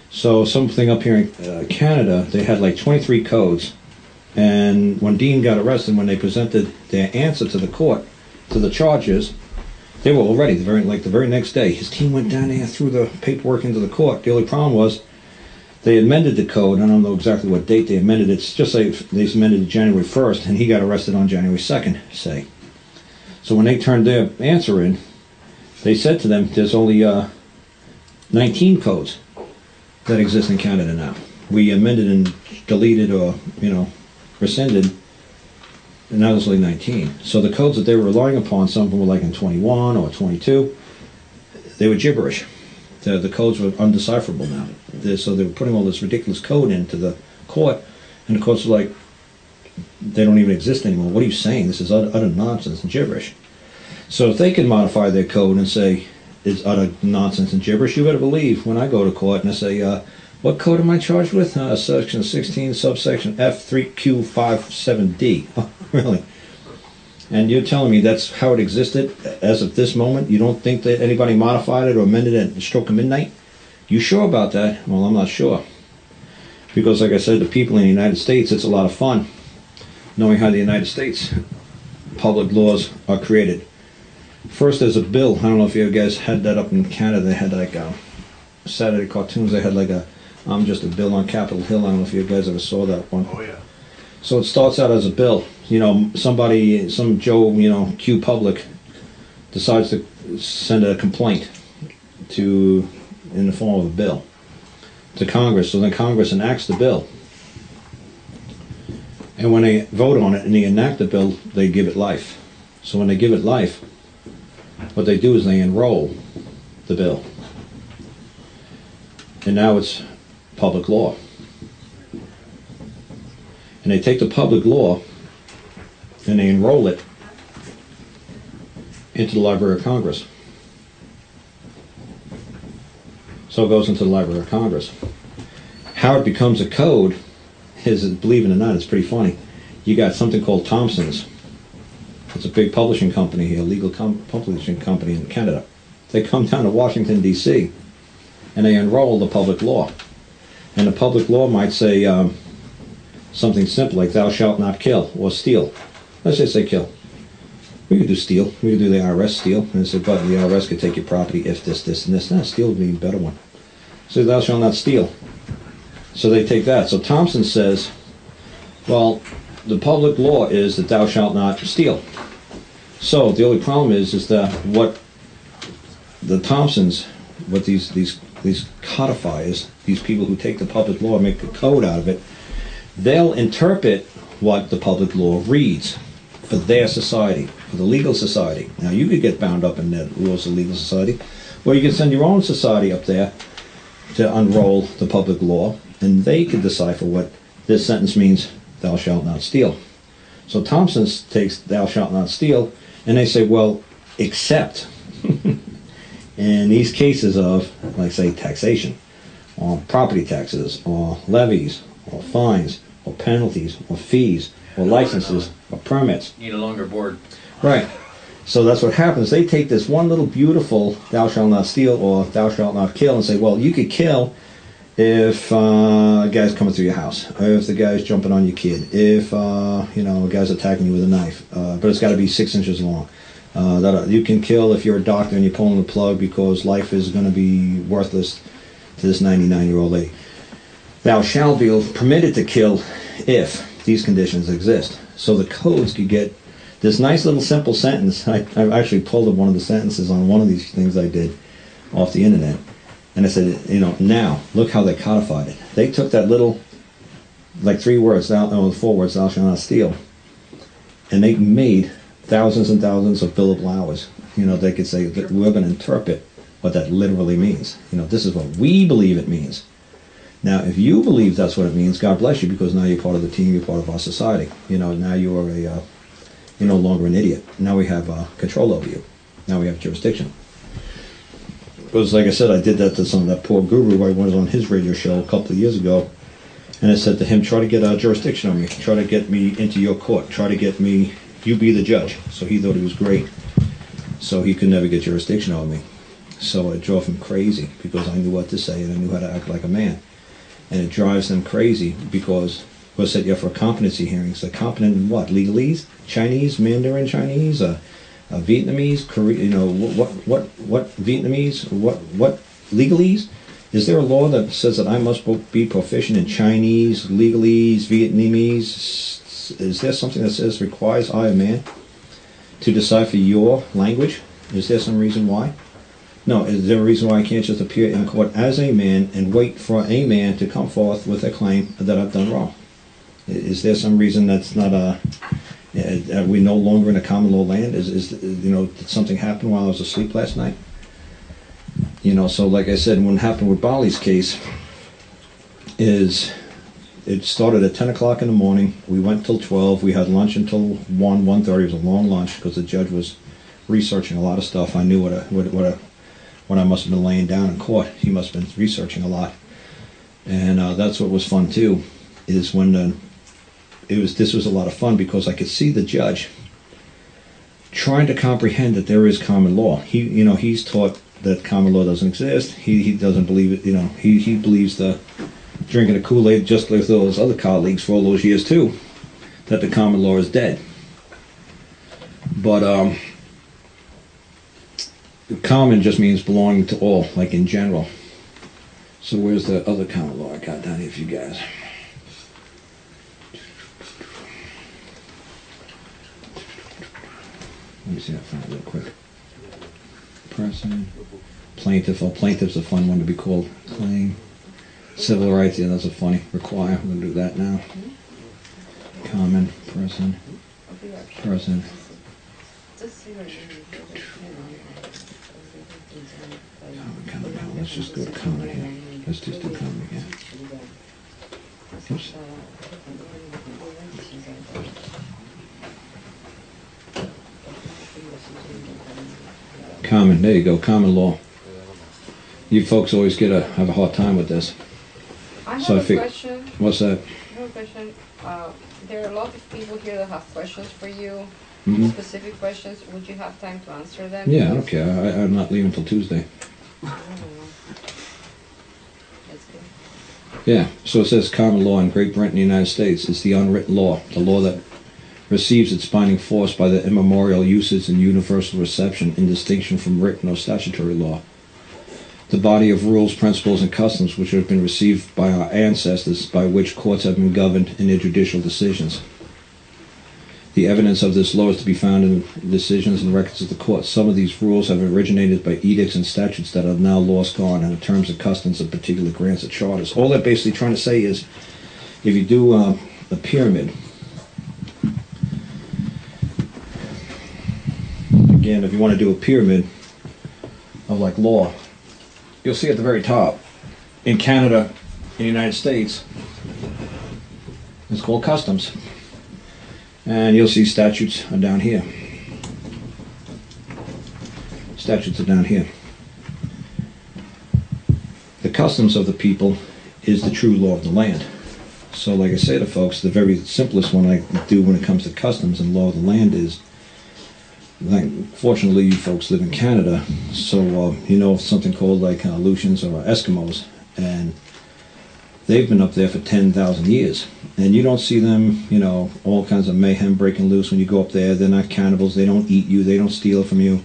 So something up here in Canada, they had like 23 codes, and when Dean got arrested, when they presented their answer to the court, to the charges. They were already the very next day. His team went down there and threw the paperwork into the court. The only problem was they amended the code. I don't know exactly what date they amended it. It's just like they amended it January 1st, and he got arrested on January 2nd, say. So when they turned their answer in, they said to them, there's only 19 codes that exist in Canada now. We amended and deleted or, rescinded, and now there's only 19. So the codes that they were relying upon, some of them were like in 21 or 22, they were gibberish. The codes were undecipherable now. So they were putting all this ridiculous code into the court, and the courts were like, they don't even exist anymore. What are you saying? This is utter nonsense and gibberish. So if they can modify their code and say it's utter nonsense and gibberish, you better believe when I go to court and I say, what code am I charged with? Section 16, subsection F3Q57D. Oh, really? And you're telling me that's how it existed as of this moment? You don't think that anybody modified it or amended it at stroke of midnight? You sure about that? Well, I'm not sure. Because like I said, the people in the United States, it's a lot of fun knowing how the United States public laws are created. First, there's a bill. I don't know if you guys had that up in Canada. They had like Saturday cartoons. They had like I'm just a bill on Capitol Hill. I don't know if you guys ever saw that one. Oh, yeah. So it starts out as a bill. Somebody, some Joe, Q Public decides to send a complaint in the form of a bill to Congress. So then Congress enacts the bill. And when they vote on it and they enact the bill, they give it life. So when they give it life, what they do is they enroll the bill. And now it's public law. And they take the public law and they enroll it into the Library of Congress. So it goes into the Library of Congress. How it becomes a code is, believe it or not, it's pretty funny. You got something called Thompson's. It's a big publishing company here, a legal publishing company in Canada. They come down to Washington, D.C., and they enroll the public law. And the public law might say something simple like thou shalt not kill or steal. Let's just say kill. We could do steal. We could do the IRS steal. And they say, but the IRS could take your property if this, this, and this. No, steal would be a better one. So thou shalt not steal. So they take that. So Thompson says, well, the public law is that thou shalt not steal. So the only problem is that what the Thompsons, what these codifiers, these people who take the public law and make a code out of it, they'll interpret what the public law reads for their society, for the legal society. Now you could get bound up in the rules of legal society, or you can send your own society up there to unroll the public law, and they could decipher what this sentence means, thou shalt not steal. So Thompson takes thou shalt not steal, and they say, well, except in these cases of, like say, taxation, or property taxes, or levies, or fines, or penalties, or fees, or licenses, or permits. Need a longer board. Right. So that's what happens. They take this one little beautiful thou shalt not steal or thou shalt not kill and say, well, you could kill if a guy's coming through your house, or if the guy's jumping on your kid, if a guy's attacking you with a knife, but it's got to be 6 inches long. You can kill if you're a doctor and you're pulling the plug because life is going to be worthless to this 99-year-old lady. Thou shalt be permitted to kill if these conditions exist. So the codes could get this nice little simple sentence. I actually pulled up one of the sentences on one of these things I did off the internet. And I said, now, look how they codified it. They took that little, like 4 words, thou shalt not steal, and they made thousands and thousands of billable hours. They could say that we're going to interpret what that literally means. This is what we believe it means. Now, if you believe that's what it means, God bless you, because now you're part of the team, you're part of our society. Now you are you're no longer an idiot. Now we have control over you. Now we have jurisdiction. Because, like I said, I did that to that poor guru. I was on his radio show a couple of years ago, and I said to him, try to get jurisdiction on me. Try to get me into your court. Try to get me, you be the judge. So he thought he was great. So he could never get jurisdiction on me. So it drove him crazy because I knew what to say and I knew how to act like a man. And it drives them crazy because we'll set you up for a competency hearing. So competent in what? Legalese? Chinese? Mandarin Chinese? Vietnamese, Korean, you know, what Vietnamese, what legalese? Is there a law that says that I must be proficient in Chinese, legalese, Vietnamese? Is there something that says requires I, a man, to decipher your language? Is there some reason why? No, is there a reason why I can't just appear in court as a man and wait for a man to come forth with a claim that I've done wrong? Is there some reason that's not a... Are we no longer in a common law land? You know, did something happen while I was asleep last night? You know, so like I said, what happened with Bali's case is it started at 10 o'clock in the morning. We went till 12. We had lunch until 1:30. It was a long lunch because the judge was researching a lot of stuff. I knew what I must have been laying down in court. He must have been researching a lot. And that's what was fun too, is when this was a lot of fun because I could see the judge trying to comprehend that there is common law. He's taught that common law doesn't exist. He doesn't believe it. You know, he believes the drinking the Kool-Aid just like those other colleagues for all those years too, that the common law is dead. But common just means belonging to all, like in general. So where's the other common law I got down here for you guys? Let me see if I find it real quick. Person, plaintiff. Oh, plaintiff's a fun one to be called. Claim. Civil rights, yeah, that's a funny. Require, we're going to do that now. Common, person. Common. Let's just go to common here. Let's just do common again. Oops. Common, there you go, common law. You folks always have a hard time with this. I have a question. What's that? I have a question. There are a lot of people here that have questions for you, specific questions. Would you have time to answer them? Yeah, I don't care. I'm not leaving until Tuesday. That's good. Yeah, so it says common law in Great Britain and the United States is the unwritten law, the law that receives its binding force by the immemorial usage and universal reception in distinction from written or statutory law. The body of rules, principles, and customs which have been received by our ancestors, by which courts have been governed in their judicial decisions. The evidence of this law is to be found in decisions and records of the courts. Some of these rules have originated by edicts and statutes that are now lost gone, and the terms and customs of particular grants or charters. All they're basically trying to say is, if you do a pyramid, again, if you want to do a pyramid of like law, you'll see at the very top, in Canada, in the United States, it's called customs. And you'll see statutes are down here. Statutes are down here. The customs of the people is the true law of the land. So like I say to folks, the very simplest one I do when it comes to customs and law of the land is, like, fortunately you folks live in Canada, so you know something called like Aleutians or Eskimos, and they've been up there for 10,000 years, and you don't see them, you know, all kinds of mayhem breaking loose when you go up there. They're not cannibals, they don't eat you, they don't steal from you,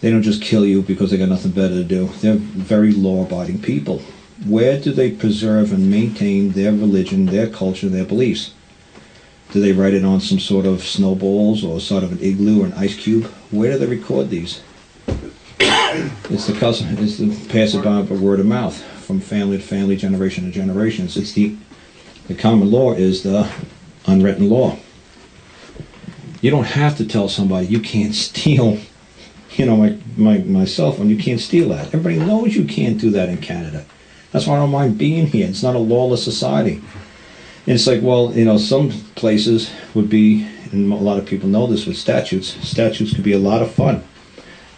they don't just kill you because they got nothing better to do. They're very law-abiding people. Where do they preserve and maintain their religion, their culture, their beliefs? Do they write it on some sort of snowballs or sort of an igloo or an ice cube? Where do they record these? It's the custom. It's the pass it by word of mouth from family to family, generation to generation. It's the common law is the unwritten law. You don't have to tell somebody you can't steal. You know, my cell phone. You can't steal that. Everybody knows you can't do that in Canada. That's why I don't mind being here. It's not a lawless society. And it's like, well, you know, some places would be, and a lot of people know this with statutes. Statutes could be a lot of fun,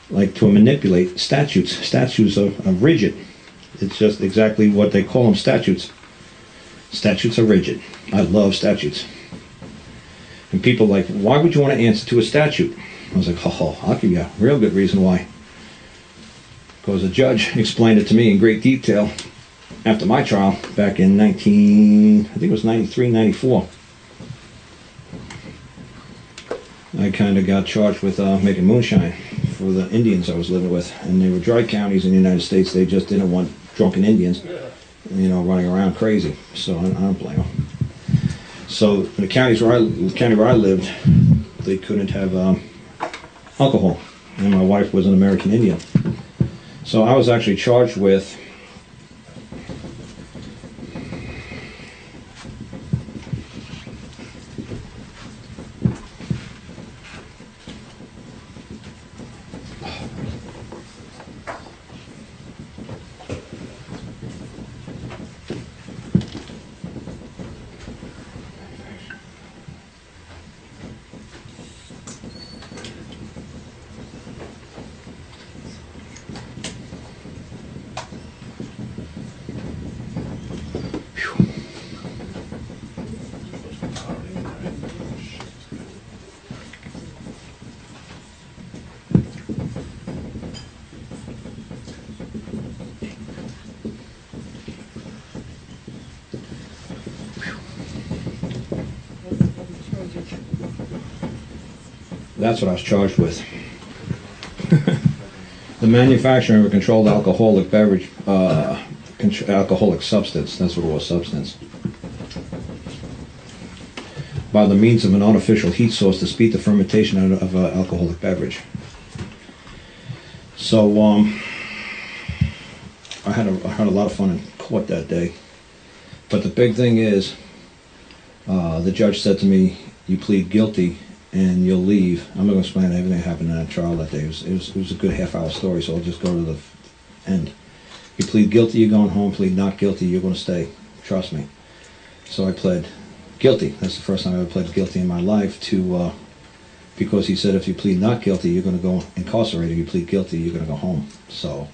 like to manipulate statutes. Statutes are rigid. It's just exactly what they call them, statutes. Statutes are rigid. I love statutes. And people are like, why would you want to answer to a statute? I was like, I'll give you a real good reason why. Because a judge explained it to me in great detail after my trial back in I think it was 93, 94. I kind of got charged with making moonshine for the Indians I was living with. And they were dry counties in the United States. They just didn't want drunken Indians, you know, running around crazy. So I don't blame them. So in the county where I lived, they couldn't have alcohol. And my wife was an American Indian. So I was actually charged with That's what I was charged with. The manufacturing of a controlled alcoholic beverage, alcoholic substance, that's what it was, substance. By the means of an artificial heat source to speed the fermentation of an alcoholic beverage. So, I had a lot of fun in court that day. But the big thing is, the judge said to me, "You plead guilty and you'll leave." I'm not going to explain everything that happened in that trial that day. It was a good half-hour story, so I'll just go to the end. You plead guilty, you're going home. Plead not guilty, you're going to stay. Trust me. So I pled guilty. That's the first time I ever pled guilty in my life to, because he said if you plead not guilty, you're going to go incarcerated. If you plead guilty, you're going to go home. So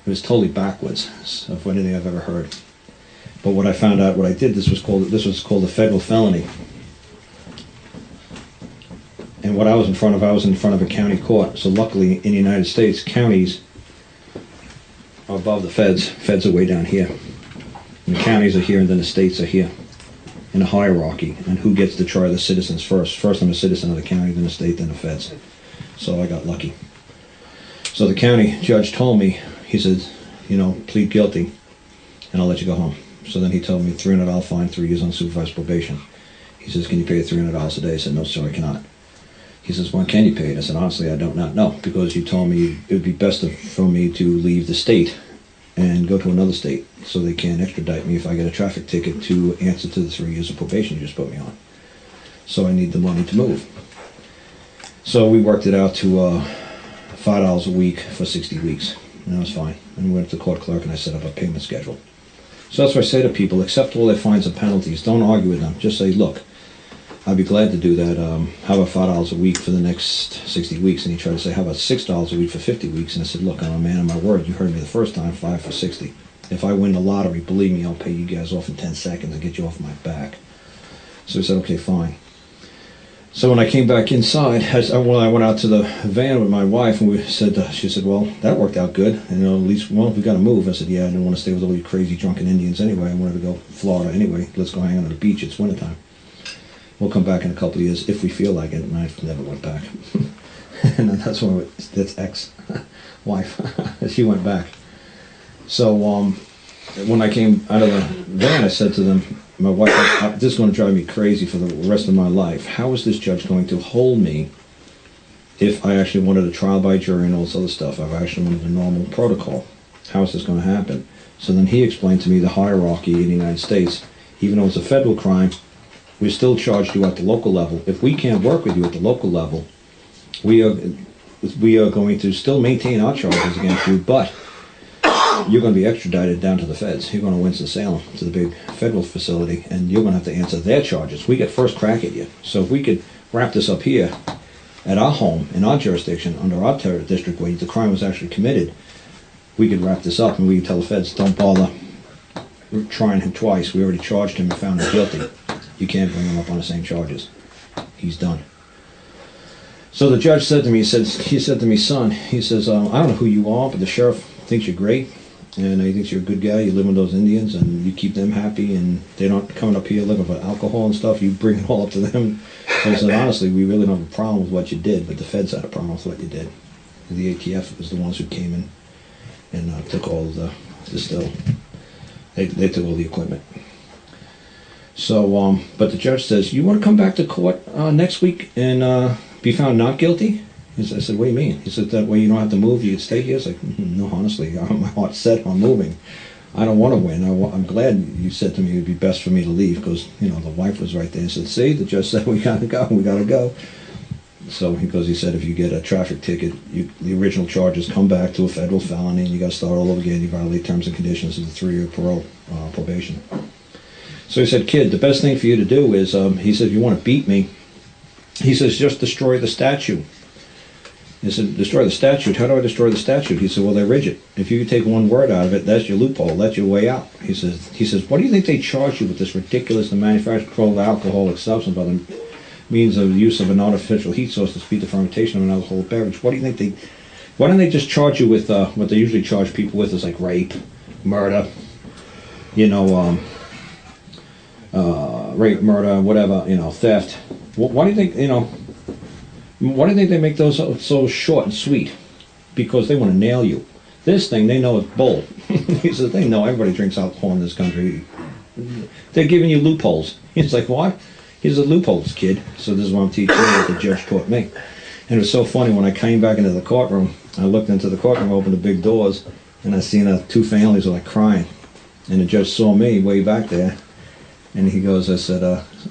it was totally backwards of anything I've ever heard. But what I found out, what I did, this was called a federal felony. And what I was in front of a county court. So luckily, in the United States, counties are above the feds. Feds are way down here. And the counties are here, and then the states are here in a hierarchy. And who gets to try the citizens first? First, I'm a citizen of the county, then the state, then the feds. So I got lucky. So the county judge told me, he said, you know, plead guilty, and I'll let you go home. So then he told me $300 fine, 3 years unsupervised probation. He says, can you pay $300 a day? I said, no, sir, I cannot. He says, when can you pay it? I said, honestly, I don't not know, because you told me it would be best for me to leave the state and go to another state so they can't extradite me if I get a traffic ticket to answer to the 3 years of probation you just put me on. So I need the money to move. So we worked it out to $5 a week for 60 weeks, and that was fine. And we went to the court clerk and I set up a payment schedule. So that's what I say to people, accept all their fines and penalties. Don't argue with them. Just say, look, I'd be glad to do that. How about $5 a week for the next 60 weeks? And he tried to say, how about $6 a week for 50 weeks? And I said, look, I'm a man of my word. You heard me the first time, 5 for 60. If I win the lottery, believe me, I'll pay you guys off in 10 seconds and get you off my back. So he said, okay, fine. So when I came back inside, when I went out to the van with my wife, and she said, well, that worked out good. And, you know, at least, well, we got to move. I said, yeah, I didn't want to stay with all you crazy drunken Indians anyway. I wanted to go to Florida anyway. Let's go hang out on the beach. It's wintertime. We'll come back in a couple of years if we feel like it. And I never went back. And that's ex-wife. She went back. So when I came out of the van, I said to them, my wife, this is going to drive me crazy for the rest of my life. How is this judge going to hold me if I actually wanted a trial by jury and all this other stuff? I've actually wanted a normal protocol. How is this going to happen? So then he explained to me the hierarchy in the United States. Even though it's a federal crime, we still charged you at the local level. If we can't work with you at the local level, we are going to still maintain our charges against you, but you're going to be extradited down to the feds. You're going to Winston-Salem to the big federal facility, and you're going to have to answer their charges. We get first crack at you. So if we could wrap this up here at our home, in our jurisdiction, under our district where the crime was actually committed, we could wrap this up and we could tell the feds, don't bother trying him twice. We already charged him and found him guilty. You can't bring him up on the same charges. He's done. So the judge said to me, he said to me, son, he says, I don't know who you are, but the sheriff thinks you're great. and he thinks you're a good guy. You live with those Indians, and you keep them happy, and they're not coming up here looking for alcohol and stuff. You bring it all up to them. So I said, honestly, we really don't have a problem with what you did, but the feds had a problem with what you did. The ATF was the ones who came in and took all of the still. They took all the equipment. So, but the judge says, you want to come back to court next week and be found not guilty? I said, what do you mean? He said, that way you don't have to move, you can stay here. I was like, no, honestly, my heart's set on moving. I don't want to win. I'm glad you said to me it would be best for me to leave, because, you know, the wife was right there and said, see, the judge said we got to go. So he said, if you get a traffic ticket, the original charges come back to a federal felony, and you got to start all over again. You violate terms and conditions of the 3-year probation. So he said, kid, the best thing for you to do is, he said, if you want to beat me, he says, just destroy the statute. He said, destroy the statute. How do I destroy the statute? He said, well, they're rigid. If you take one word out of it, that's your loophole. That's your way out. He says, what do you think they charge you with this ridiculous, the manufacture, control of alcoholic substance by the means of use of an artificial heat source to speed the fermentation of an alcoholic beverage? Why don't they just charge you with what they usually charge people with is like rape, murder, you know, rape, murder, whatever, you know, theft. Why do you think, you know, why do you think they make those so short and sweet? Because they want to nail you. This thing, they know it's bull. He says, they know everybody drinks alcohol in this country. They're giving you loopholes. He's like, what? Here's the loopholes, kid. So this is what I'm teaching you, what the judge taught me. And it was so funny, when I came back into the courtroom, I looked into the courtroom, opened the big doors, and I seen 2 families were like crying. And the judge saw me way back there, and he goes, I said,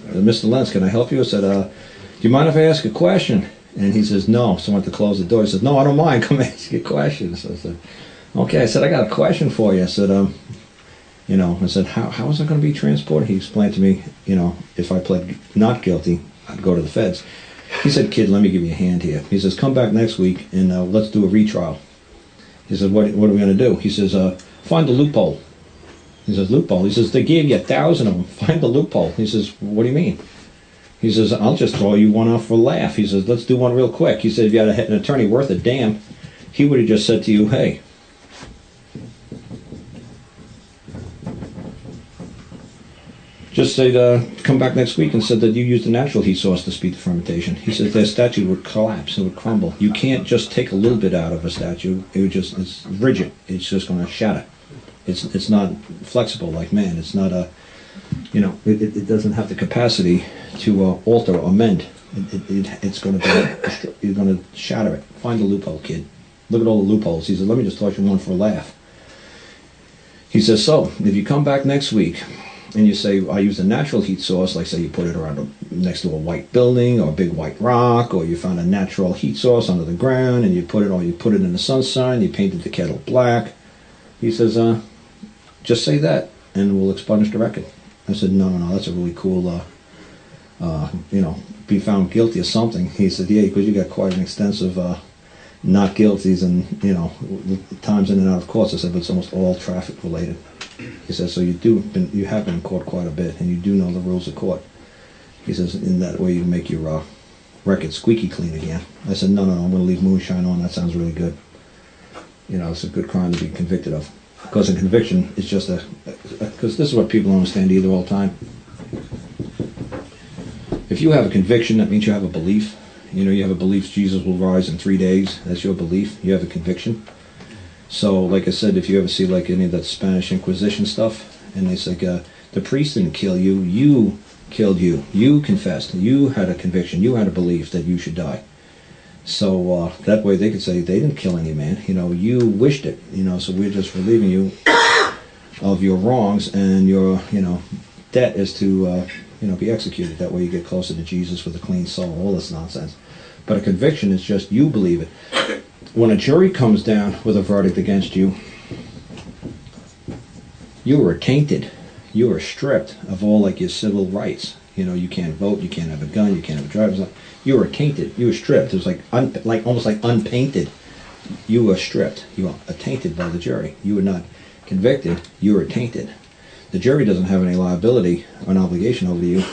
Mr. Lentz, can I help you? I said, do you mind if I ask a question? And he says, no. So I went to close the door. He says, no, I don't mind. Come ask you questions. So I said, okay. I said, I got a question for you. I said, you know, I said, how is it going to be transported? He explained to me, you know, if I pled not guilty, I'd go to the feds. He said, kid, let me give you a hand here. He says, come back next week and let's do a retrial. He said, what are we going to do? He says, find the loophole. He says, loophole? He says, they gave you 1,000 of them. Find the loophole. He says, what do you mean? He says, I'll just throw you one off for a laugh. He says, let's do one real quick. He said, if you had an attorney worth a damn, he would have just said to you, hey, just say, come back next week and said that you used a natural heat source to speed the fermentation. He says their statute would collapse, it would crumble. You can't just take a little bit out of a statute. It would just, it's rigid. It's just going to shatter. It's not flexible like man. It's not a, you know, it doesn't have the capacity to alter or amend. It's going to be, you're going to shatter it. Find the loophole, kid. Look at all the loopholes. He said, let me just toss you one for a laugh. He says, so, if you come back next week and you say, I use a natural heat source, like say you put it around next to a white building or a big white rock, or you found a natural heat source under the ground and you put it in the sunshine, you painted the kettle black. He says, just say that and we'll expunge the record. I said, no, that's a really cool, you know, be found guilty of something. He said, yeah, because you got quite an extensive not guilties and, you know, times in and out of courts. I said, but it's almost all traffic related. He says, so you have been in court quite a bit and you do know the rules of court. He says, in that way you make your record squeaky clean again. I said, no, I'm going to leave moonshine on. That sounds really good. You know, it's a good crime to be convicted of. Because a conviction is just because this is what people don't understand either all the time. If you have a conviction, that means you have a belief. You know, you have a belief Jesus will rise in 3 days. That's your belief. You have a conviction. So, like I said, if you ever see like any of that Spanish Inquisition stuff, and it's like, the priest didn't kill you, you killed you. You confessed. You had a conviction. You had a belief that you should die. So that way they could say they didn't kill any man. You know, you wished it. You know, so we're just relieving you of your wrongs, and your, you know, debt is to, you know, be executed. That way you get closer to Jesus with a clean soul. All this nonsense. But a conviction is just you believe it. When a jury comes down with a verdict against you, you were tainted. You were stripped of all like your civil rights. You know, you can't vote, you can't have a gun, you can't have a driver's license. You were tainted. You were stripped. It was like almost like unpainted. You were stripped. You were tainted by the jury. You were not convicted. You were tainted. The jury doesn't have any liability or an obligation over you.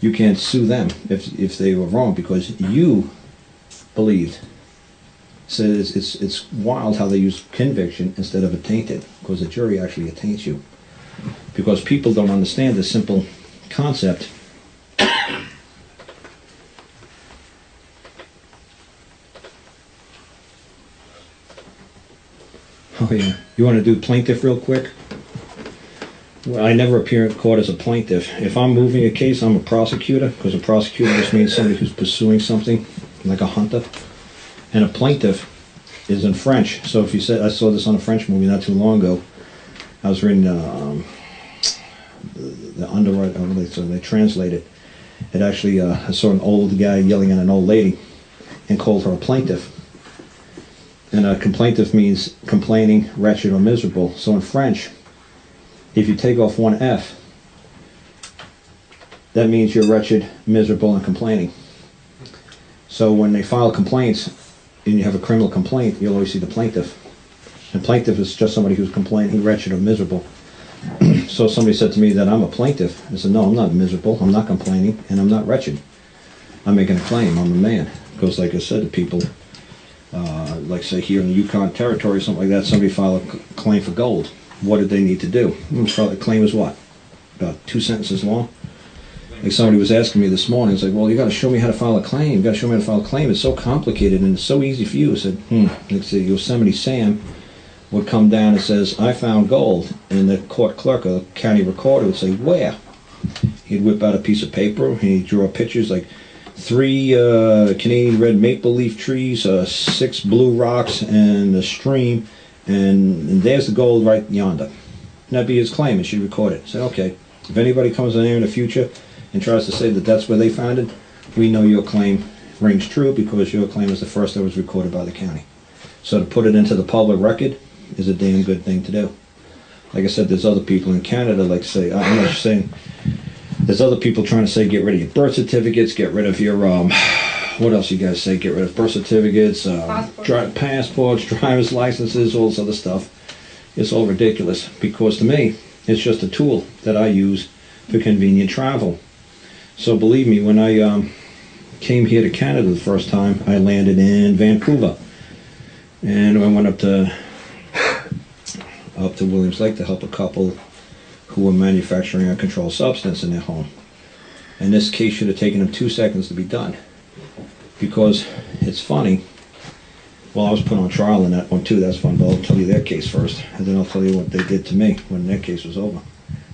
You can't sue them if they were wrong because you believed So it's wild how they use conviction instead of attainted, because the jury actually attaints you. Because people don't understand the simple concept. Oh yeah, you want to do plaintiff real quick? Well, I never appear in court as a plaintiff. If I'm moving a case, I'm a prosecutor, because a prosecutor just means somebody who's pursuing something, like a hunter. And a plaintiff is in French. So if you said, I saw this on a French movie not too long ago. I was reading the underwriter, so they translate it. It actually, I saw an old guy yelling at an old lady and called her a plaintiff. And a complaintiff means complaining, wretched, or miserable. So in French, if you take off one F, that means you're wretched, miserable, and complaining. So when they file complaints, and you have a criminal complaint, you'll always see the plaintiff. And plaintiff is just somebody who's complaining, wretched, or miserable. So somebody said to me that I'm a plaintiff. I said, no, I'm not miserable, I'm not complaining, and I'm not wretched. I'm making a claim, I'm a man. Because like I said to people, like say here in the Yukon Territory or something like that, somebody filed a claim for gold. What did they need to do? The claim was what? About 2 sentences long? Like somebody was asking me this morning, it's like, well, you got to show me how to file a claim. You got to show me how to file a claim. It's so complicated and it's so easy for you. I said, Like say Yosemite Sam would come down and says, I found gold. And the court clerk or the county recorder would say, where? He'd whip out a piece of paper and he'd draw pictures like 3 Canadian red maple leaf trees, 6 blue rocks, and a stream. And there's the gold right yonder. And that'd be his claim, and she'd record it. Say, okay, if anybody comes in there in the future and tries to say that that's where they found it, we know your claim rings true because your claim is the first that was recorded by the county. So to put it into the public record is a damn good thing to do. Like I said, there's other people in Canada like say, I'm not saying, there's other people trying to say get rid of your birth certificates, get rid of your, what else you guys say, get rid of birth certificates, passports, driver's licenses, all this other stuff. It's all ridiculous because to me, it's just a tool that I use for convenient travel. So believe me, when I came here to Canada the first time, I landed in Vancouver. And I went up to Williams Lake to help a couple who were manufacturing a controlled substance in their home. And this case should have taken them 2 seconds to be done. Because it's funny, well, I was put on trial in that one too, that's fun, but I'll tell you their case first, and then I'll tell you what they did to me when their case was over.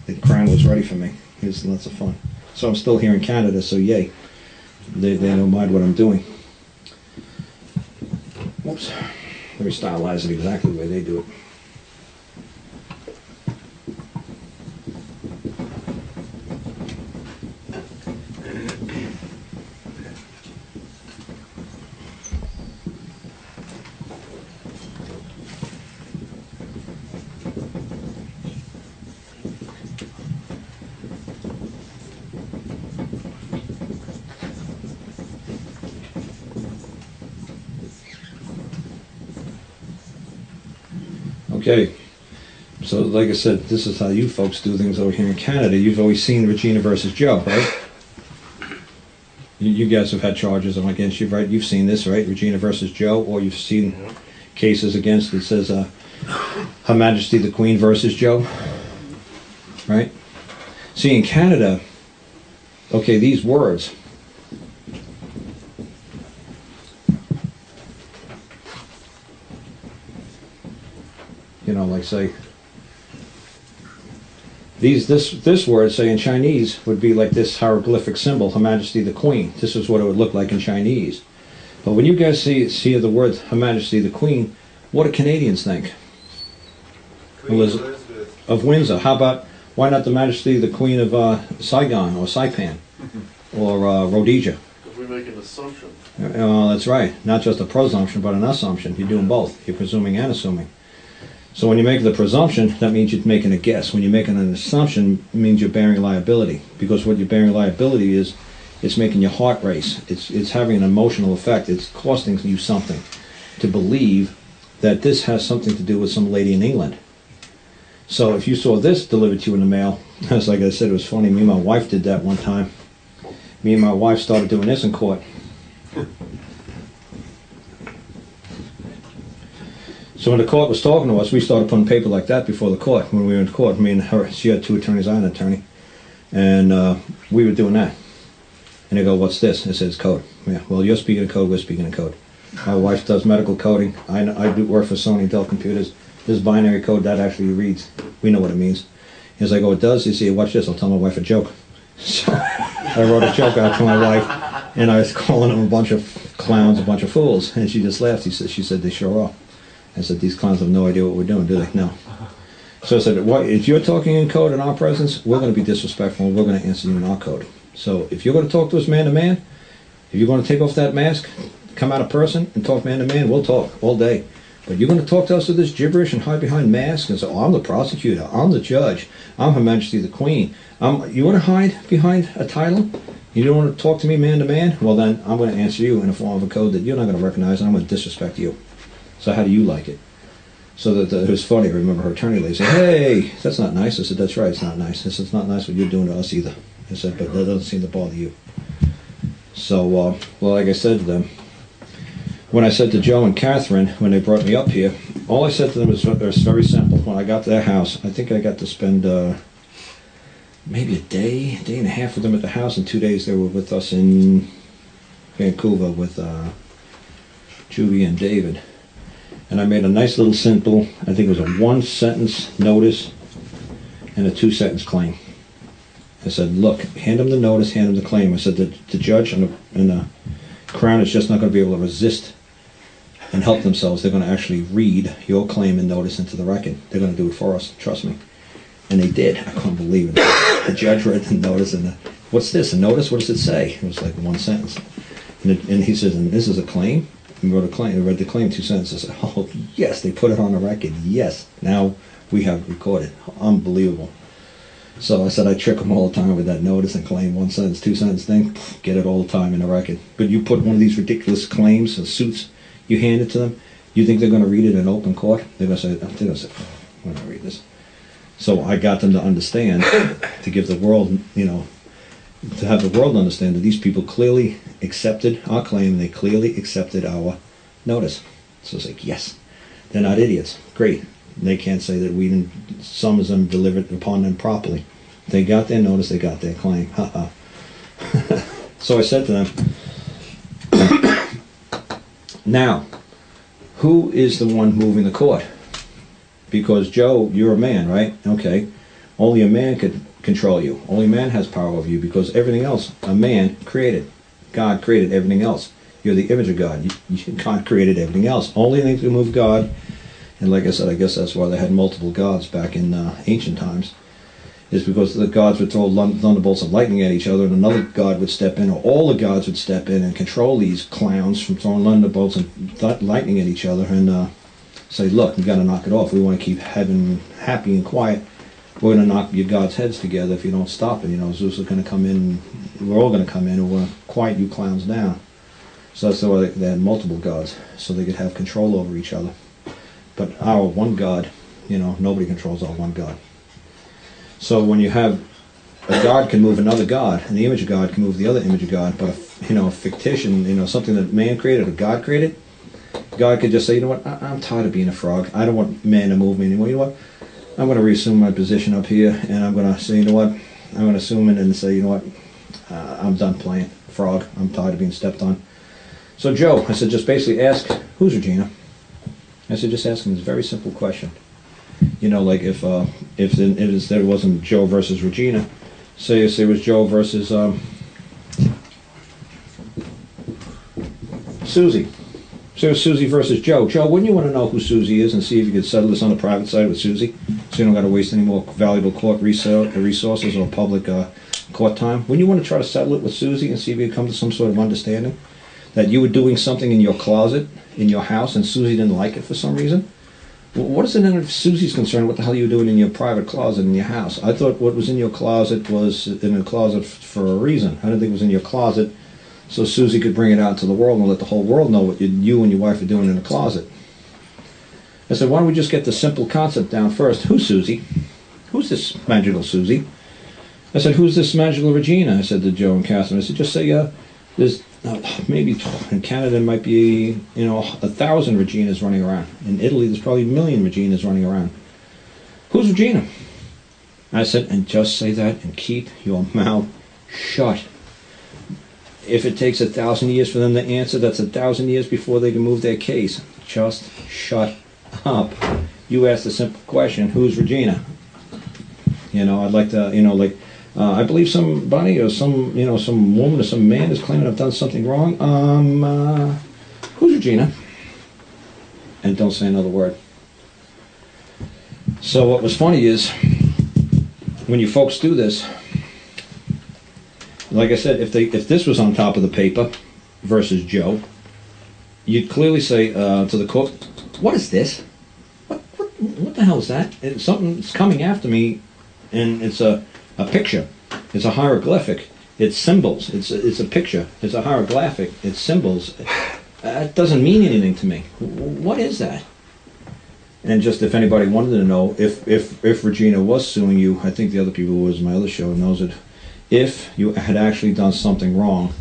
The crown was ready for me. It was lots of fun. So I'm still here in Canada, so yay. They don't mind what I'm doing. Whoops. Let me stylize it exactly the way they do it. Okay, so like I said, this is how you folks do things over here in Canada. You've always seen Regina versus Joe, right? You guys have had charges against you, right? You've seen this, right? Regina versus Joe, or you've seen cases against it says Her Majesty the Queen versus Joe, right? See, in Canada, okay, these words, you know, like say, this word, say in Chinese, would be like this hieroglyphic symbol, Her Majesty the Queen. This is what it would look like in Chinese. But when you guys see the word Her Majesty the Queen, what do Canadians think? Of Windsor. How about, why not the Majesty the Queen of Saigon or Saipan or Rhodesia? Because we make an assumption. That's right. Not just a presumption, but an assumption. You're doing both. You're presuming and assuming. So when you make the presumption, that means you're making a guess. When you're making an assumption, it means you're bearing liability. Because what you're bearing liability is, it's making your heart race. It's having an emotional effect. It's costing you something to believe that this has something to do with some lady in England. So if you saw this delivered to you in the mail, as like I said, it was funny. Me and my wife did that one time. Me and my wife started doing this in court. So when the court was talking to us, we started putting paper like that before the court. When we were in court, me and her, she had 2 attorneys, I had an attorney, and we were doing that. And they go, "What's this?" I said, "It's code." Yeah, well, you're speaking in code, we're speaking in code. My wife does medical coding. I do work for Sony Dell Computers. This binary code, that actually reads. We know what it means. He's like, "Oh, it does?" You see, watch this. I'll tell my wife a joke. So I wrote a joke out to my wife, and I was calling them a bunch of clowns, a bunch of fools. And she just laughed. She said, "They sure are." I said, "These clowns have no idea what we're doing, do they?" "No." So I said, "If you're talking in code in our presence, we're going to be disrespectful, and we're going to answer you in our code. So if you're going to talk to us man to man, if you're going to take off that mask, come out a person and talk man to man, we'll talk all day. But you're going to talk to us with this gibberish and hide behind masks and say, 'Oh, I'm the prosecutor, I'm the judge, I'm Her Majesty the Queen.' You want to hide behind a title? You don't want to talk to me man to man? Well then, I'm going to answer you in a form of a code that you're not going to recognize, and I'm going to disrespect you. So how do you like it?" So that it was funny. I remember her attorney lady said, "Hey, that's not nice." I said, "That's right, it's not nice." I said, "It's not nice what you're doing to us either." I said, "But that doesn't seem to bother you." So, well, like I said to them, when I said to Joe and Catherine, when they brought me up here, all I said to them was very simple. When I got to their house, I think I got to spend maybe a day and a half with them at the house, and 2 days they were with us in Vancouver with Juvie and David. And I made a nice little simple, I think it was a 1-sentence notice and a 2-sentence claim. I said, "Look, hand them the notice, hand them the claim." I said, the judge and the Crown is just not going to be able to resist and help themselves. They're going to actually read your claim and notice into the record. They're going to do it for us, trust me. And they did. I couldn't believe it. The judge read the notice and "What's this, a notice? What does it say?" It was like 1 sentence. And he says, "And this is a claim?" He wrote a claim. He read the claim, 2 sentences. I said, "Oh, yes, they put it on the record. Yes, now we have it recorded." Unbelievable. So I said I trick them all the time with that notice and claim, 1 sentence, 2 sentence thing. Get it all the time in the record. But you put one of these ridiculous claims or suits, you hand it to them, you think they're going to read it in open court? They're going to say, "I'm going to read this." So I got them to understand, to give the world, to have the world understand that these people clearly accepted our claim, they clearly accepted our notice. So it's like, yes, they're not idiots. Great. They can't say that we didn't, some of them delivered upon them properly. They got their notice, they got their claim. So I said to them, "Now, who is the one moving the court? Because Joe, you're a man, right? Okay. Only a man could control you. Only man has power over you, because everything else, a man created. God created everything else. You're the image of God. God created everything else. Only thing to move God." And like I said, I guess that's why they had multiple gods back in ancient times, is because the gods would throw thunderbolts of lightning at each other, and another god would step in, or all the gods would step in and control these clowns from throwing thunderbolts and lightning at each other, and say, "Look, you got to knock it off. We want to keep heaven happy and quiet. We're going to knock your gods' heads together if you don't stop it. Zeus is going to come in, we're all going to come in, and we're going to quiet you clowns down." So that's why they had multiple gods, so they could have control over each other. But our one God, nobody controls our one God. So when you have a God can move another God, and the image of God can move the other image of God, but a fictitious, something that man created or God created, God could just say, "You know what, I'm tired of being a frog. I don't want man to move me anymore. You know what, I'm going to reassume my position up here, and I'm going to say, you know what, I'm going to assume it and say, you know what, I'm done playing frog. I'm tired of being stepped on." So Joe, I said, just basically ask, "Who's Regina?" I said, just ask him this very simple question. Like if there wasn't Joe versus Regina, say it was Joe versus Susie. So Susie versus Joe. Joe, wouldn't you want to know who Susie is and see if you could settle this on the private side with Susie, so you don't got to waste any more valuable court resources or public court time? Wouldn't you want to try to settle it with Susie and see if you could come to some sort of understanding? That you were doing something in your closet, in your house, and Susie didn't like it for some reason? Well, what is it then if Susie's concerned? What the hell are you doing in your private closet in your house? I thought what was in your closet was in a closet for a reason. I didn't think it was in your closet so Susie could bring it out to the world and let the whole world know what you and your wife are doing in the closet. I said, why don't we just get the simple concept down first? Who's Susie? Who's this magical Susie? I said, who's this magical Regina? I said to Joe and Catherine. I said, just say, there's maybe in Canada there might be, 1,000 Reginas running around. In Italy there's probably 1,000,000 Reginas running around. Who's Regina? I said, and just say that and keep your mouth shut. If it takes 1,000 years for them to answer, that's 1,000 years before they can move their case. Just shut up. You asked a simple question, who's Regina? I'd like to, I believe somebody or some woman or some man is claiming I've done something wrong. Who's Regina? And don't say another word. So what was funny is, when you folks do this, like I said, if this was on top of the paper versus Joe, you'd clearly say to the court, "What is this? What the hell is that? Something's coming after me, and it's a picture. It's a hieroglyphic. It's symbols. It's a picture. It's a hieroglyphic. It's symbols. It doesn't mean anything to me. What is that?" And just if anybody wanted to know, if Regina was suing you, I think the other people who was in my other show knows it. If you had actually done something wrong,